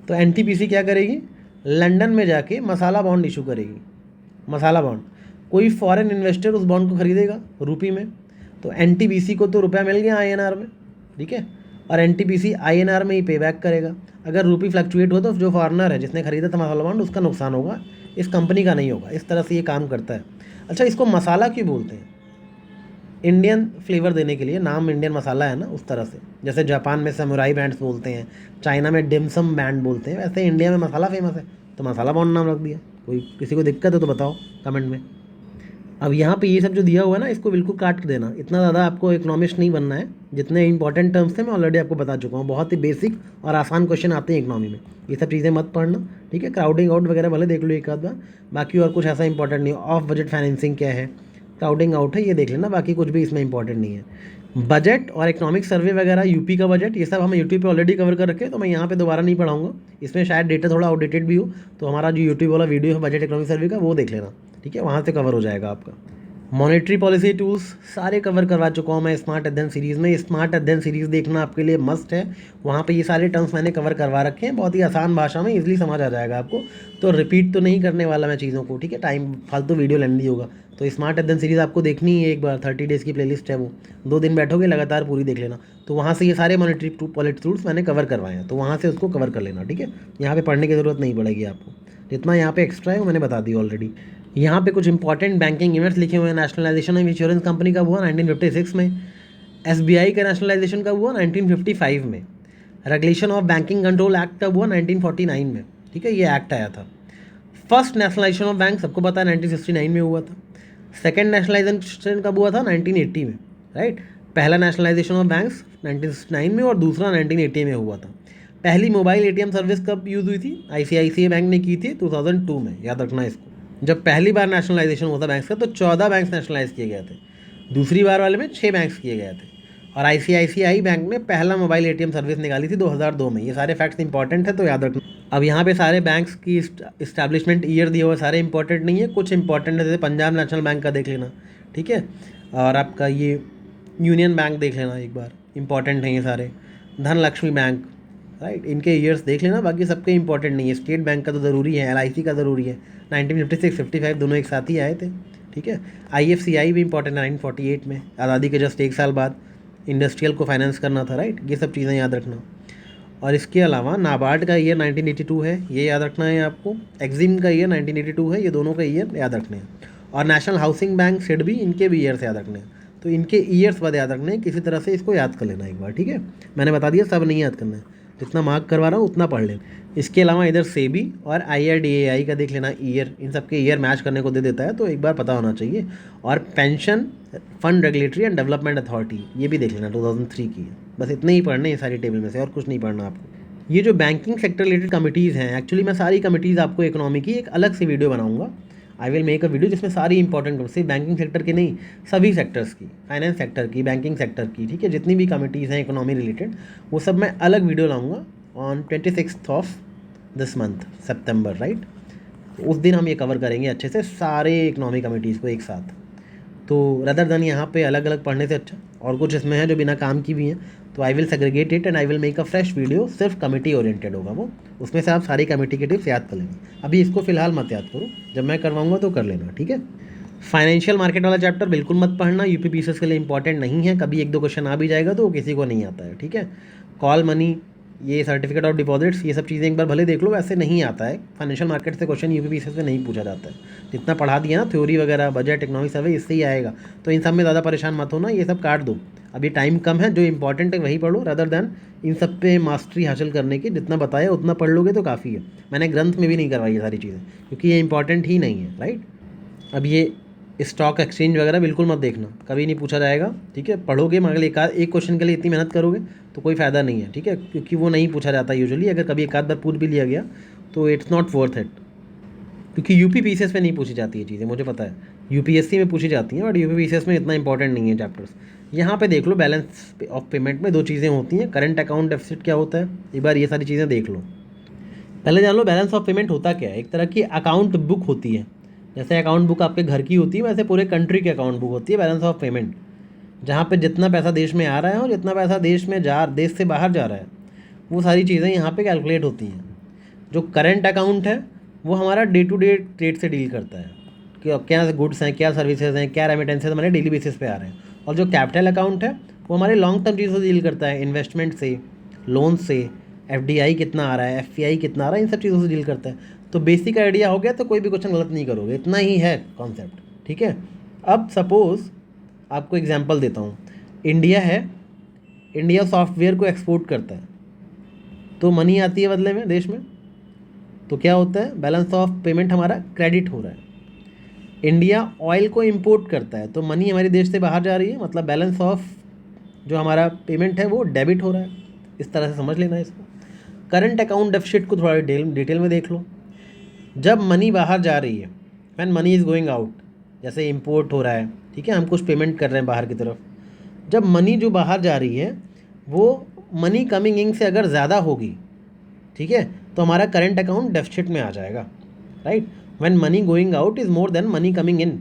तो एनटीपीसी क्या करेगी? लंदन में जाके मसाला बॉन्ड इशू करेगी। मसाला बॉन्ड, कोई फॉरेन इन्वेस्टर उस बॉन्ड को खरीदेगा रुपी में, तो एनटीपीसी को तो रुपया मिल गया आईएनआर में, ठीक है, और एनटीपीसी आईएनआर में ही पे बैक करेगा। अगर रुपी फ्लक्चुएट हो तो जो फॉरनर है जिसने खरीदा था मसाला बॉन्ड उसका नुकसान होगा, इस कंपनी का नहीं होगा। इस तरह से ये काम करता है। अच्छा, इसको मसाला क्यों बोलते हैं? इंडियन फ्लेवर देने के लिए, नाम इंडियन मसाला है ना, उस तरह से। जैसे जापान में समुराई बैंड्स बोलते हैं, चाइना में डिमसम बैंड बोलते हैं, वैसे इंडिया में मसाला फेमस है तो मसाला बॉन्ड नाम रख दिया। कोई किसी को दिक्कत है तो बताओ कमेंट में। अब यहाँ पे ये सब जो दिया हुआ है ना, इसको बिल्कुल काट देना, इतना ज़्यादा आपको इकोनॉमिस्ट नहीं बनना है। जितने इंपॉर्टेंट टर्म्स थे मैं ऑलरेडी आपको बता चुका हूँ, बहुत ही बेसिक और आसान क्वेश्चन आते हैं इकोनॉमी में, ये सब चीज़ें मत पढ़ना, ठीक है। क्राउडिंग आउट वगैरह भले देख लो एक आध बार, बाकी और कुछ ऐसा इंपॉर्टेंट नहीं। ऑफ बजट फाइनेंसिंग क्या है, क्राउडिंग आउट है, ये देख लेना, बाकी कुछ भी इसमें इंपॉर्टेंट नहीं है। बजट और इकोनॉमिक सर्वे वगैरह, यूपी का बजट, ये सब हम यूट्यूब पे ऑलरेडी कवर कर रखे, तो मैं यहाँ पे दोबारा नहीं पढ़ाऊंगा। इसमें शायद डेटा थोड़ा आउटडेटेड भी हो, तो हमारा जो यूट्यूब वाला वीडियो है बजट इकोनॉमिक सर्वे का, वो देख लेना, ठीक है, वहाँ से कवर हो जाएगा आपका। मॉनेटरी पॉलिसी टूल्स सारे कवर करवा चुका हूँ मैं स्मार्ट अध्ययन सीरीज़ में। स्मार्ट अध्ययन सीरीज़ देखना आपके लिए मस्ट है, वहाँ पे ये सारे टर्म्स मैंने कवर करवा रखे हैं, बहुत ही आसान भाषा में, इजीली समझ आ जाएगा आपको। तो रिपीट तो नहीं करने वाला मैं चीज़ों को, ठीक है, टाइम फालतू वीडियो लेंदी होगा। तो स्मार्ट अध्ययन सीरीज़ आपको देखनी है एक बार, 30 डेज़ की प्लेलिस्ट है वो, 2 दिन बैठोगे लगातार पूरी देख लेना। तो वहाँ से ये सारे मॉनेटरी पॉलिसी टूल्स मैंने कवर करवाए हैं, तो वहाँ से उसको कवर कर लेना, ठीक है। यहाँ पे पढ़ने की ज़रूरत नहीं पड़ेगी आपको, जितना यहाँ पे एक्स्ट्रा है वो मैंने बता दी ऑलरेडी। यहाँ पे कुछ इंपॉर्टेंट बैंकिंग इवेंट्स लिखे हुए हैं। नेशनलाइजेशन ऑफ इंश्योरेंस कंपनी का हुआ 1956 में, एसबीआई का नेशनलाइजेशन कब हुआ? 1955 में। Regulation of banking control act कब हुआ? 1949 में, ठीक है, ये एक्ट आया था। फर्स्ट नेशनलाइजेशन ऑफ बैंक सबको पता है 1969 में हुआ था। सेकेंड नेशनलाइजेशन कब हुआ था? 1980 में, राइट। पहला नेशनलाइजेशन ऑफ बैंक्स 1969 में और दूसरा 1980 में हुआ था। पहली मोबाइल एटीएम सर्विस कब यूज़ हुई थी? आईसीआईसीआई बैंक ने की थी 2002 में, याद रखना इसको। जब पहली बार नेशनलाइजेशन हुआ था बैंक्स का तो 14 बैंक्स नेशनलाइज किए गए थे, दूसरी बार वाले में 6 बैंक्स किए गए थे, और आईसीआईसीआई बैंक ने पहला मोबाइल एटीएम सर्विस निकाली थी 2002 में। ये सारे फैक्ट्स इंपॉर्टेंट है तो याद रखना। अब यहाँ पे सारे बैंक्स की इस्टेब्लिशमेंट ईयर दिए हुए, सारे इंपॉर्टेंट नहीं है, कुछ इंपॉर्टेंट है, जैसे पंजाब नेशनल बैंक का देख लेना, ठीक है, और आपका ये यूनियन बैंक देख लेना एक बार, इंपॉर्टेंट है ये सारे। धनलक्ष्मी बैंक, राइट, इनके ईयर्स देख लेना, बाकी सबके इंपॉर्टेंट नहीं है। स्टेट बैंक का तो ज़रूरी है, एलआईसी का ज़रूरी है, 1956 55 दोनों एक साथ ही आए थे, ठीक है। आईएफसीआई भी इंपॉर्टेंट है 1948 में, आज़ादी के जस्ट 1 साल बाद इंडस्ट्रियल को फाइनेंस करना था, राइट। ये सब चीज़ें याद रखना। और इसके अलावा नाबार्ड का ईयर 1982 है, ये याद रखना है आपको। एक्जिम का ईयर 1982 है, ये दोनों का ईयर याद रखने हैं। और नेशनल हाउसिंग बैंक सिड भी, इनके भी ईयर्स याद रखने हैं। तो इनके ईयर्स बाद याद रखने हैं, किसी तरह से इसको याद कर लेना एक बार, ठीक है। मैंने बता दिया, सब नहीं याद करना है। जितना मार्क करवा रहा हूँ उतना पढ़ लें। इसके अलावा इधर सेबी और IRDAI का देख लेना ईयर, इन सब के ईयर मैच करने को दे देता है, तो एक बार पता होना चाहिए। और pension fund regulatory and development authority ये भी देख लेना 2003 की है। बस इतने ही पढ़ने हैं सारी टेबल में से, और कुछ नहीं पढ़ना आपको। ये जो बैंकिंग सेक्टर रिलेटेड कमिटीज़ हैं, एक्चुअली मैं सारी कमिटीज़ आपको इकोनॉमी की एक अलग से वीडियो बनाऊंगा। I will make a video जिसमें सारी इंपॉर्टेंट, सिर्फ बैंकिंग सेक्टर की नहीं, सभी सेक्टर्स की, फाइनेंस सेक्टर की, बैंकिंग सेक्टर की, ठीक है, जितनी भी कमिटीज़ हैं इकोनॉमी रिलेटेड, वो सब मैं अलग वीडियो लाऊंगा on 26th of this month September, right. उस दिन हम ये कवर करेंगे अच्छे से सारे इकोनॉमी कमिटीज़ को एक साथ। तो रदर देन यहाँ पे अलग अलग पढ़ने से अच्छा और कुछ इसमें है जो बिना काम की भी हैं, तो I will segregate it and I will make a fresh video, सिर्फ कमेटी ओरिएंटेड होगा वो, उसमें से आप सारी कमेटी के टिप्स याद कर लेंगे। अभी इसको फिलहाल मत याद करो, जब मैं करवाऊंगा तो कर लेना, ठीक है। फाइनेंशियल मार्केट वाला चैप्टर बिल्कुल मत पढ़ना, UPPCS के लिए इंपॉर्टेंट नहीं है, कभी एक दो क्वेश्चन आ भी जाएगा तो वो किसी को नहीं आता है, ठीक है। कॉल मनी, ये सर्टिफिकेट ऑफ डिपॉजिट्स, ये सब चीज़ें एक बार भले देख लो, वैसे नहीं आता है फाइनेंशियल मार्केट से क्वेश्चन, UPPCS में नहीं पूछा जाता है। जितना पढ़ा दिया ना थ्योरी वगैरह, बजट, इकोनॉमिक सर्वे, इससे ही आएगा, तो इन सब में ज़्यादा परेशान मत होना, ये सब काट दो। अभी टाइम कम है, जो इंपॉर्टेंट है वही पढ़ो, रदर दैन इन सब पे मास्टरी हासिल करने की जितना बताया उतना पढ़ लोगे तो काफ़ी है। मैंने ग्रंथ में भी नहीं करवाई ये सारी चीज़ें, क्योंकि ये इंपॉर्टेंट ही नहीं है, राइट। अब ये स्टॉक एक्सचेंज वगैरह बिल्कुल मत देखना, कभी नहीं पूछा जाएगा, ठीक है। पढ़ोगे मगर एक क्वेश्चन के लिए इतनी मेहनत करोगे तो कोई फ़ायदा नहीं है, ठीक है, क्योंकि वो नहीं पूछा जाता यूजुअली। अगर कभी एक आध बार पूछ भी लिया गया तो इट्स नॉट वर्थ इट, क्योंकि UPPCS में नहीं पूछी जाती है चीज़ें, मुझे पता है। UPSC में पूछी जाती हैं, बट UPPCS में इतना इंपॉर्टेंट नहीं है चैप्टर्स। यहाँ पे देख लो, बैलेंस ऑफ पेमेंट में दो चीज़ें होती हैं, करंट अकाउंट डेफिसिट क्या होता है, एक बार ये सारी चीज़ें देख लो। पहले जान लो बैलेंस ऑफ पेमेंट होता क्या है। एक तरह की अकाउंट बुक होती है, जैसे अकाउंट बुक आपके घर की होती है, वैसे पूरे कंट्री की अकाउंट बुक होती है बैलेंस ऑफ पेमेंट, जहाँ पे जितना पैसा देश में आ रहा है और जितना पैसा देश से बाहर जा रहा है, वो सारी चीज़ें यहाँ पे कैलकुलेट होती हैं। जो करंट अकाउंट है वो हमारा डे टू डे ट्रेड से डील करता है कि क्या गुड्स हैं, क्या सर्विसेज हैं, क्या रेमिटेंसेज हमारे डेली बेसिस पे आ रहे हैं। और जो कैपिटल अकाउंट है वो हमारे लॉन्ग टर्म चीज़ों से डील करता है, इन्वेस्टमेंट से, लोन से, FDI कितना आ रहा है, FPI कितना आ रहा है, इन सब चीज़ों से डील करता है। तो बेसिक आइडिया हो गया तो कोई भी क्वेश्चन गलत नहीं करोगे, इतना ही है कॉन्सेप्ट, ठीक है। अब सपोज़ आपको एग्जांपल देता हूँ, इंडिया है, इंडिया सॉफ्टवेयर को एक्सपोर्ट करता है, तो मनी आती है बदले में देश में, तो क्या होता है, बैलेंस ऑफ पेमेंट हमारा क्रेडिट हो रहा है। इंडिया ऑयल को इंपोर्ट करता है, तो मनी हमारे देश से बाहर जा रही है, मतलब बैलेंस ऑफ जो हमारा पेमेंट है वो डेबिट हो रहा है। इस तरह से समझ लेना इसको। करंट अकाउंट डेफिसिट को थोड़ा डिटेल में देख लो। जब मनी बाहर जा रही है, when money is going out, जैसे इंपोर्ट हो रहा है, ठीक है, हम कुछ पेमेंट कर रहे हैं बाहर की तरफ, जब मनी जो बाहर जा रही है वो मनी कमिंग इन से अगर ज़्यादा होगी, ठीक है, तो हमारा करंट अकाउंट डेफिसिट में आ जाएगा, right. When money going out is more than money coming in.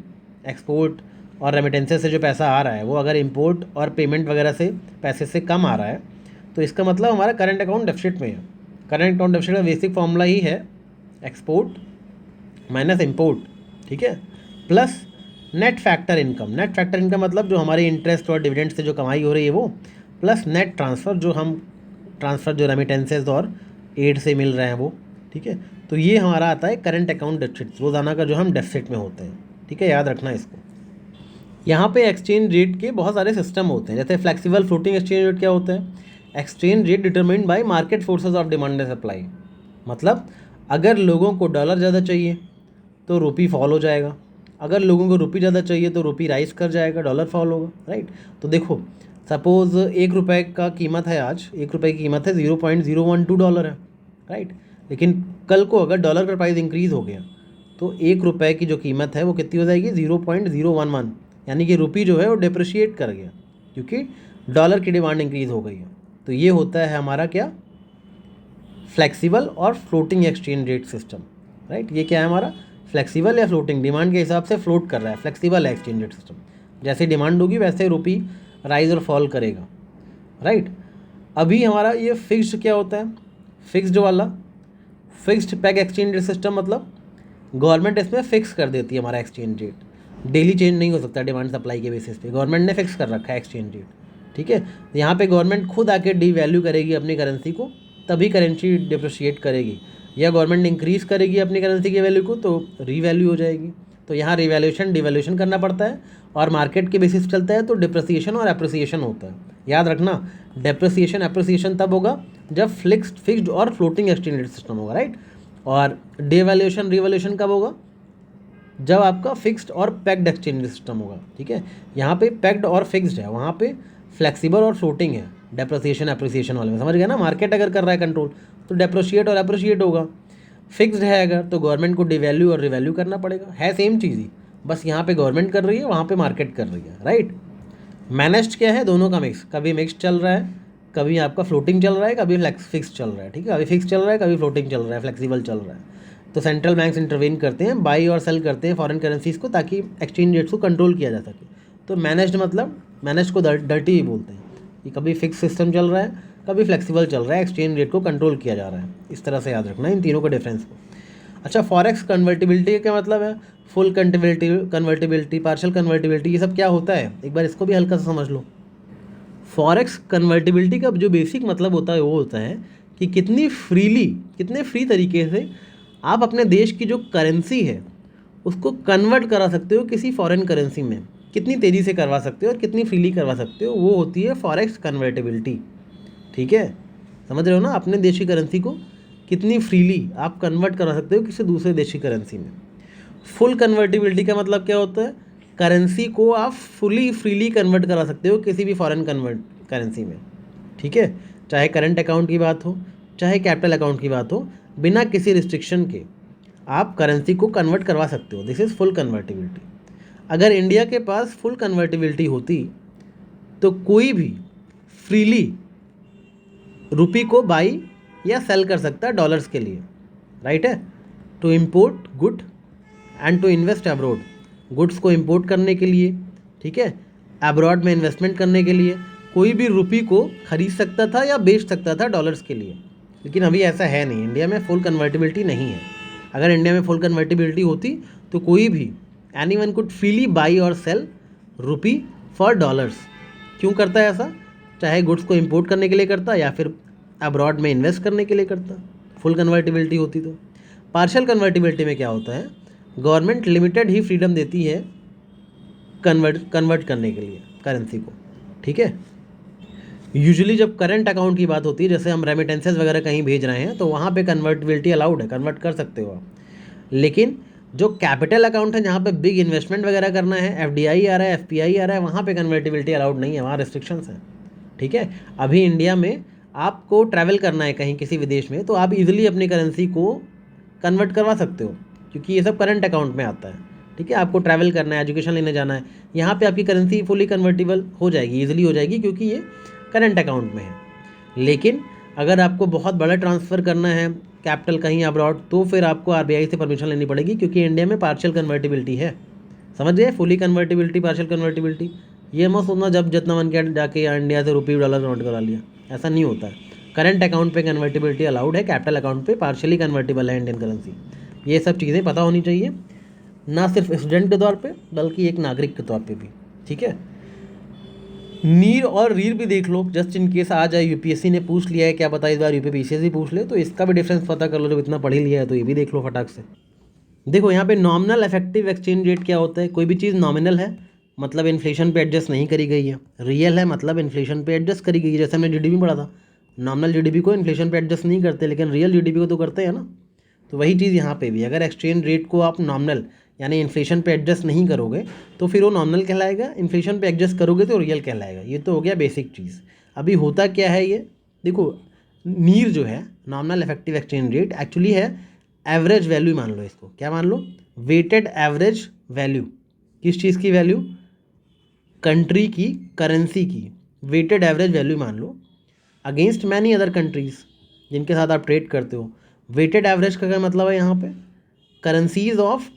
Export और रेमिटेंसेस से जो पैसा आ रहा है वो अगर इंपोर्ट और पेमेंट वगैरह से पैसे से कम आ रहा है, तो इसका मतलब हमारा करंट अकाउंट डेफिसिट में है। करंट अकाउंट डेफिसिट का बेसिक फॉर्मूला ही है एक्सपोर्ट माइनस इंपोर्ट, ठीक है, plus net factor income. Net factor income मतलब जो हमारे इंटरेस्ट और डिविडेंड से जो कमाई हो रही है वो, प्लस नेट ट्रांसफ़र जो रेमिटेंसेज और एड से मिल रहे हैं वो, ठीक है। तो ये हमारा आता है करंट अकाउंट डेफिसिट, रोज़ाना का जो हम डेफिसिट में होते हैं, ठीक है, याद रखना इसको। यहाँ पे एक्सचेंज रेट के बहुत सारे सिस्टम होते हैं, जैसे फ्लेक्सिबल फ्लोटिंग एक्सचेंज रेट क्या होता है, exchange rate determined by market forces of demand and supply. मतलब अगर लोगों को डॉलर ज़्यादा चाहिए तो रुपी फॉल हो जाएगा, अगर लोगों को रुपी ज़्यादा चाहिए तो रुपी राइज कर जाएगा, डॉलर फॉल होगा, राइट। तो देखो सपोज़ ₹1 का कीमत है, आज ₹1 की कीमत है, $0.012 है, राइट। लेकिन कल को अगर डॉलर का प्राइस इंक्रीज़ हो गया तो ₹1 की जो कीमत है वो कितनी हो जाएगी, 0.011, यानी कि रुपी जो है वो डिप्रिशिएट कर गया क्योंकि डॉलर की डिमांड इंक्रीज़ हो गई है। तो ये होता है हमारा क्या, फ्लेक्सिबल और floating exchange rate system, right. ये क्या है हमारा, फ्लेक्सिबल या फ्लोटिंग, डिमांड के हिसाब से फ्लोट कर रहा है, फ्लेक्सिबल एक्सचेंज रेट सिस्टम। जैसे डिमांड होगी वैसे रुपी राइज और फॉल करेगा, राइट। अभी हमारा ये फिक्स्ड क्या होता है, फिक्स्ड वाला, fixed peg exchange rate system, मतलब गवर्नमेंट इसमें फिक्स कर देती है हमारा एक्सचेंज रेट, डेली चेंज नहीं हो सकता, डिमांड सप्लाई के बेसिस पे गवर्नमेंट ने फिक्स कर रखा है एक्सचेंज रेट, ठीक है। यहाँ पे गवर्नमेंट खुद आके डीवैल्यू करेगी अपनी करेंसी को, तभी करेंसी डिप्रिशिएट करेगी, या गवर्नमेंट इंक्रीज़ करेगी अपनी करेंसी की वैल्यू को तो रीवैल्यू हो जाएगी। तो यहाँ रिवैल्यूएशन डिवैल्यूएशन करना पड़ता है, और मार्केट के बेसिस चलता है तो डिप्रिसिएशन और एप्रिसिएशन होता है। याद रखना, डिप्रिसिएशन एप्रिसिएशन तब होगा जब फिक्स्ड और फ्लोटिंग एक्सचेंज रेट सिस्टम होगा, राइट। और डेवैल्यूएशन रिवैल्यूएशन कब होगा? जब आपका फिक्स्ड और पैक्ड एक्सचेंज सिस्टम होगा, ठीक है। यहाँ पे पैक्ड और फिक्स्ड है, वहाँ पे फ्लेक्सिबल और फ्लोटिंग है, डेप्रिसिएशन एप्रिसिएशन वाले में, समझ गया ना। मार्केट अगर कर रहा है कंट्रोल तो डेप्रिशिएट और एप्रिशिएट होगा। फिक्स्ड है अगर तो गवर्नमेंट को डिवैल्यू और रिवैल्यू करना पड़ेगा, है सेम चीज़ ही, बस यहाँ पे गवर्नमेंट कर रही है, वहाँ पे मार्केट कर रही है, राइट। मैनेज्ड क्या है? दोनों का मिक्स, कभी मिक्स चल रहा है, कभी आपका फ्लोटिंग चल रहा है, कभी फिक्स चल रहा है, ठीक है। कभी फिक्स चल रहा है, कभी फ्लोटिंग चल रहा है, फ्लेक्सिबल चल रहा है। तो सेंट्रल बैंक्स इंटरवेन करते हैं, बाई और सेल करते हैं फॉरेन करेंसीज को, ताकि एक्सचेंज रेट्स को कंट्रोल किया जा सके। तो मैनेज्ड मतलब, मैनेज को डर्टी ही बोलते हैं, कि कभी फिक्स सिस्टम चल रहा है, कभी फ्लेक्सिबल चल रहा है, एक्सचेंज रेट को कंट्रोल किया जा रहा है। इस तरह से याद रखना इन तीनों के डिफरेंस को। अच्छा, फॉरेक्स कन्वर्टिबिलिटी का क्या मतलब है? फुल कन्वर्टिबिलिटी, पार्शियल कन्वर्टिबिलिटी, ये सब क्या होता है? एक बार इसको भी हल्का सा समझ लो। फॉरेक्स कन्वर्टिबिलिटी का जो बेसिक मतलब होता है वो होता है कि कितने फ्री तरीके से आप अपने देश की जो करेंसी है उसको कन्वर्ट करा सकते हो किसी फॉरेन करेंसी में, कितनी तेज़ी से करवा सकते हो और कितनी फ्रीली करवा सकते हो, वो होती है फॉरेक्स कन्वर्टिबिलिटी, ठीक है। समझ रहे हो ना? अपने देश की करेंसी को कितनी फ्रीली आप कन्वर्ट करा सकते हो किसी दूसरे देश की करेंसी में। फुल कन्वर्टिबिलिटी का मतलब क्या होता है? करेंसी को आप फ्रीली कन्वर्ट करा सकते हो किसी भी फॉरेन करेंसी में, ठीक है। चाहे करंट अकाउंट की बात हो, चाहे कैपिटल अकाउंट की बात हो, बिना किसी रिस्ट्रिक्शन के आप करेंसी को कन्वर्ट करवा सकते हो। This is full convertibility. अगर इंडिया के पास फुल कन्वर्टिबिलिटी होती तो कोई भी फ्रीली रुपी को बाई या सेल कर सकता है डॉलर्स के लिए, राइट है। To import good and to invest abroad, goods को इम्पोर्ट करने के लिए, ठीक है, अब्रॉड में इन्वेस्टमेंट करने के लिए कोई भी रुपी को खरीद सकता था या बेच सकता था डॉलर्स के लिए। लेकिन अभी ऐसा है नहीं, इंडिया में फुल कन्वर्टिबिलिटी नहीं है। अगर इंडिया में फुल कन्वर्टिबिलिटी होती तो कोई भी एनीवन कुड फ्रीली बाई और सेल रुपी फॉर डॉलर्स। क्यों करता है ऐसा? चाहे गुड्स को इम्पोर्ट करने के लिए करता या फिर अब्रॉड में इन्वेस्ट करने के लिए करता, फुल कन्वर्टिबिलिटी होती तो। पार्शियल कन्वर्टिबिलिटी में क्या होता है? गवर्नमेंट लिमिटेड ही फ्रीडम देती है कन्वर्ट करने के लिए करेंसी को, ठीक है। यूजुअली जब करंट अकाउंट की बात होती है, जैसे हम रेमिटेंसेस वगैरह कहीं भेज रहे हैं, तो वहाँ पे कन्वर्टिबिलिटी अलाउड है, कन्वर्ट कर सकते हो आप। लेकिन जो कैपिटल अकाउंट है, जहाँ पे बिग इन्वेस्टमेंट वगैरह करना है, एफडीआई आ रहा है, एफपीआई आ रहा है, वहाँ पे कन्वर्टिबिलिटी अलाउड नहीं है, वहाँ रिस्ट्रिक्शंस हैं, ठीक है। अभी इंडिया में आपको ट्रैवल करना है कहीं किसी विदेश में, तो आप इजीली अपनी करेंसी को कन्वर्ट करवा सकते हो, क्योंकि ये सब करंट अकाउंट में आता है, ठीक है। आपको ट्रैवल करना है, एजुकेशन लेने जाना है, यहाँ पे आपकी करेंसी फुली कन्वर्टिबल हो जाएगी, ईजिली हो जाएगी, क्योंकि ये करंट अकाउंट में है। लेकिन अगर आपको बहुत बड़ा ट्रांसफ़र करना है कैपिटल कहीं अब्रॉड, तो फिर आपको आरबीआई से परमिशन लेनी पड़ेगी, क्योंकि इंडिया में पार्शियल कन्वर्टिबिलिटी है। समझ गए? Fully convertibility, partial convertibility. ये मत सोचना जब जितना मन किया जाके इंडिया से रुपये डॉलर कन्वर्ट करा लिया, ऐसा नहीं होता है। करंट अकाउंट पे कन्वर्टिबिलिटी अलाउड है, कैपिटल अकाउंट पे पार्शियली कन्वर्टिबल है इंडियन करेंसी। ये सब चीज़ें पता होनी चाहिए, ना सिर्फ स्टूडेंट के तौर पे बल्कि एक नागरिक के तौर पे भी, ठीक है। नीर और रीर भी देख लो, जस्ट इन केस आ जाए, यूपीएससी ने पूछ लिया है, क्या पता इस बार यूपीपीसीएससी पूछ ले, तो इसका भी डिफरेंस पता कर लो। जब इतना पढ़ ही लिया है तो ये भी देख लो फटाक से। देखो यहाँ पे नॉमिनल इफेक्टिव एक्सचेंज रेट क्या होता है? कोई भी चीज़ नॉमिनल है मतलब इन्फ्लेशन पे एडजस्ट नहीं करी गई है, रियल है मतलब इन्फ्लेशन पे एडजस्ट करी गई है। जैसे हमने जीडीपी पढ़ा था, नॉमिनल जीडीपी को इन्फ्लेशन पे एडजस्ट नहीं करते, लेकिन रियल जीडीपी को तो करते हैं ना। तो वही चीज़ यहाँ पे भी, अगर एक्सचेंज रेट को आप नॉमिनल यानी इन्फ्लेशन पे एडजस्ट नहीं करोगे तो फिर वो नॉमिनल कहलाएगा, इन्फ्लेशन पे एडजस्ट करोगे तो रियल कहलाएगा। ये तो हो गया बेसिक चीज़। अभी होता क्या है ये देखो, नीर जो है nominal effective exchange rate actually है एवरेज वैल्यू, मान लो इसको, क्या मान लो? Weighted average value. किस चीज़ की वैल्यू? कंट्री की करेंसी की वेटेड एवरेज वैल्यू मान लो, अगेंस्ट मैनी अदर कंट्रीज़ जिनके साथ आप ट्रेड करते हो। वेटेड एवरेज का क्या मतलब है? यहाँ पे currencies of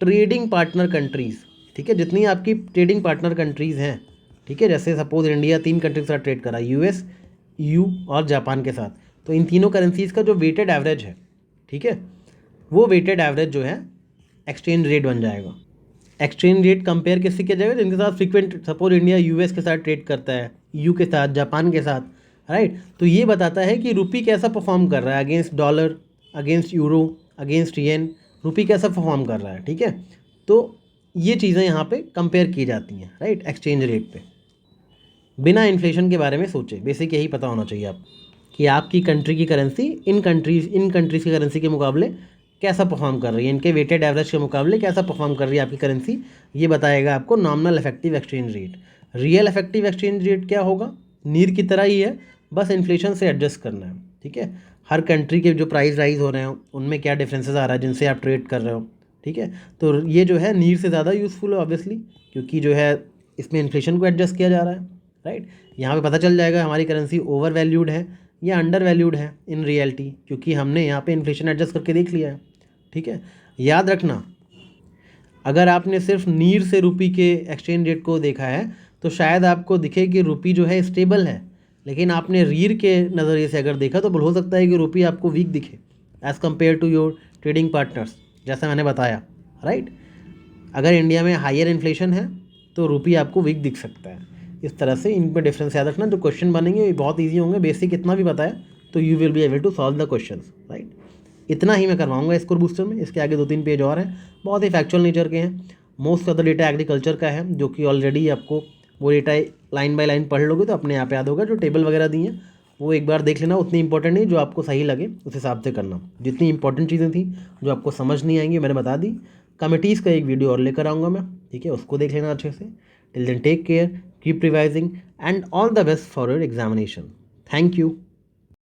trading partner countries, ठीक है, जितनी आपकी ट्रेडिंग पार्टनर कंट्रीज़ हैं, ठीक है। जैसे सपोज इंडिया 3 कंट्री के साथ ट्रेड करा, यूएस, यू और जापान के साथ, तो इन तीनों करेंसीज़ का जो वेटेड एवरेज है, ठीक है, वो वेटेड एवरेज जो है एक्सचेंज रेट बन जाएगा। एक्सचेंज रेट कंपेयर किससे किया जाएगा? जिनके साथ फ्रीक्वेंट, सपोज इंडिया यूएस के साथ ट्रेड करता है, यू के साथ, जापान के साथ, राइट। तो ये बताता है कि रुपी कैसा परफॉर्म कर रहा है against dollar, against euro, against yen, rupee कैसा परफॉर्म कर रहा है, ठीक है। तो ये चीज़ें यहाँ पे कंपेयर की जाती हैं, राइट, एक्सचेंज रेट पे, बिना इन्फ्लेशन के बारे में सोचे। बेसिक यही पता होना चाहिए आप कि आपकी कंट्री की करेंसी इन कंट्रीज़ की करेंसी के मुकाबले कैसा परफॉर्म कर रही है, इनके वेटेड एवरेज के मुकाबले कैसा परफॉर्म कर रही है आपकी करेंसी, ये बताएगा आपको nominal effective exchange rate. Real effective exchange rate क्या होगा, नीर की तरह ही है, बस इन्फ्लेशन से एडजस्ट करना है, ठीक है। हर कंट्री के जो प्राइस राइज हो रहे हैं उनमें क्या डिफरेंसेस आ रहा है जिनसे आप ट्रेड कर रहे हो, ठीक है। तो ये जो है नीर से ज़्यादा यूज़फुल है ऑब्वियसली, क्योंकि जो है इसमें इन्फ्लेशन को एडजस्ट किया जा रहा है, राइट। यहाँ पे पता चल जाएगा हमारी करेंसी ओवर वैल्यूड है या अंडर वैल्यूड है इन रियलिटी, क्योंकि हमने यहाँ पे इन्फ्लेशन एडजस्ट करके देख लिया है, ठीक है। याद रखना, अगर आपने सिर्फ नीर से रुपी के एक्सचेंज रेट को देखा है तो शायद आपको दिखे कि रुपी जो है स्टेबल है, लेकिन आपने रीर के नज़रिए से अगर देखा तो हो सकता है कि रुपी आपको वीक दिखे as compare to your trading partners, जैसा मैंने बताया, राइट। अगर इंडिया में हायर इन्फ्लेशन है तो रुपी आपको वीक दिख सकता है। इस तरह से इन पर डिफरेंस याद रखना। जो क्वेश्चन बनेंगे ये बहुत ईजी होंगे, बेसिक इतना भी बताया तो you will be able to solve the question, right. इतना ही मैं करवाऊंगा स्कोर बूस्टर में, इसके आगे 2-3 पेज और हैं, बहुत ही फैक्चुअल नेचर के हैं। Most of the data agriculture का है, जो कि ऑलरेडी आपको वो डेटा लाइन बाय लाइन पढ़ लोगे तो अपने आप याद होगा। जो टेबल वगैरह दी हैं वो एक बार देख लेना, उतनी इंपॉर्टेंट नहीं, जो आपको सही लगे उस हिसाब से करना। जितनी इंपॉर्टेंट चीज़ें थी जो आपको समझ नहीं आएंगी मैंने बता दी। कमिटीज़ का एक वीडियो और लेकर आऊँगा मैं, ठीक है, उसको देख लेना अच्छे से। Till then take care, keep revising and all the best for your examination. Thank you.